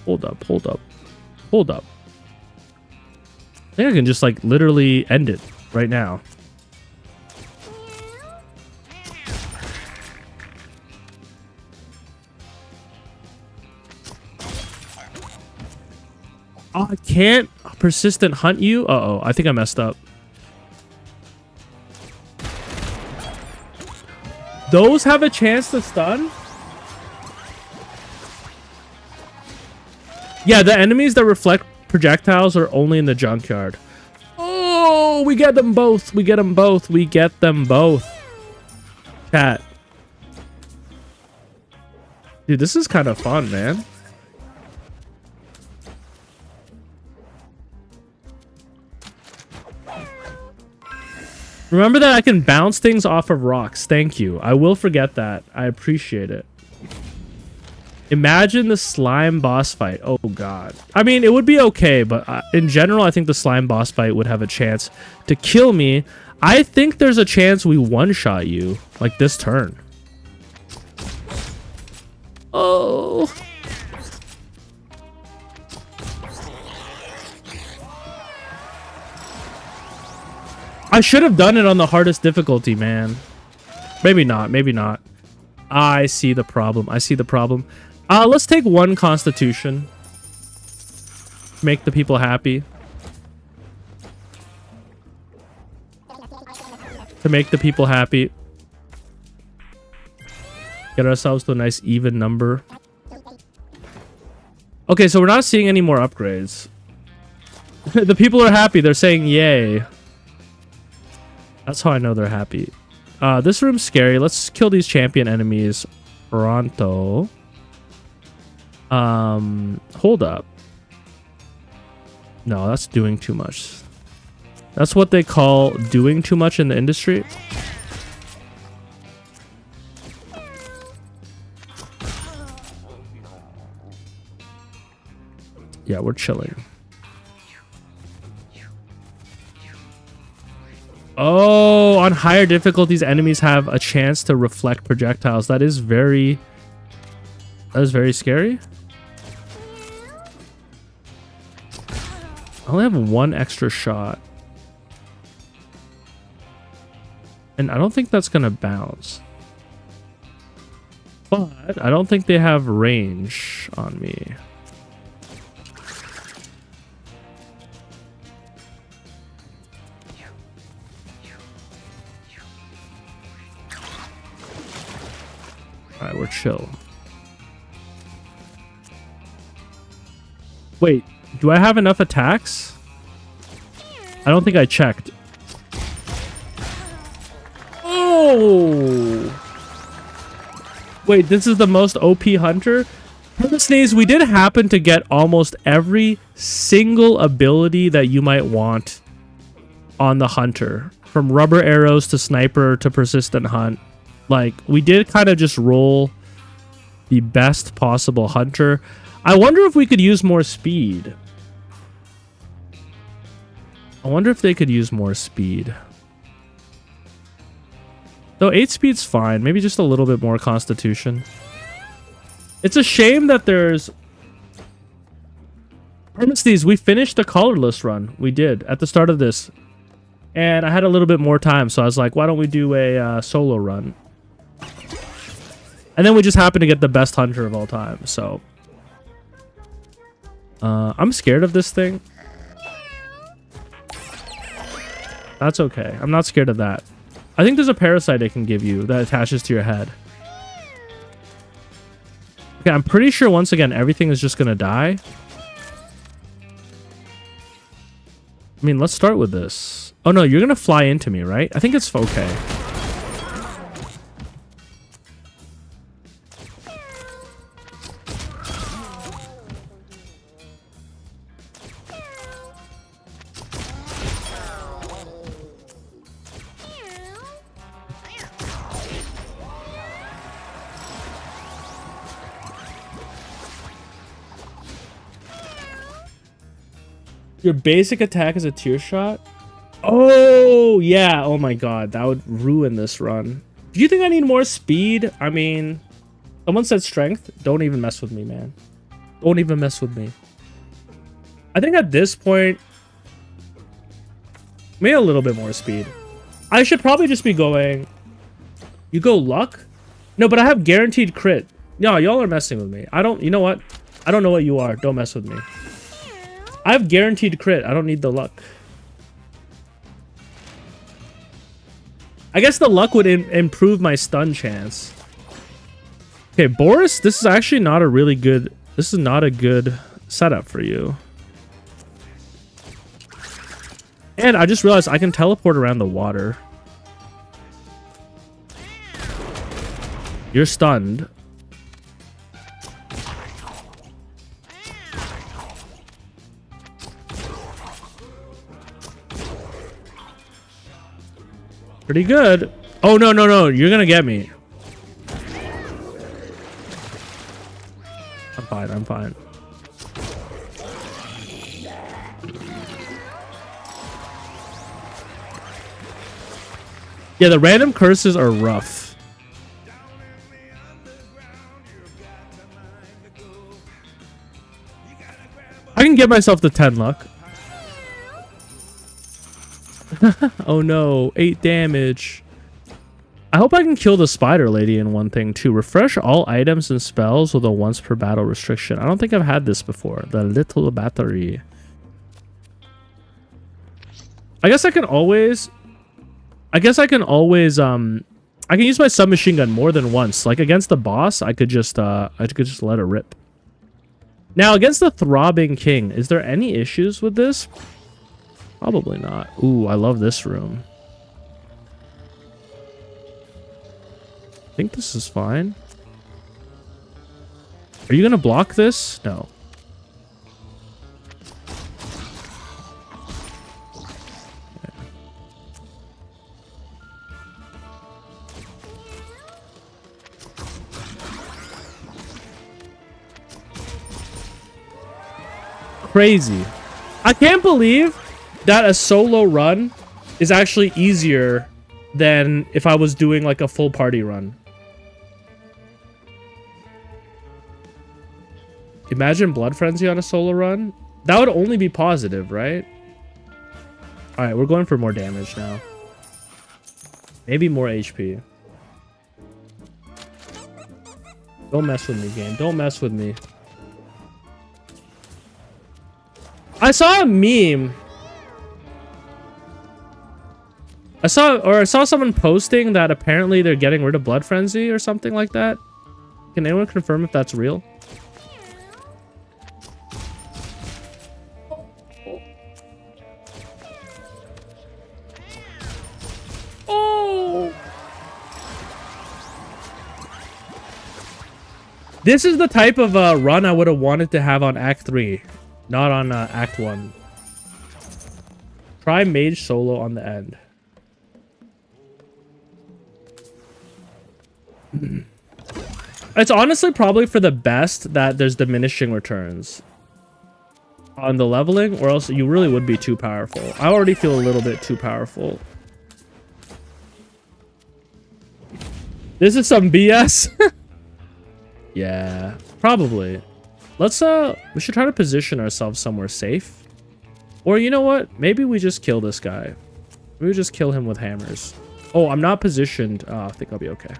Hold up. Hold up. Hold up. I think I can just, like, literally end it right now. Oh, I can't persistent hunt you? Uh-oh, I think I messed up. Those have a chance to stun? Yeah, the enemies that reflect projectiles are only in the junkyard. Oh, we get them both. We get them both. We get them both. Chat. Dude, this is kind of fun, man. Remember that I can bounce things off of rocks. Thank you. I will forget that. I appreciate it. Imagine the slime boss fight. Oh, God. I mean, it would be okay, but in general, I think the slime boss fight would have a chance to kill me. I think there's a chance we one-shot you, like this turn. Oh. I should have done it on the hardest difficulty, man. Maybe not. Maybe not. I see the problem. I see the problem. Let's take one constitution. Make the people happy. To make the people happy. Get ourselves to a nice even number. Okay, so we're not seeing any more upgrades. The people are happy. They're saying yay. That's how I know they're happy. This room's scary. Let's kill these champion enemies pronto. Hold up. No, that's doing too much. That's what they call doing too much in the industry. Yeah, we're chilling. Oh, on higher difficulties, enemies have a chance to reflect projectiles. That is very scary. I only have one extra shot. And I don't think that's going to bounce. But I don't think they have range on me. Alright, we're chill. Wait, do I have enough attacks? I don't think I checked. Oh! Wait, this is the most OP hunter? Sneeze, we did happen to get almost every single ability that you might want on the hunter. From rubber arrows to sniper to persistent hunt. Like, we did kind of just roll the best possible hunter. I wonder if we could use more speed. I wonder if they could use more speed. Though 8 speed's fine. Maybe just a little bit more constitution. It's a shame that there's... These, we finished the collarless run. We did at the start of this. And I had a little bit more time. So I was like, why don't we do a solo run? And then we just happened to get the best hunter of all time. So... I'm scared of this thing. That's okay. I'm not scared of that. I think there's a parasite it can give you that attaches to your head. Okay, I'm pretty sure once again everything is just gonna die. I mean, let's start with this. Oh no, you're gonna fly into me, right? I think it's okay. Your basic attack is a tear shot? Oh, yeah. Oh my god. That would ruin this run. Do you think I need more speed? I mean, someone said strength. Don't even mess with me, man. Don't even mess with me. I think at this point, maybe a little bit more speed. I should probably just be going... You go luck? No, but I have guaranteed crit. No, y'all are messing with me. I don't... You know what? I don't know what you are. Don't mess with me. I have guaranteed crit. I don't need the luck. I guess the luck would improve my stun chance. Okay, Boris, this is actually not a really good... This is not a good setup for you. And I just realized I can teleport around the water. You're stunned. Pretty good. Oh, no, no, no. You're gonna get me. I'm fine. I'm fine. Yeah, the random curses are rough. I can get myself to 10 luck. Oh no, 8 damage. I hope I can kill the spider lady in one thing too. Refresh all items and spells with a once per battle restriction. I don't think I've had this before. The little battery. I guess I can always I can use my submachine gun more than once. Like against the boss, I could just let it rip. Now against the throbbing king, is there any issues with this? Probably not. Ooh, I love this room. I think this is fine. Are you gonna block this? No. Okay. Crazy. I can't believe that a solo run is actually easier than if I was doing like a full party run. Imagine Blood Frenzy on a solo run. That would only be positive, right? All right, we're going for more damage now. Maybe more HP. Don't mess with me, game. Don't mess with me. I saw a meme. I saw someone posting that apparently they're getting rid of Blood Frenzy or something like that. Can anyone confirm if that's real? Oh! This is the type of run I would have wanted to have on Act 3, not on Act 1. Try Mage solo on the end. It's honestly probably for the best that there's diminishing returns on the leveling, or else you really would be too powerful. I already feel a little bit too powerful. This is some BS. Yeah, probably. Let's we should try to position ourselves somewhere safe. Or you know what? Maybe we just kill this guy. Maybe we just kill him with hammers. Oh, I'm not positioned. I think I'll be okay.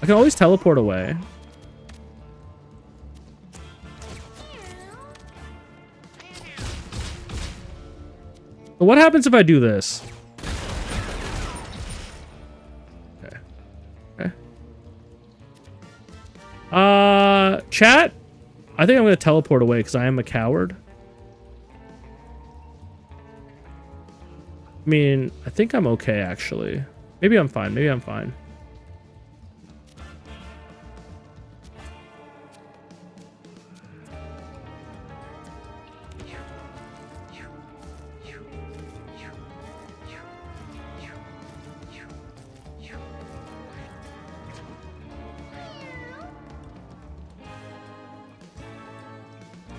I can always teleport away. But what happens if I do this? Okay. Okay. Chat? I think I'm going to teleport away because I am a coward. I mean, I think I'm okay, actually. Maybe I'm fine. Maybe I'm fine.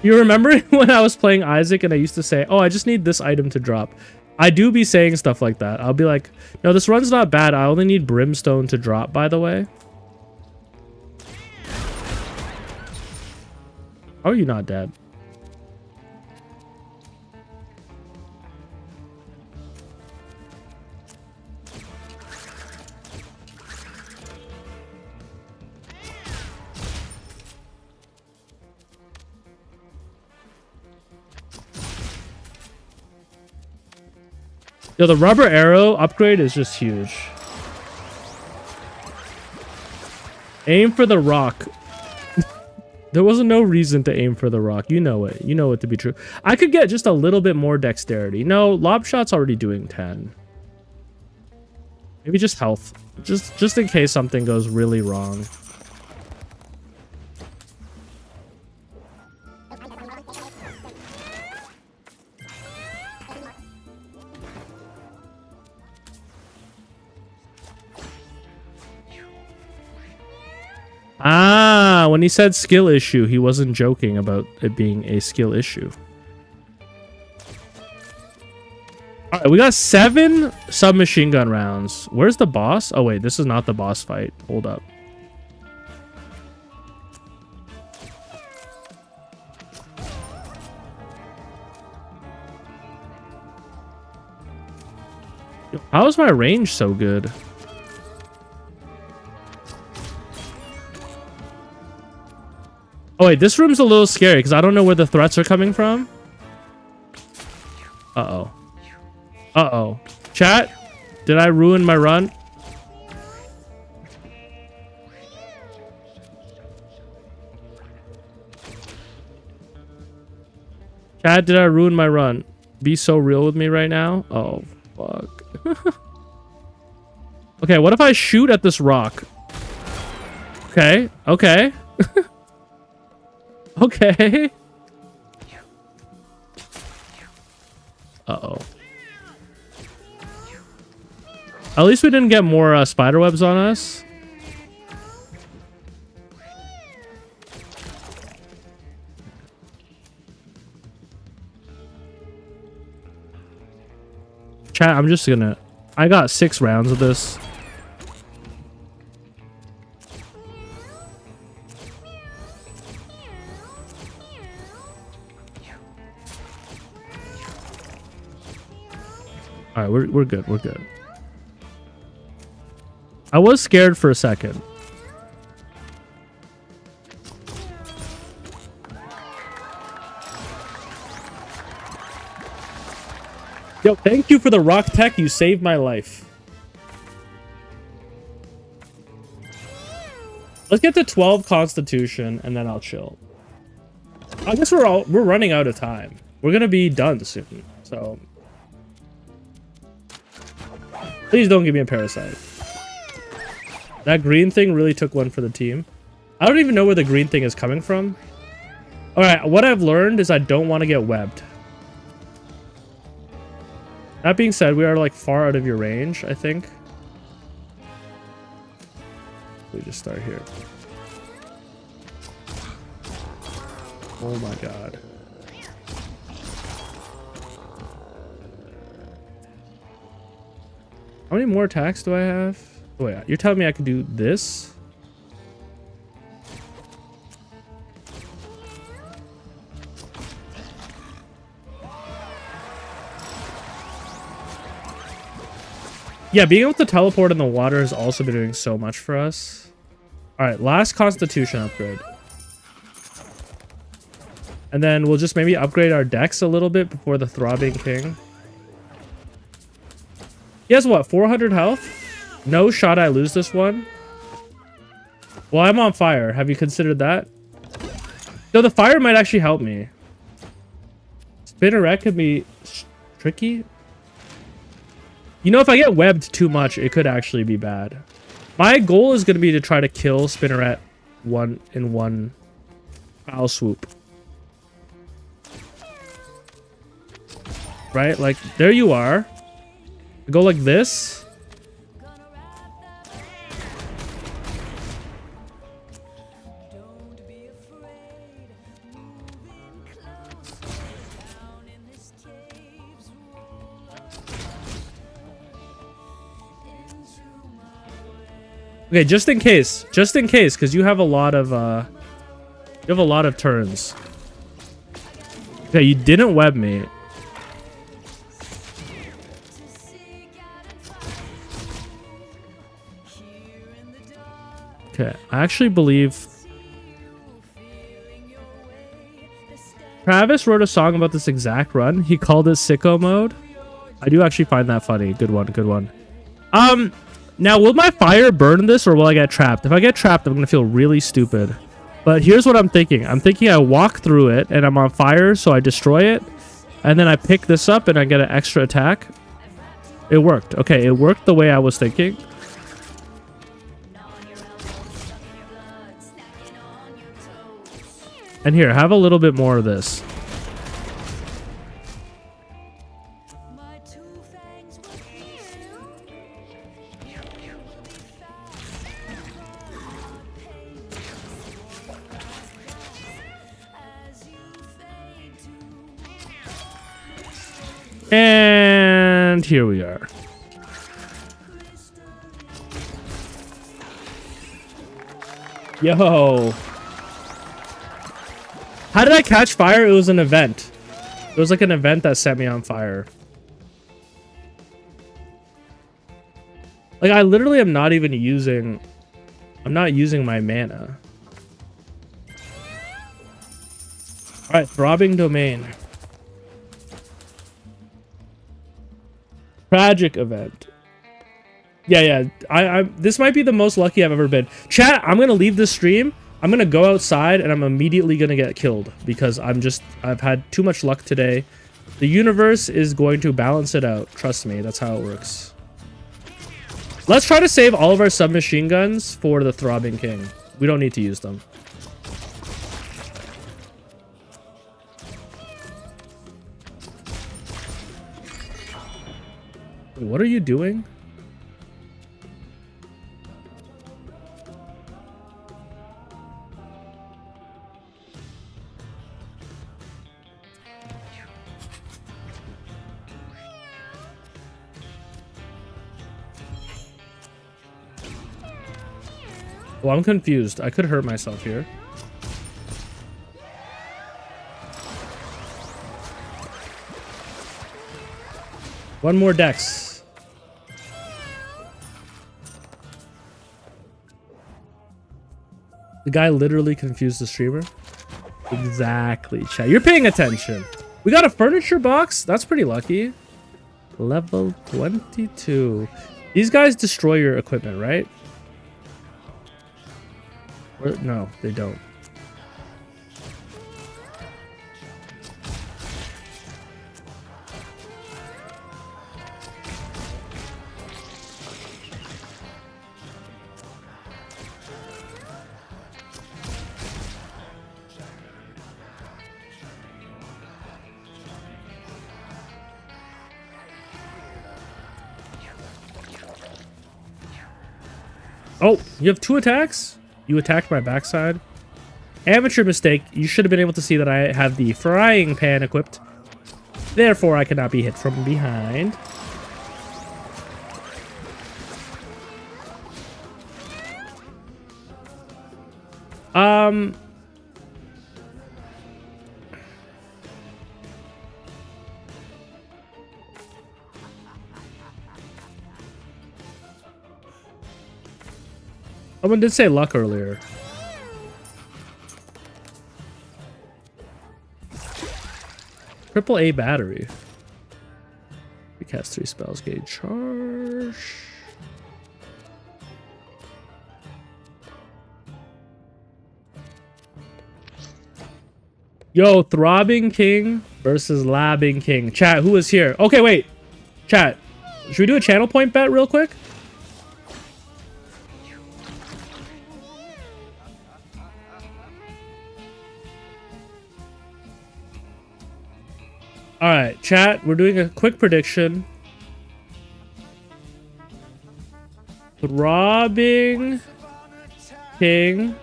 You remember when I was playing Isaac and I used to say, oh, I just need this item to drop. I do be saying stuff like that. I'll be like, no, this run's not bad. I only need brimstone to drop, by the way. How are you not dead? Yo, the rubber arrow upgrade is just huge. Aim for the rock. There wasn't no reason to aim for the rock. You know it. You know it to be true. I could get just a little bit more dexterity. No, lob shot's already doing 10. Maybe just health. Just in case something goes really wrong. Ah, when he said skill issue, he wasn't joking about it being a skill issue. All right, we got 7 submachine gun rounds. Where's the boss? Oh, wait, this is not the boss fight. Hold up. Yo, how is my range so good? Oh wait, this room's a little scary because I don't know where the threats are coming from. Uh-oh. Uh-oh. Chat, did I ruin my run? Chat, did I ruin my run? Be so real with me right now. Oh, fuck. Okay, what if I shoot at this rock? Okay, okay. Okay. Uh-oh. At least we didn't get more spider webs on us. Chat, I'm just gonna... I got 6 rounds of this. All right, we're good. We're good. I was scared for a second. Yo, thank you for the rock tech. You saved my life. Let's get to 12 Constitution and then I'll chill. I guess we're running out of time. We're gonna be done soon. So please don't give me a parasite. That green thing really took one for the team. I don't even know where the green thing is coming from. All right, what I've learned is I don't want to get webbed. That being said, we are like far out of your range, I think. We just start here. Oh my god. How many more attacks do I have? Oh yeah, you're telling me I could do this? Yeah, being able to teleport in the water has also been doing so much for us. Alright, last Constitution upgrade. And then we'll just maybe upgrade our decks a little bit before the Throbbing King. He has what, 400 health? No shot I lose this one. Well, I'm on fire. Have you considered that? No, the fire might actually help me. Spinneret could be tricky. You know, if I get webbed too much, it could actually be bad. My goal is going to be to try to kill Spinneret in one foul swoop. Right? Like, there you are. Go like this. Okay, just in case, because you have a lot of turns. Okay, you didn't web me. Okay, I actually believe Travis wrote a song about this exact run. He called it Sicko Mode. I do actually find that funny. Good one, good one. Now, will my fire burn this or will I get trapped? If I get trapped, I'm going to feel really stupid. But here's what I'm thinking. I'm thinking I walk through it and I'm on fire, so I destroy it. And then I pick this up and I get an extra attack. It worked. Okay, it worked the way I was thinking. And here, have a little bit more of this. And here we are. Yo. How did I catch fire? It was an event. It was like an event that set me on fire. Like, I literally am not even using... I'm not using my mana. Alright, Throbbing Domain. Tragic event. Yeah. I this might be the most lucky I've ever been. Chat, I'm gonna leave this stream. I'm gonna go outside and I'm immediately gonna get killed because I've had too much luck today. The universe is going to balance it out. Trust me, that's how it works. Let's try to save all of our submachine guns for the Throbbing King. We don't need to use them. What are you doing? Well, I'm confused. I could hurt myself here. One more dex. The guy literally confused the streamer. Exactly, chat. You're paying attention. We got a furniture box. That's pretty lucky. Level 22. These guys destroy your equipment, right? Or, no, they don't. Oh, you have 2 attacks? You attacked my backside? Amateur mistake. You should have been able to see that I have the frying pan equipped. Therefore, I cannot be hit from behind. Someone did say luck earlier. AAA battery. We cast 3 spells, gain charge. Yo, Throbbing King versus Labbing King. Chat, who is here? Okay, wait. Chat, should we do a channel point bet real quick? All right, chat, we're doing a quick prediction. Throbbing King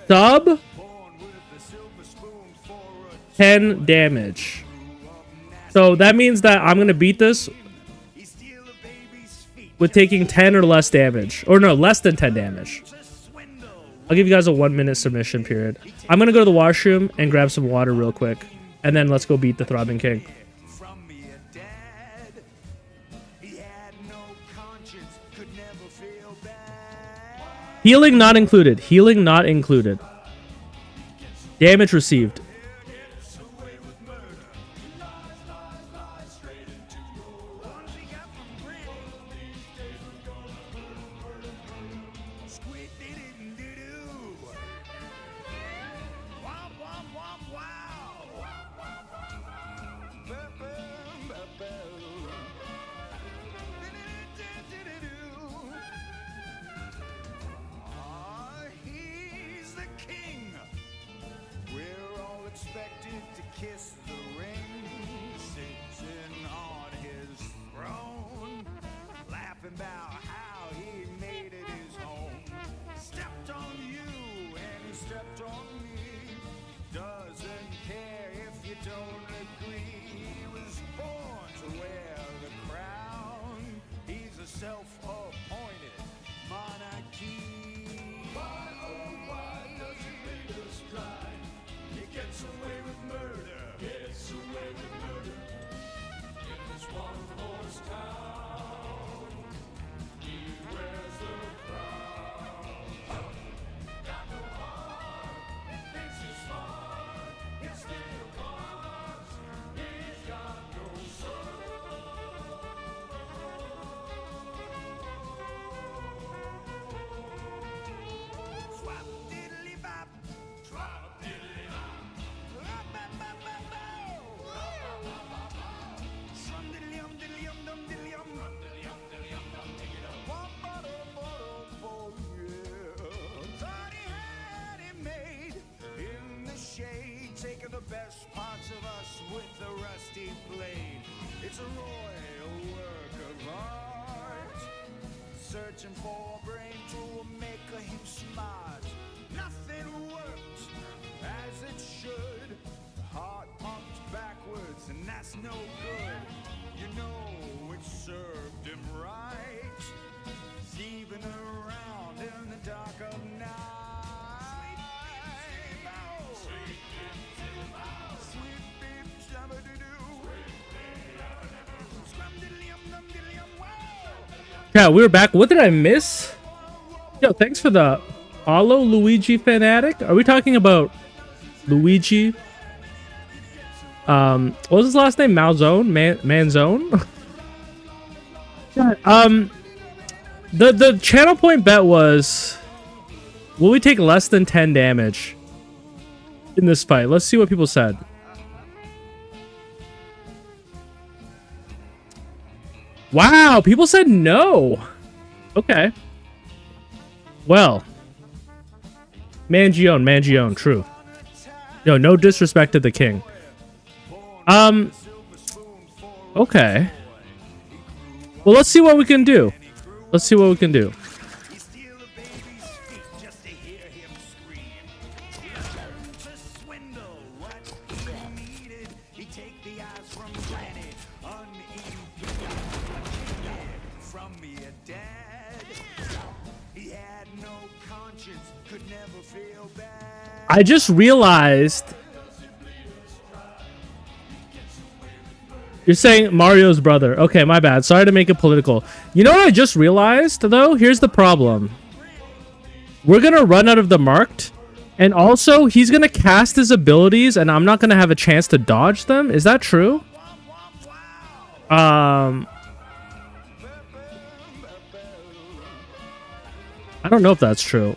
sub 10 damage. So that means that I'm going to beat this with taking 10 or less damage. Or no, less than 10 damage. I'll give you guys a 1-minute submission period. I'm going to go to the washroom and grab some water real quick. And then let's go beat the Throbbing King. Healing not included. Healing not included. Damage received. Taking the best parts of us with the rusty blade. It's a royal work of art, searching for a brain to make him smart. Nothing worked as it should. Heart pumped backwards, and that's no good. You know it served him right, thieving around in the dark of night. Yeah, we were back. What did I miss? Yo, thanks for the follow, Luigi Fanatic. Are we talking about Luigi? What was his last name? Malzone? Manzone? The channel point bet was, will we take less than 10 damage in this fight? Let's see what people said. Wow, people said no. Okay. Well. Mangione, true. Yo, no disrespect to the king. Okay. Well, let's see what we can do. Let's see what we can do. I just realized you're saying Mario's brother. Okay, my bad. Sorry to make it political. You know what I just realized, though? Here's the problem. We're going to run out of the marked. And also, he's going to cast his abilities, and I'm not going to have a chance to dodge them. Is that true? I don't know if that's true.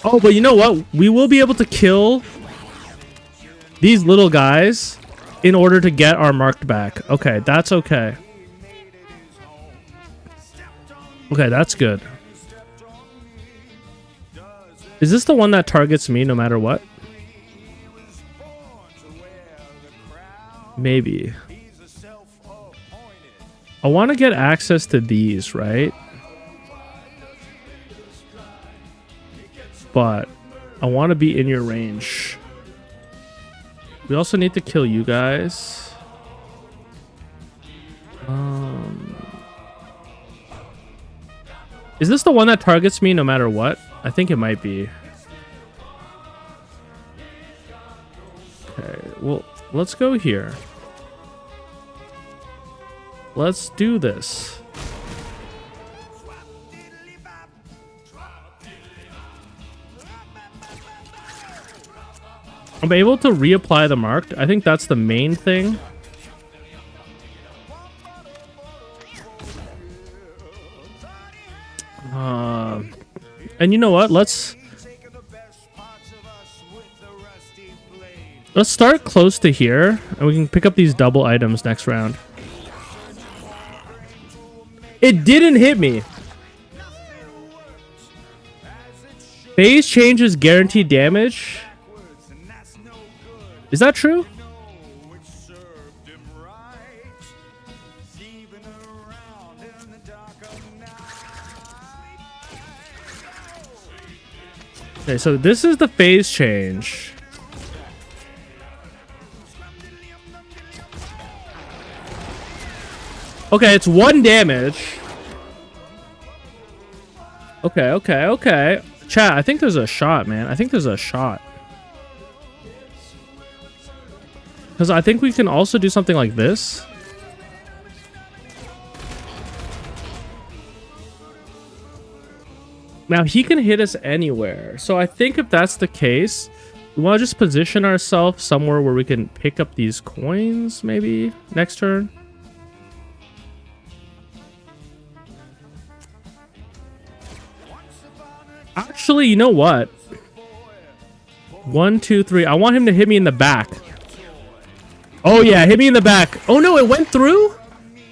Oh, but you know what? We will be able to kill these little guys in order to get our marked back. Okay, that's okay. Okay, that's good. Is this the one that targets me no matter what? Maybe. I want to get access to these, right? But I want to be in your range. We also need to kill you guys. Is this the one that targets me no matter what? I think it might be. Okay, well, let's go here. Let's do this. I'm able to reapply the marked. I think that's the main thing. And you know what? Let's start close to here, and we can pick up these double items next round. It didn't hit me. Phase changes guaranteed damage. Is that true? Okay, so this is the phase change. Okay, it's 1 damage. Okay. Chat, I think there's a shot, man. I think there's a shot. Because I think we can also do something like this. Now he can hit us anywhere. So I think if that's the case, we want to just position ourselves somewhere where we can pick up these coins maybe next turn. Actually, you know what? 1, 2, 3. I want him to hit me in the back. Oh yeah, hit me in the back. Oh no, it went through?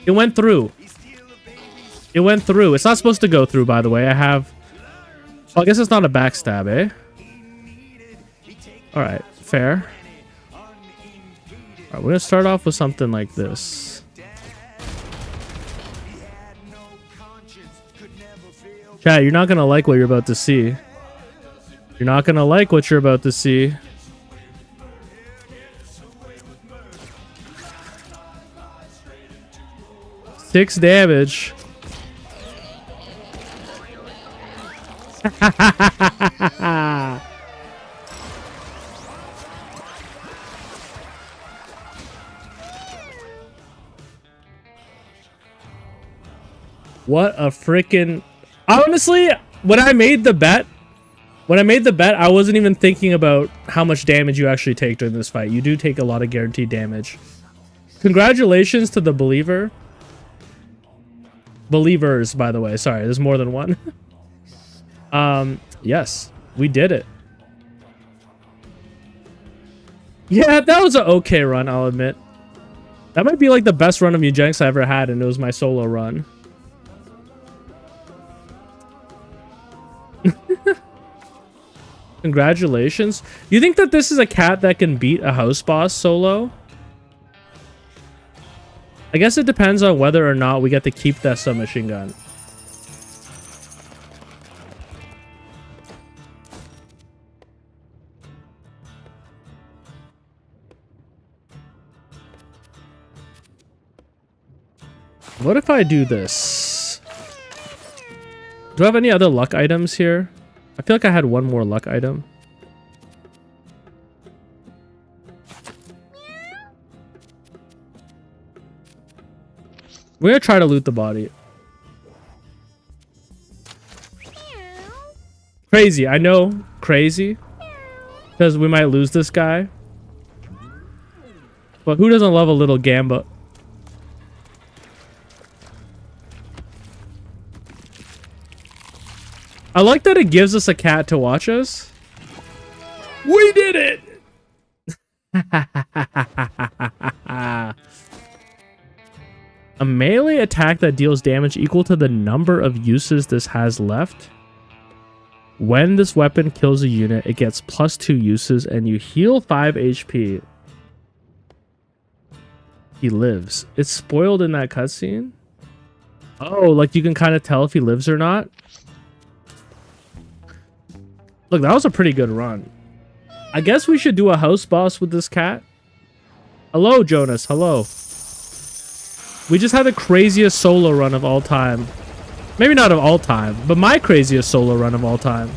It went through. It went through. It's not supposed to go through, by the way. I have... Oh, I guess it's not a backstab, eh? Alright, fair. Alright, we're gonna start off with something like this. Chat, you're not gonna like what you're about to see. You're not gonna like what you're about to see. Six damage. What a freaking... Honestly, when I made the bet, I wasn't even thinking about how much damage you actually take during this fight. You do take a lot of guaranteed damage. Congratulations to the believer. Believers, by the way. Sorry, there's more than one. Yes, we did it. Yeah, that was an okay run, I'll admit. That might be like the best run of Mewgenics I ever had, and it was my solo run. Congratulations. You think that this is a cat that can beat a house boss solo? I guess it depends on whether or not we get to keep that submachine gun. What if I do this? Do I have any other luck items here? I feel like I had one more luck item. We're gonna try to loot the body. Crazy, I know, crazy. Because we might lose this guy. But who doesn't love a little gamba? I like that it gives us a cat to watch us. We did it! A melee attack that deals damage equal to the number of uses this has left. When this weapon kills a unit, it gets +2 uses and you heal 5 HP. He lives. It's spoiled in that cutscene. Oh, like you can kind of tell if he lives or not. Look, that was a pretty good run. I guess we should do a house boss with this cat. Hello, Jonas. Hello. We just had the craziest solo run of all time. Maybe not of all time, but my craziest solo run of all time.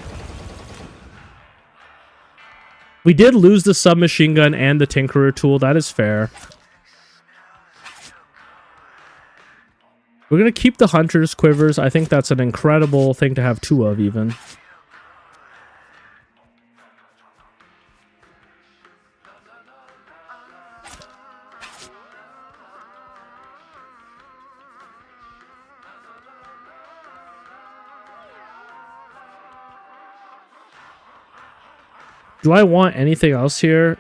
We did lose the submachine gun and the Tinkerer tool. That is fair. We're going to keep the Hunter's Quivers. I think that's an incredible thing to have 2 of even. Do I want anything else here?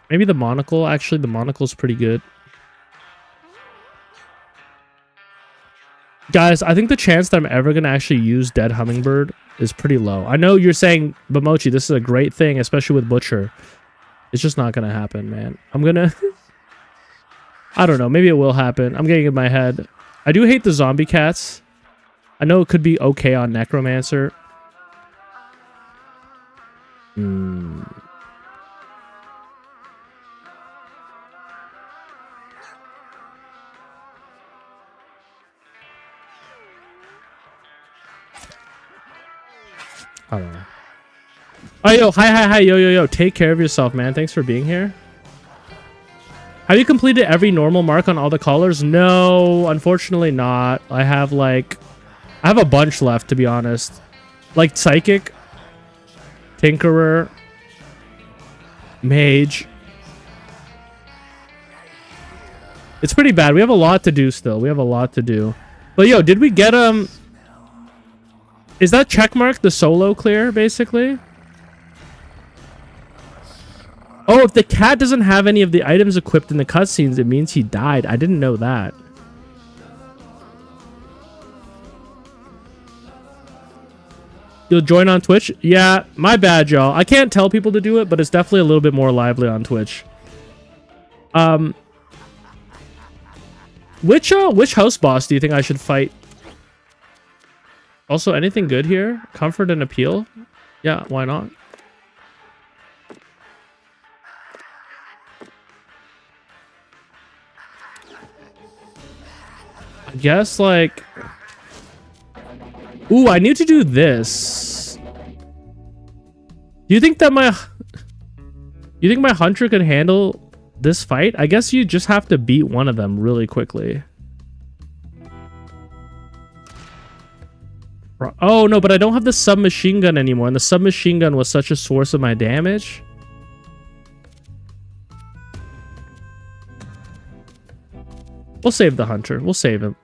Maybe the monocle. Actually, the monocle's pretty good. Guys, I think the chance that I'm ever going to actually use Dead Hummingbird is pretty low. I know you're saying, but Mochi, this is a great thing, especially with Butcher. It's just not going to happen, man. I'm going to... I don't know. Maybe it will happen. I'm getting in my head. I do hate the zombie cats. I know it could be okay on Necromancer. I don't know. Oh, yo, hi, yo. Take care of yourself, man. Thanks for being here. Have you completed every normal mark on all the collars? No, unfortunately not. I have a bunch left, to be honest. Like Psychic, Tinkerer, Mage. It's pretty bad. We have a lot to do still. We have a lot to do. But yo, did we get is that checkmark the solo clear, basically? Oh, if the cat doesn't have any of the items equipped in the cutscenes, it means he died. I didn't know that. You'll join on Twitch? Yeah, my bad, y'all. I can't tell people to do it, but it's definitely a little bit more lively on Twitch. Which house boss do you think I should fight? Also, anything good here? Comfort and appeal? Yeah, why not? I guess, like... Ooh, I need to do this. Do you think that my... You think my hunter could handle this fight? I guess you just have to beat one of them really quickly. Oh, no, but I don't have the submachine gun anymore, and the submachine gun was such a source of my damage. We'll save the hunter. We'll save him.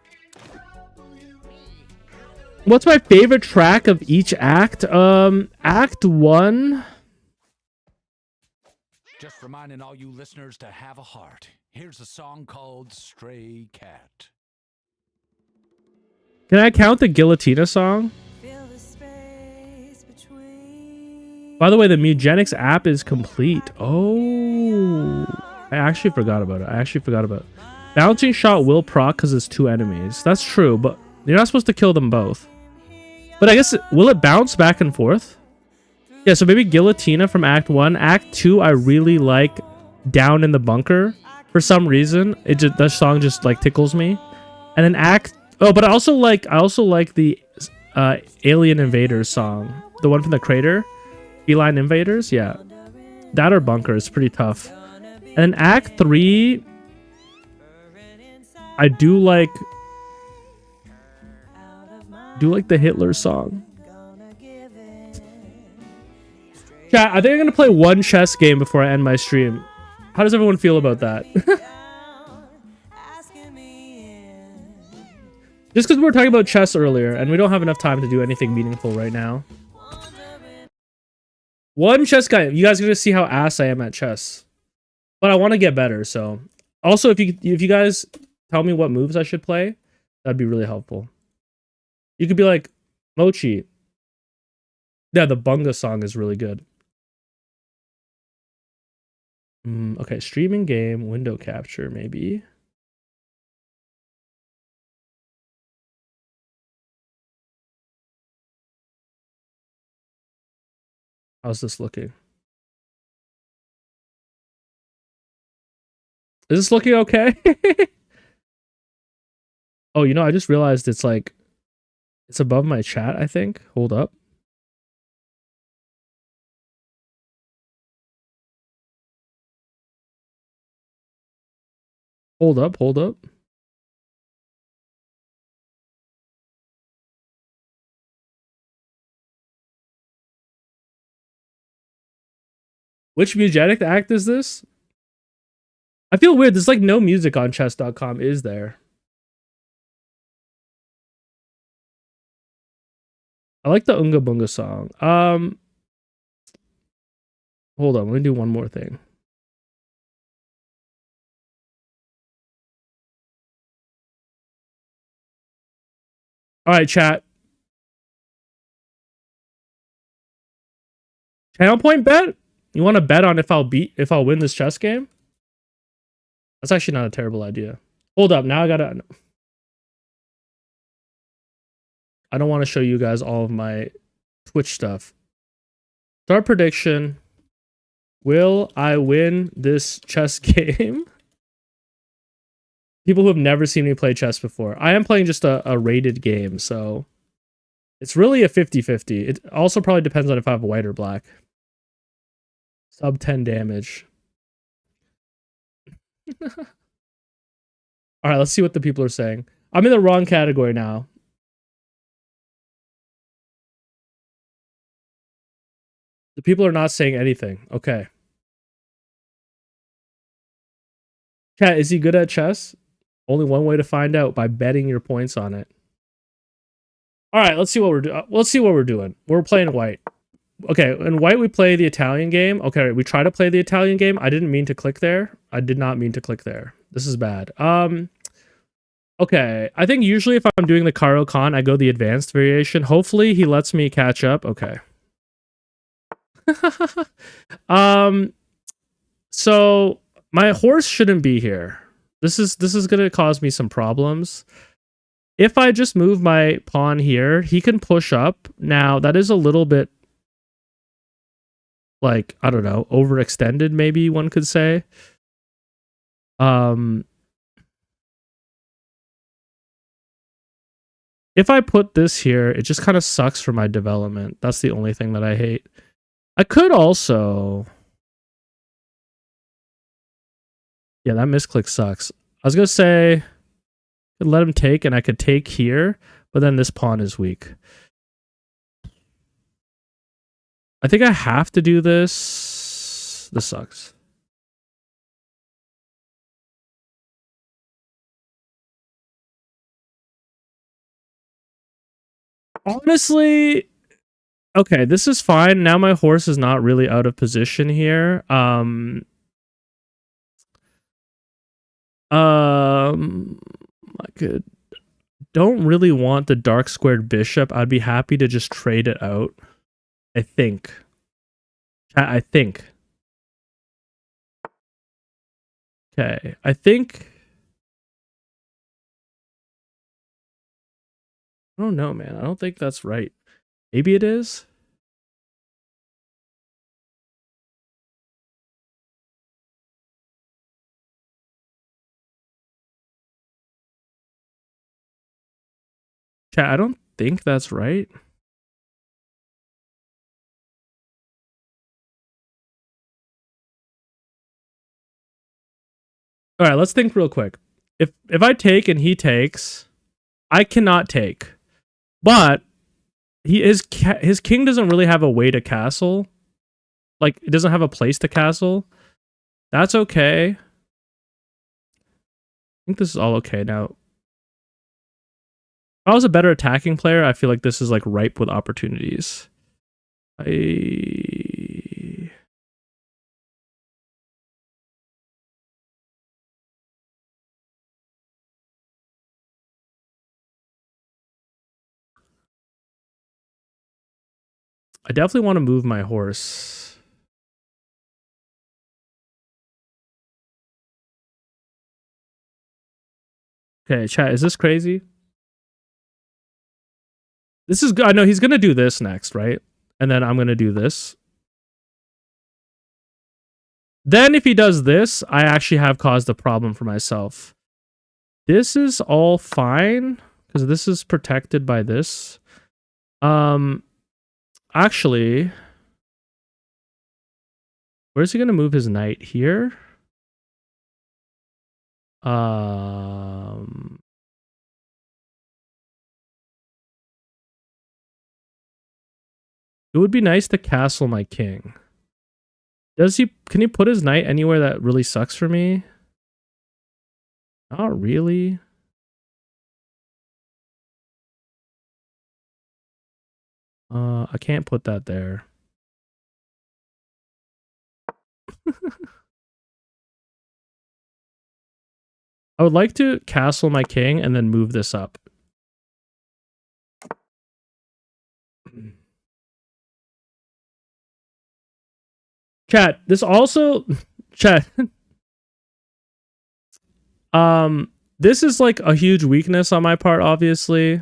What's my favorite track of each act? Act 1. Just reminding all you listeners to have a heart. Here's a song called Stray Cat. Can I count the Guillotina song? By the way, the Mewgenics app is complete. Oh, I actually forgot about it. Bouncing shot will proc because it's 2 enemies. That's true, but you're not supposed to kill them both. But I guess, will it bounce back and forth? Yeah, so maybe Guillotina from Act 1. Act 2, I really like Down in the Bunker. For some reason, that song just like tickles me. And then Act... Oh, but I also like the Alien Invaders song. The one from the crater. Feline Invaders, yeah. That or Bunker is pretty tough. And then Act 3... I do like the Hitler song. Chat, I think I'm gonna play one chess game before I end my stream. How does everyone feel about that? Just because we were talking about chess earlier, and we don't have enough time to do anything meaningful right now. One chess game. You guys are gonna see how ass I am at chess, but I want to get better. So, also, if you guys tell me what moves I should play, that'd be really helpful. You could be like, Mochi. Yeah, the Bunga song is really good. Okay, streaming game, window capture, maybe. How's this looking? Is this looking okay? Oh, you know, I just realized it's like, it's above my chat, I think. Hold up. Hold up. Which Mewgenic act is this? I feel weird. There's like no music on chess.com, is there? I like the Unga Bunga song. Hold on, let me do one more thing. All right, chat. Channel point bet? You want to bet on if I'll win this chess game? That's actually not a terrible idea. Hold up, now I don't want to show you guys all of my Twitch stuff. Start prediction. Will I win this chess game? People who have never seen me play chess before. I am playing just a rated game, so it's really a 50-50. It also probably depends on if I have white or black. Sub 10 damage. All right, let's see what the people are saying. I'm in the wrong category now. The people are not saying anything. Okay. Chat, is he good at chess? Only one way to find out, by betting your points on it. All right, let's see what we're doing. Let's see what we're doing. We're playing white. Okay, in white we play the Italian game. Okay, we try to play the Italian game. I didn't mean to click there. I did not mean to click there. This is bad. Okay, I think usually if I'm doing the Caro Con, I go the advanced variation. Hopefully he lets me catch up. Okay. So my horse shouldn't be here. This is gonna cause me some problems. If I just move my pawn here, he can push up. Now that is a little bit, like, I don't know, overextended, maybe one could say. If I put this here, it just kind of sucks for my development. That's the only thing that I hate. I could also... Yeah, that misclick sucks. I was going to say, I could let him take, and I could take here, but then this pawn is weak. I think I have to do this. This sucks. Honestly, okay, this is fine. Now my horse is not really out of position here. I don't really want the dark squared bishop. I'd be happy to just trade it out. I think. Okay, I think... I don't know, man. I don't think that's right. Maybe it is? Chat, I don't think that's right. All right, let's think real quick. If I take and he takes, I cannot take. But his king doesn't really have a way to castle. Like, it doesn't have a place to castle. That's okay. I think this is all okay now. If I was a better attacking player, I feel like this is like ripe with opportunities. I definitely want to move my horse. Okay, chat, is this crazy? This is good. I know he's going to do this next, right? And then I'm going to do this. Then if he does this, I actually have caused a problem for myself. This is all fine because this is protected by this. Actually, where's he going to move his knight? Here? It would be nice to castle my king. Can he put his knight anywhere that really sucks for me? Not really. I can't put that there. I would like to castle my king and then move this up. Chat, this also... Chat. This is like a huge weakness on my part, obviously.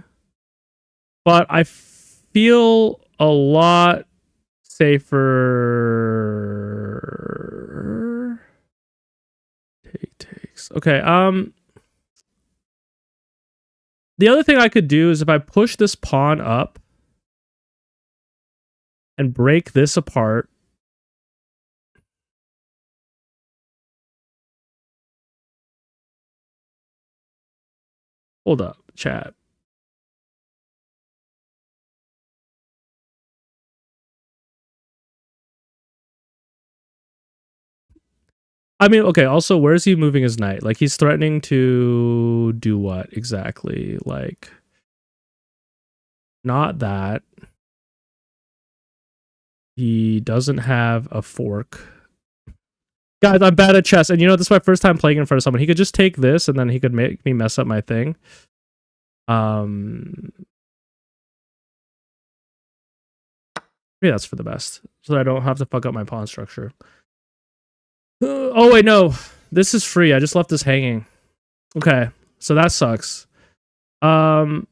But I feel a lot safer. Takes. Okay, the other thing I could do is if I push this pawn up and break this apart. Hold up, chat. I mean, okay, also, where is he moving his knight? Like, he's threatening to do what exactly? Like, not that. He doesn't have a fork. Guys, I'm bad at chess, and you know, this is my first time playing in front of someone. He could just take this, and then he could make me mess up my thing. Maybe that's for the best, so that I don't have to fuck up my pawn structure. Oh, wait, no. This is free. I just left this hanging. Okay, so that sucks. What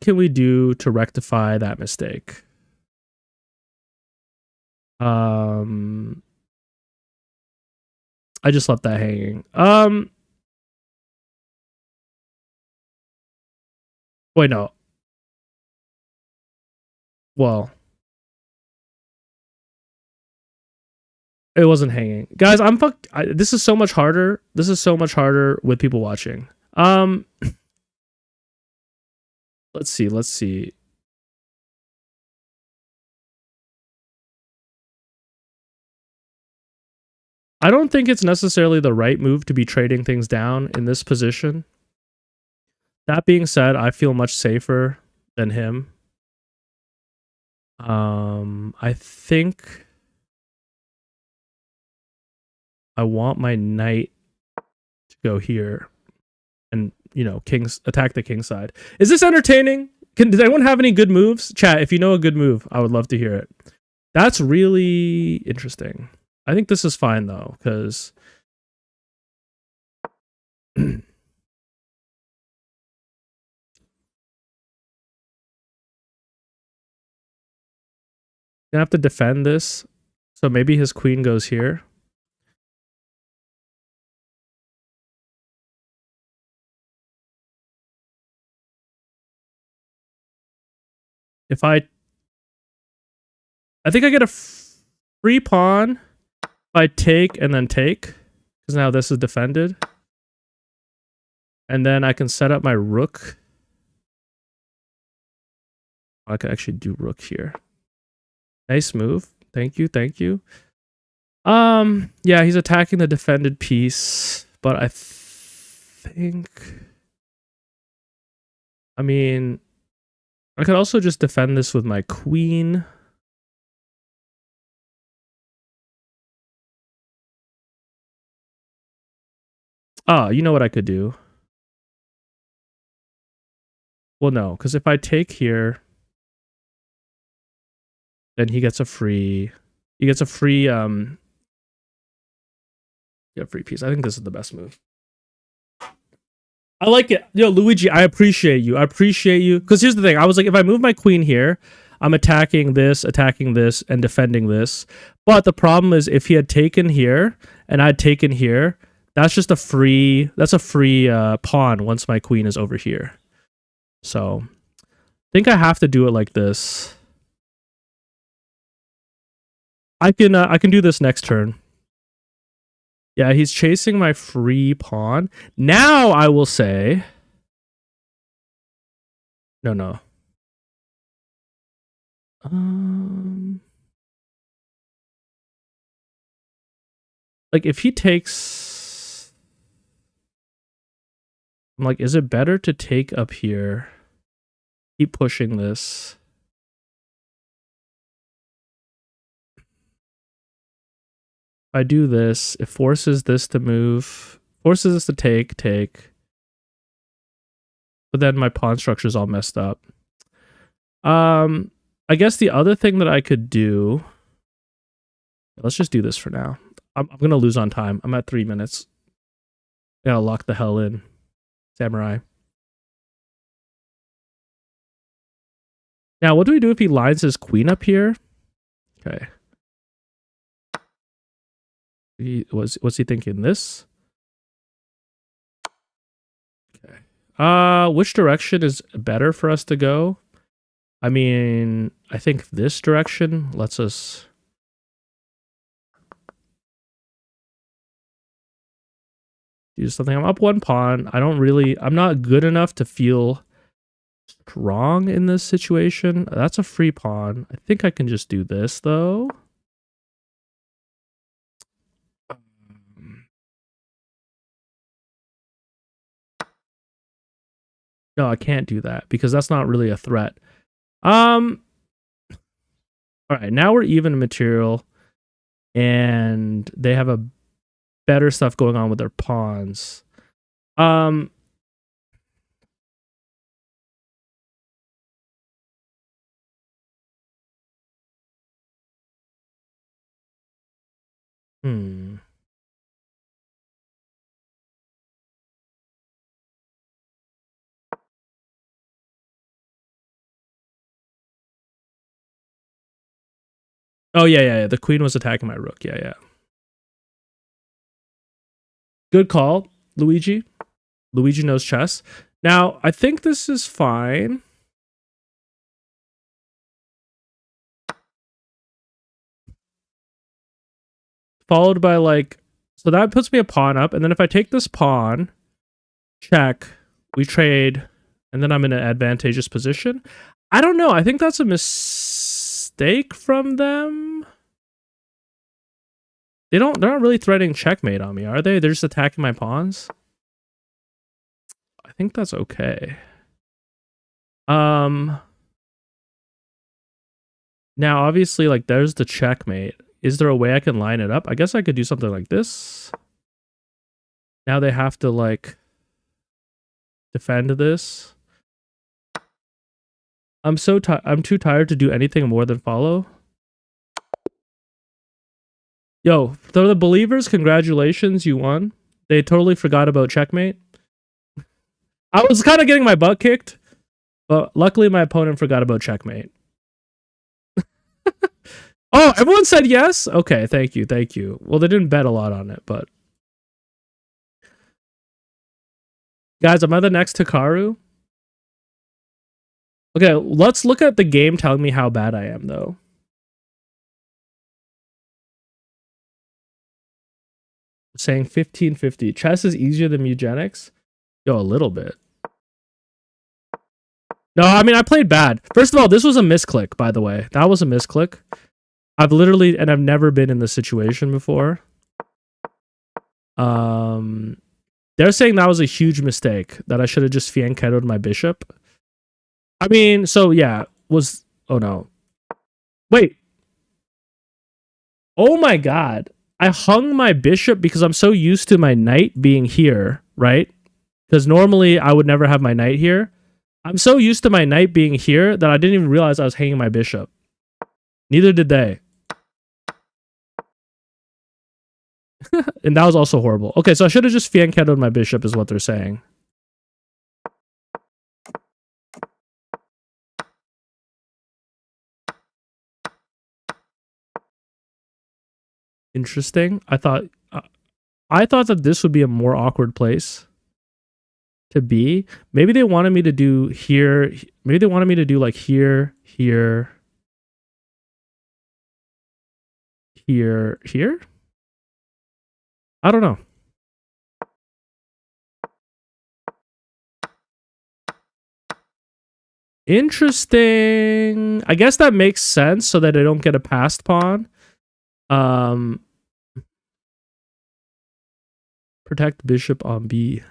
can we do to rectify that mistake? I just left that hanging. Wait, no. Well, it wasn't hanging. Guys, this is so much harder. This is so much harder with people watching. Let's see. I don't think it's necessarily the right move to be trading things down in this position. That being said, I feel much safer than him. I think I want my knight to go here and, you know, attack the king side. Is this entertaining? Does anyone have any good moves? Chat, if you know a good move, I would love to hear it. That's really interesting. I think this is fine, though, because... gonna have to defend this. So maybe his queen goes here. If I think I get a free pawn if I take and then take, because now this is defended. And then I can set up my rook. I can actually do rook here. Nice move. Thank you. Yeah, he's attacking the defended piece, but I think... I mean... I could also just defend this with my queen. Ah, you know what I could do? Well, no, because if I take here, then he gets a free... He gets a free, free piece. I think this is the best move. I like it. Yo, Luigi, I appreciate you. Because here's the thing. I was like, if I move my queen here, I'm attacking this, and defending this. But the problem is, if he had taken here, and I'd taken here, that's just a free... That's a free pawn once my queen is over here. So, I think I have to do it like this. I can do this next turn. Yeah, he's chasing my free pawn. Now I will say... No. Like, if he takes... I'm like, is it better to take up here? Keep pushing this. If I do this, it forces this to move, forces us to take. But then my pawn structure is all messed up. I guess the other thing that I could do... Let's just do this for now. I'm going to lose on time. I'm at 3 minutes. I gotta lock the hell in. Samurai. Now, what do we do if he lines his queen up here? Okay. What's he thinking? This? Okay. Which direction is better for us to go? I mean, I think this direction lets us... do something. I'm up one pawn. I'm not good enough to feel strong in this situation. That's a free pawn. I think I can just do this, though. No, I can't do that because that's not really a threat. All right, now we're even material, and they have a better stuff going on with their pawns. Hmm. Oh yeah. The queen was attacking my rook. Yeah. Good call, Luigi. Luigi knows chess. Now, I think this is fine. Followed by like, so that puts me a pawn up, and then if I take this pawn, check, we trade, and then I'm in an advantageous position. I don't know. I think that's a mistake from them. They're not really threatening checkmate on me, are they? They're just attacking my pawns. I think that's okay. Now obviously, like, there's the checkmate. Is there a way I can line it up? I guess I could do something like this. Now they have to like defend this. I'm too tired to do anything more than follow. Yo, for the believers, congratulations, you won. They totally forgot about checkmate. I was kind of getting my butt kicked, but luckily my opponent forgot about checkmate. Oh, everyone said yes? Okay, thank you. Well, they didn't bet a lot on it, but... Guys, am I the next Hikaru? Okay, let's look at the game telling me how bad I am, though. Saying 1550. Chess is easier than Mewgenics? Yo, a little bit. No, I mean, I played bad. First of all, this was a misclick, by the way. That was a misclick. I've never been in this situation before. They're saying that was a huge mistake, that I should have just fianchettoed my bishop. I mean, so yeah, oh no. Wait. Oh my god. I hung my bishop because I'm so used to my knight being here, right? Because normally I would never have my knight here. I'm so used to my knight being here that I didn't even realize I was hanging my bishop. Neither did they. And that was also horrible. Okay, so I should have just fianchettoed my bishop is what they're saying. Interesting. I thought that this would be a more awkward place to be. Maybe they wanted me to do here. Maybe they wanted me to do like here, here, here, here. I don't know. Interesting. I guess that makes sense so that I don't get a passed pawn. Protect bishop on B.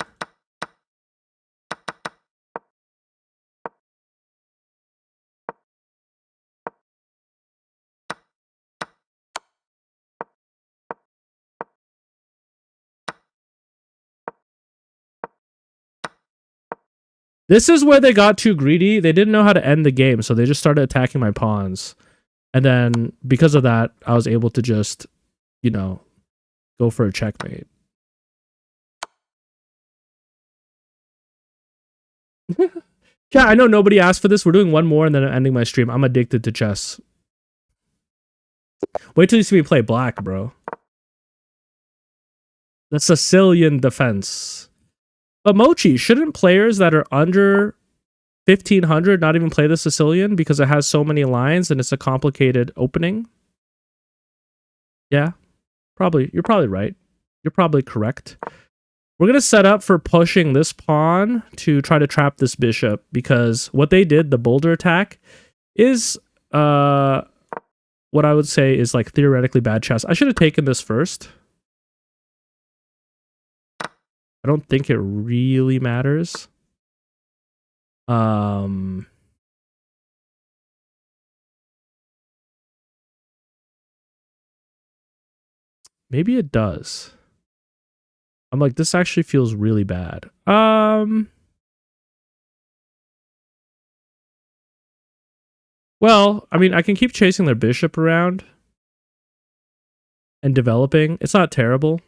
This is where they got too greedy. They didn't know how to end the game, so they just started attacking my pawns. And then, because of that, I was able to just, you know, go for a checkmate. Yeah, I know nobody asked for this. We're doing one more and then I'm ending my stream. I'm addicted to chess. Wait till you see me play black, bro. The Sicilian defense. But Mochi, shouldn't players that are under 1500 not even play the Sicilian because it has so many lines and it's a complicated opening? Yeah, probably. You're probably right. You're probably correct. We're going to set up for pushing this pawn to try to trap this bishop because what they did, the boulder attack, is what I would say is like theoretically bad chess. I should have taken this first. I don't think it really matters. Maybe it does. I'm like, this actually feels really bad. Well, I mean, I can keep chasing their bishop around and developing. It's not terrible.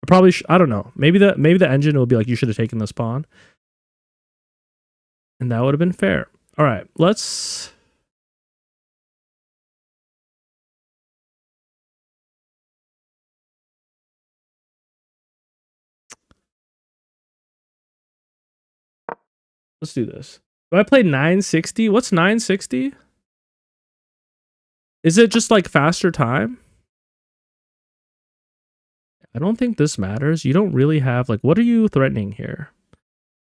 I probably I don't know. Maybe the engine will be like, you should have taken this pawn. And that would have been fair. All right, let's do this. Do I play 960? What's 960? Is it just like faster time? I don't think this matters. You don't really have like, what are you threatening here?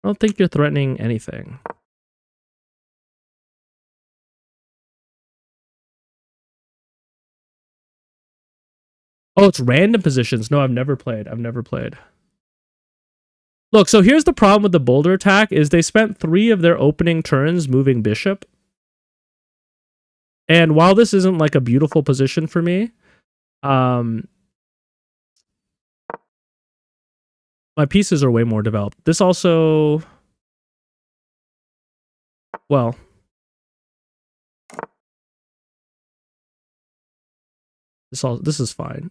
I don't think you're threatening anything. Oh, it's random positions. No, I've never played. Look, so here's the problem with the boulder attack is they spent 3 of their opening turns moving bishop. And while this isn't like a beautiful position for me, my pieces are way more developed. This also, well, this is fine.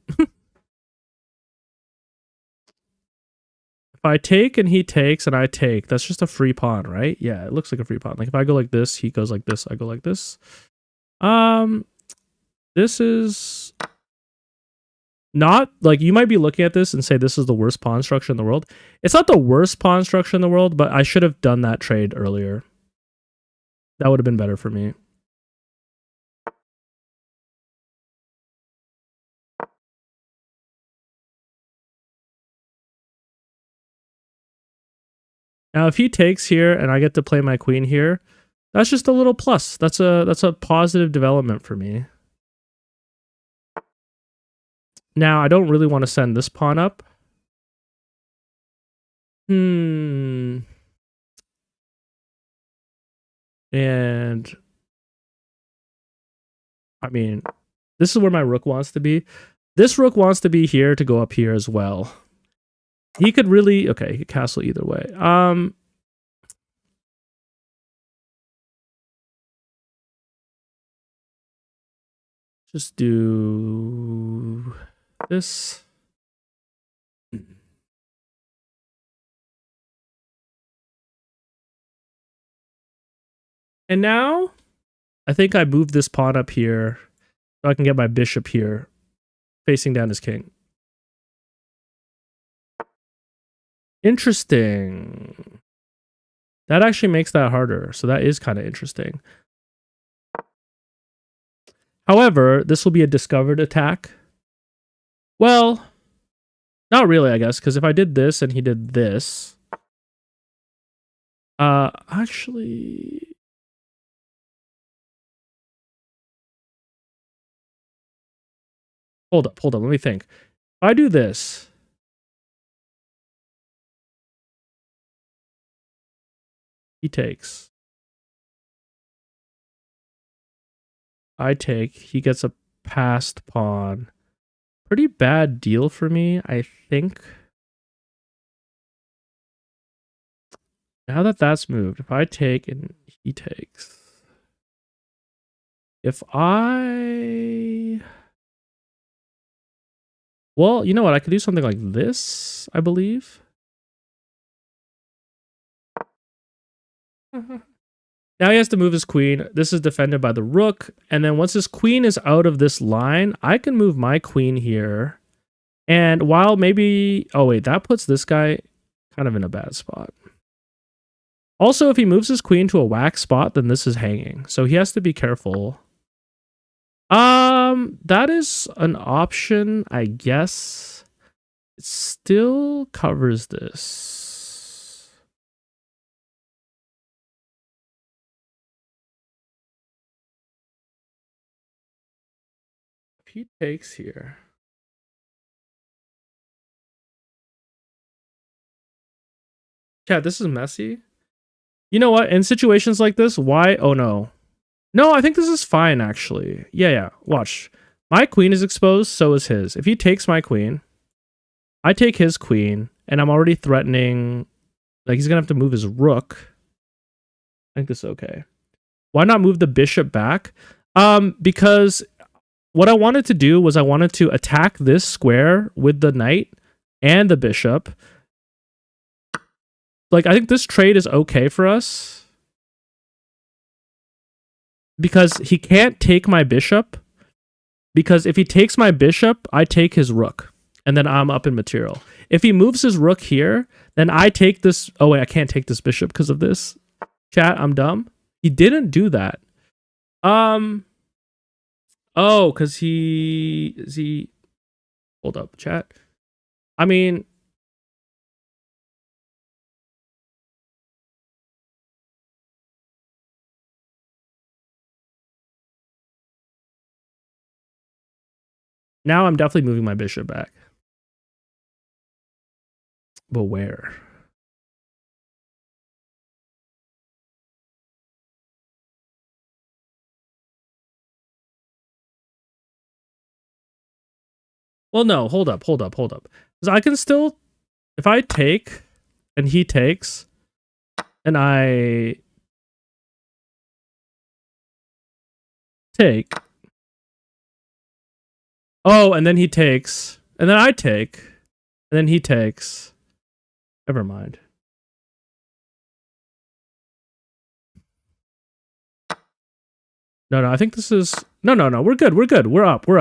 If I take and he takes and I take, that's just a free pawn, right? Yeah, it looks like a free pawn. Like if I go like this, he goes like this, I go like this. This is not like, you might be looking at this and say this is the worst pawn structure in the world. It's not the worst pawn structure in the world, but I should have done that trade earlier. That would have been better for me. Now, if he takes here and I get to play my queen here, that's just a little plus. That's a positive development for me. Now, I don't really want to send this pawn up. And I mean, this is where my rook wants to be. This rook wants to be here to go up here as well. He could really, okay, he could castle either way. Just do this. And now I think I move this pawn up here so I can get my bishop here facing down his king. Interesting. That actually makes that harder. So that is kind of interesting. However, this will be a discovered attack. Well, not really, I guess, because if I did this and he did this, actually, hold up, let me think. If I do this, he takes. I take, he gets a passed pawn. Pretty bad deal for me, I think. Now that that's moved, if I take and he takes. If I... Well, you know what? I could do something like this, I believe. Now he has to move his queen. This is defended by the rook. And then once his queen is out of this line, I can move my queen here. And while maybe... Oh, wait. That puts this guy kind of in a bad spot. Also, if he moves his queen to a whack spot, then this is hanging. So he has to be careful. That is an option, I guess. It still covers this. If he takes here. Yeah, this is messy. You know what? In situations like this, why? Oh no. No, I think this is fine actually. Yeah. Watch. My queen is exposed, so is his. If he takes my queen, I take his queen, and I'm already threatening. Like, he's gonna have to move his rook. I think this is okay. Why not move the bishop back? Because what I wanted to do was I wanted to attack this square with the knight and the bishop. Like, I think this trade is okay for us. Because he can't take my bishop. Because if he takes my bishop, I take his rook. And then I'm up in material. If he moves his rook here, then I take this. Oh, wait, I can't take this bishop because of this. Chat, I'm dumb. He didn't do that. Oh, because he... Hold up, chat. I mean... Now I'm definitely moving my bishop back. But where? Well, no, hold up. Because I can still... If I take, and he takes, and I take... Oh, and then he takes, and then I take, and then he takes. Never mind. No, I think this is... No, we're good. We're up. We're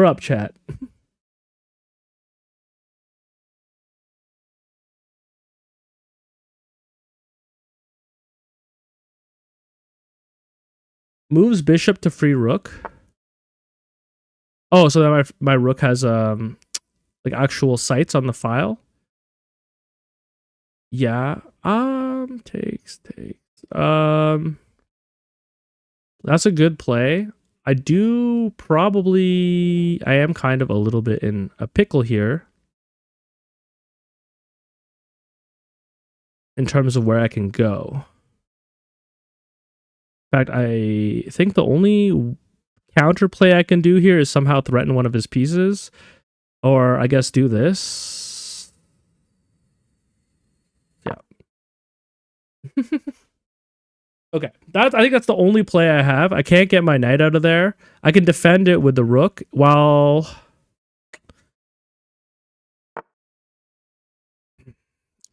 up, chat. Moves bishop to free rook. Oh, so that my rook has like actual sites on the file. Yeah. Takes. That's a good play. I am kind of a little bit in a pickle here. In terms of where I can go. In fact, I think the only counterplay I can do here is somehow threaten one of his pieces. Or I guess do this. Yeah. Okay. I think that's the only play I have. I can't get my knight out of there. I can defend it with the rook while...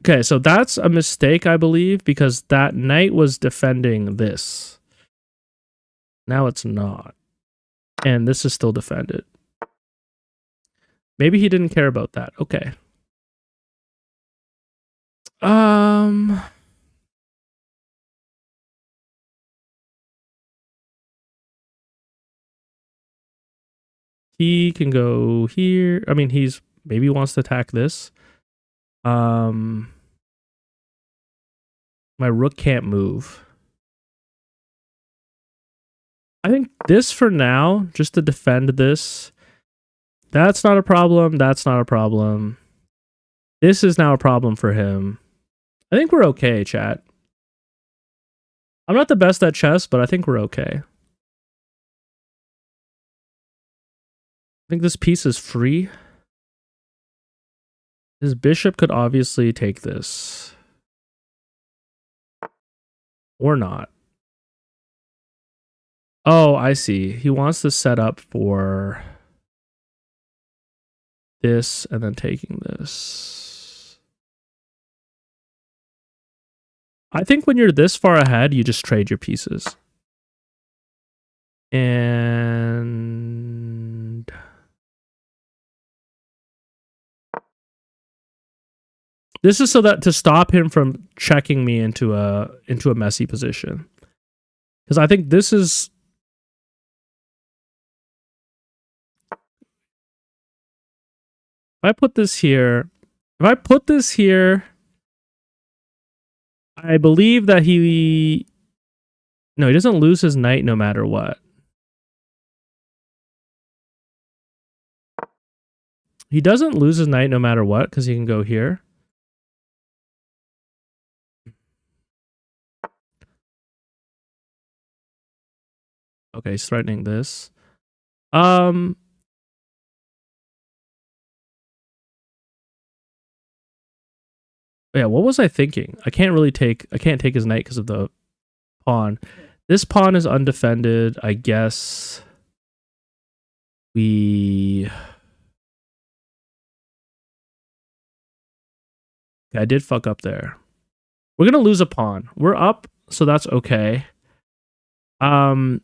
Okay, so that's a mistake, I believe, because that knight was defending this. Now it's not. And this is still defended. Maybe he didn't care about that. Okay. He can go here. I mean, maybe wants to attack this. My rook can't move. I think this for now, just to defend this. That's not a problem. That's not a problem. This is now a problem for him. I think we're okay, chat. I'm not the best at chess, but I think we're okay. I think this piece is free. His bishop could obviously take this. Or not. Oh, I see. He wants to set up for this and then taking this. I think when you're this far ahead, you just trade your pieces. And this is so that to stop him from checking me into a messy position. Because I think this is... If I put this here, I believe that he doesn't lose his knight no matter what. He doesn't lose his knight no matter what because he can go here. Okay, he's threatening this. Yeah, what was I thinking? I can't take his knight because of the pawn. This pawn is undefended. I guess I did fuck up there. We're gonna lose a pawn. We're up, so that's okay. I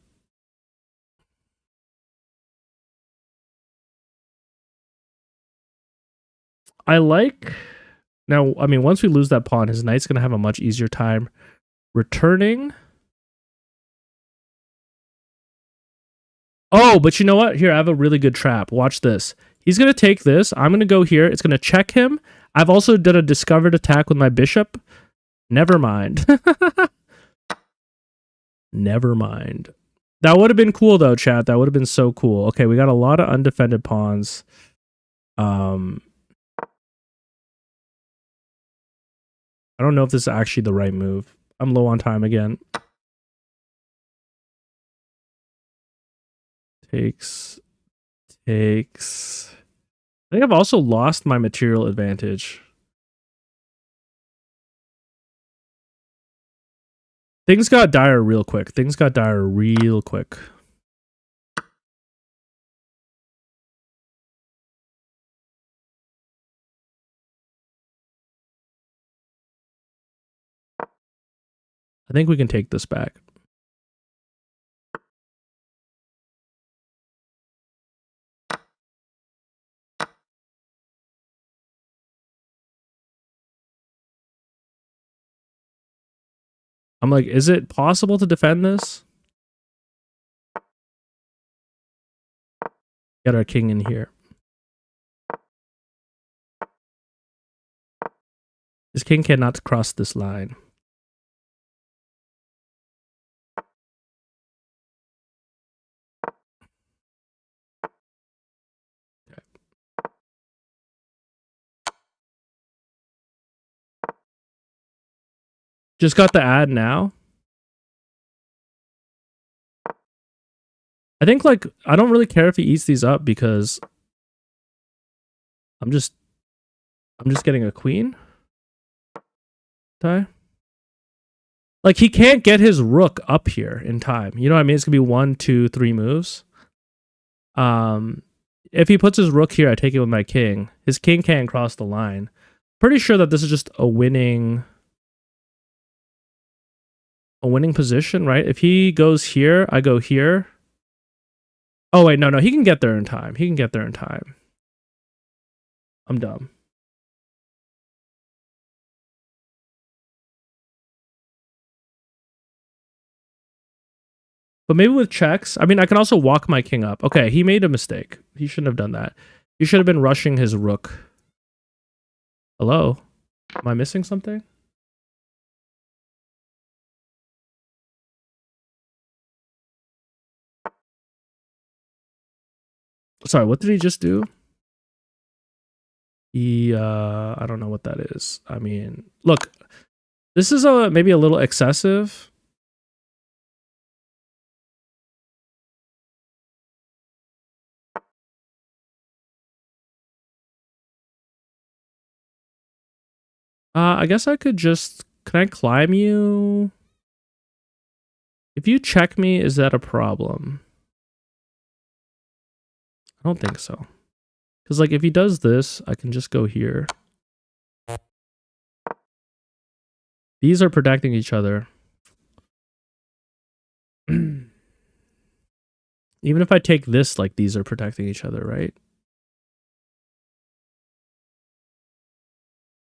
like now. I mean, once we lose that pawn, his knight's gonna have a much easier time returning. Oh, but you know what? Here, I have a really good trap. Watch this. He's gonna take this. I'm gonna go here. It's gonna check him. I've also done a discovered attack with my bishop. Never mind. Never mind. That would have been cool though, chat. That would have been so cool. Okay, we got a lot of undefended pawns. I don't know if this is actually the right move. I'm low on time again. Takes. I think I've also lost my material advantage. Things got dire real quick. I think we can take this back. I'm like, is it possible to defend this? Get our king in here. His king cannot cross this line. Okay. Just got the ad now. I think like I don't really care if he eats these up because I'm just getting a queen. Die. Like he can't get his rook up here in time. You know what I mean? It's gonna be 1, 2, 3 moves. If he puts his rook here, I take it with my king. His king can't cross the line. Pretty sure that this is just a winning position, right? If he goes here, I go here. Oh wait, no, he can get there in time. I'm dumb. But maybe with checks, I mean, I can also walk my king up. Okay, he made a mistake. He shouldn't have done that. He should have been rushing his rook. Hello? Am I missing something? Sorry, what did he just do? He, I don't know what that is. I mean, look, this is maybe a little excessive. I guess I could just, can I climb you? If you check me, is that a problem? I don't think so. Because like if he does this, I can just go here. These are protecting each other. Even if I take this, like these are protecting each other, right?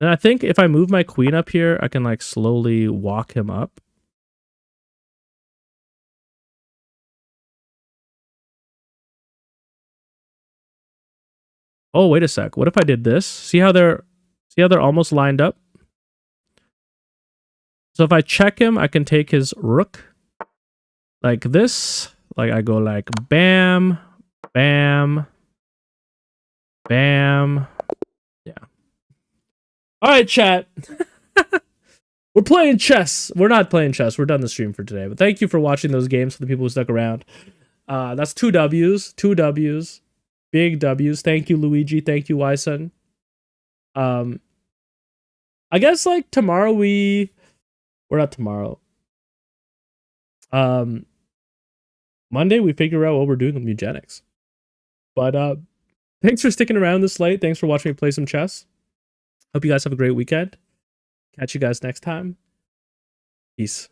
And I think if I move my queen up here, I can like slowly walk him up. Oh, wait a sec. What if I did this? See how they're almost lined up? So if I check him, I can take his rook like this. Like I go like bam, bam, bam. Yeah. All right, chat. We're playing chess. We're not playing chess. We're done the stream for today. But thank you for watching those games for the people who stuck around. That's 2 W's. 2 W's. Big W's. Thank you, Luigi. Thank you, Wyson. I guess like tomorrow we're not tomorrow. Monday we figure out what we're doing with Mewgenics. But thanks for sticking around this late. Thanks for watching me play some chess. Hope you guys have a great weekend. Catch you guys next time. Peace.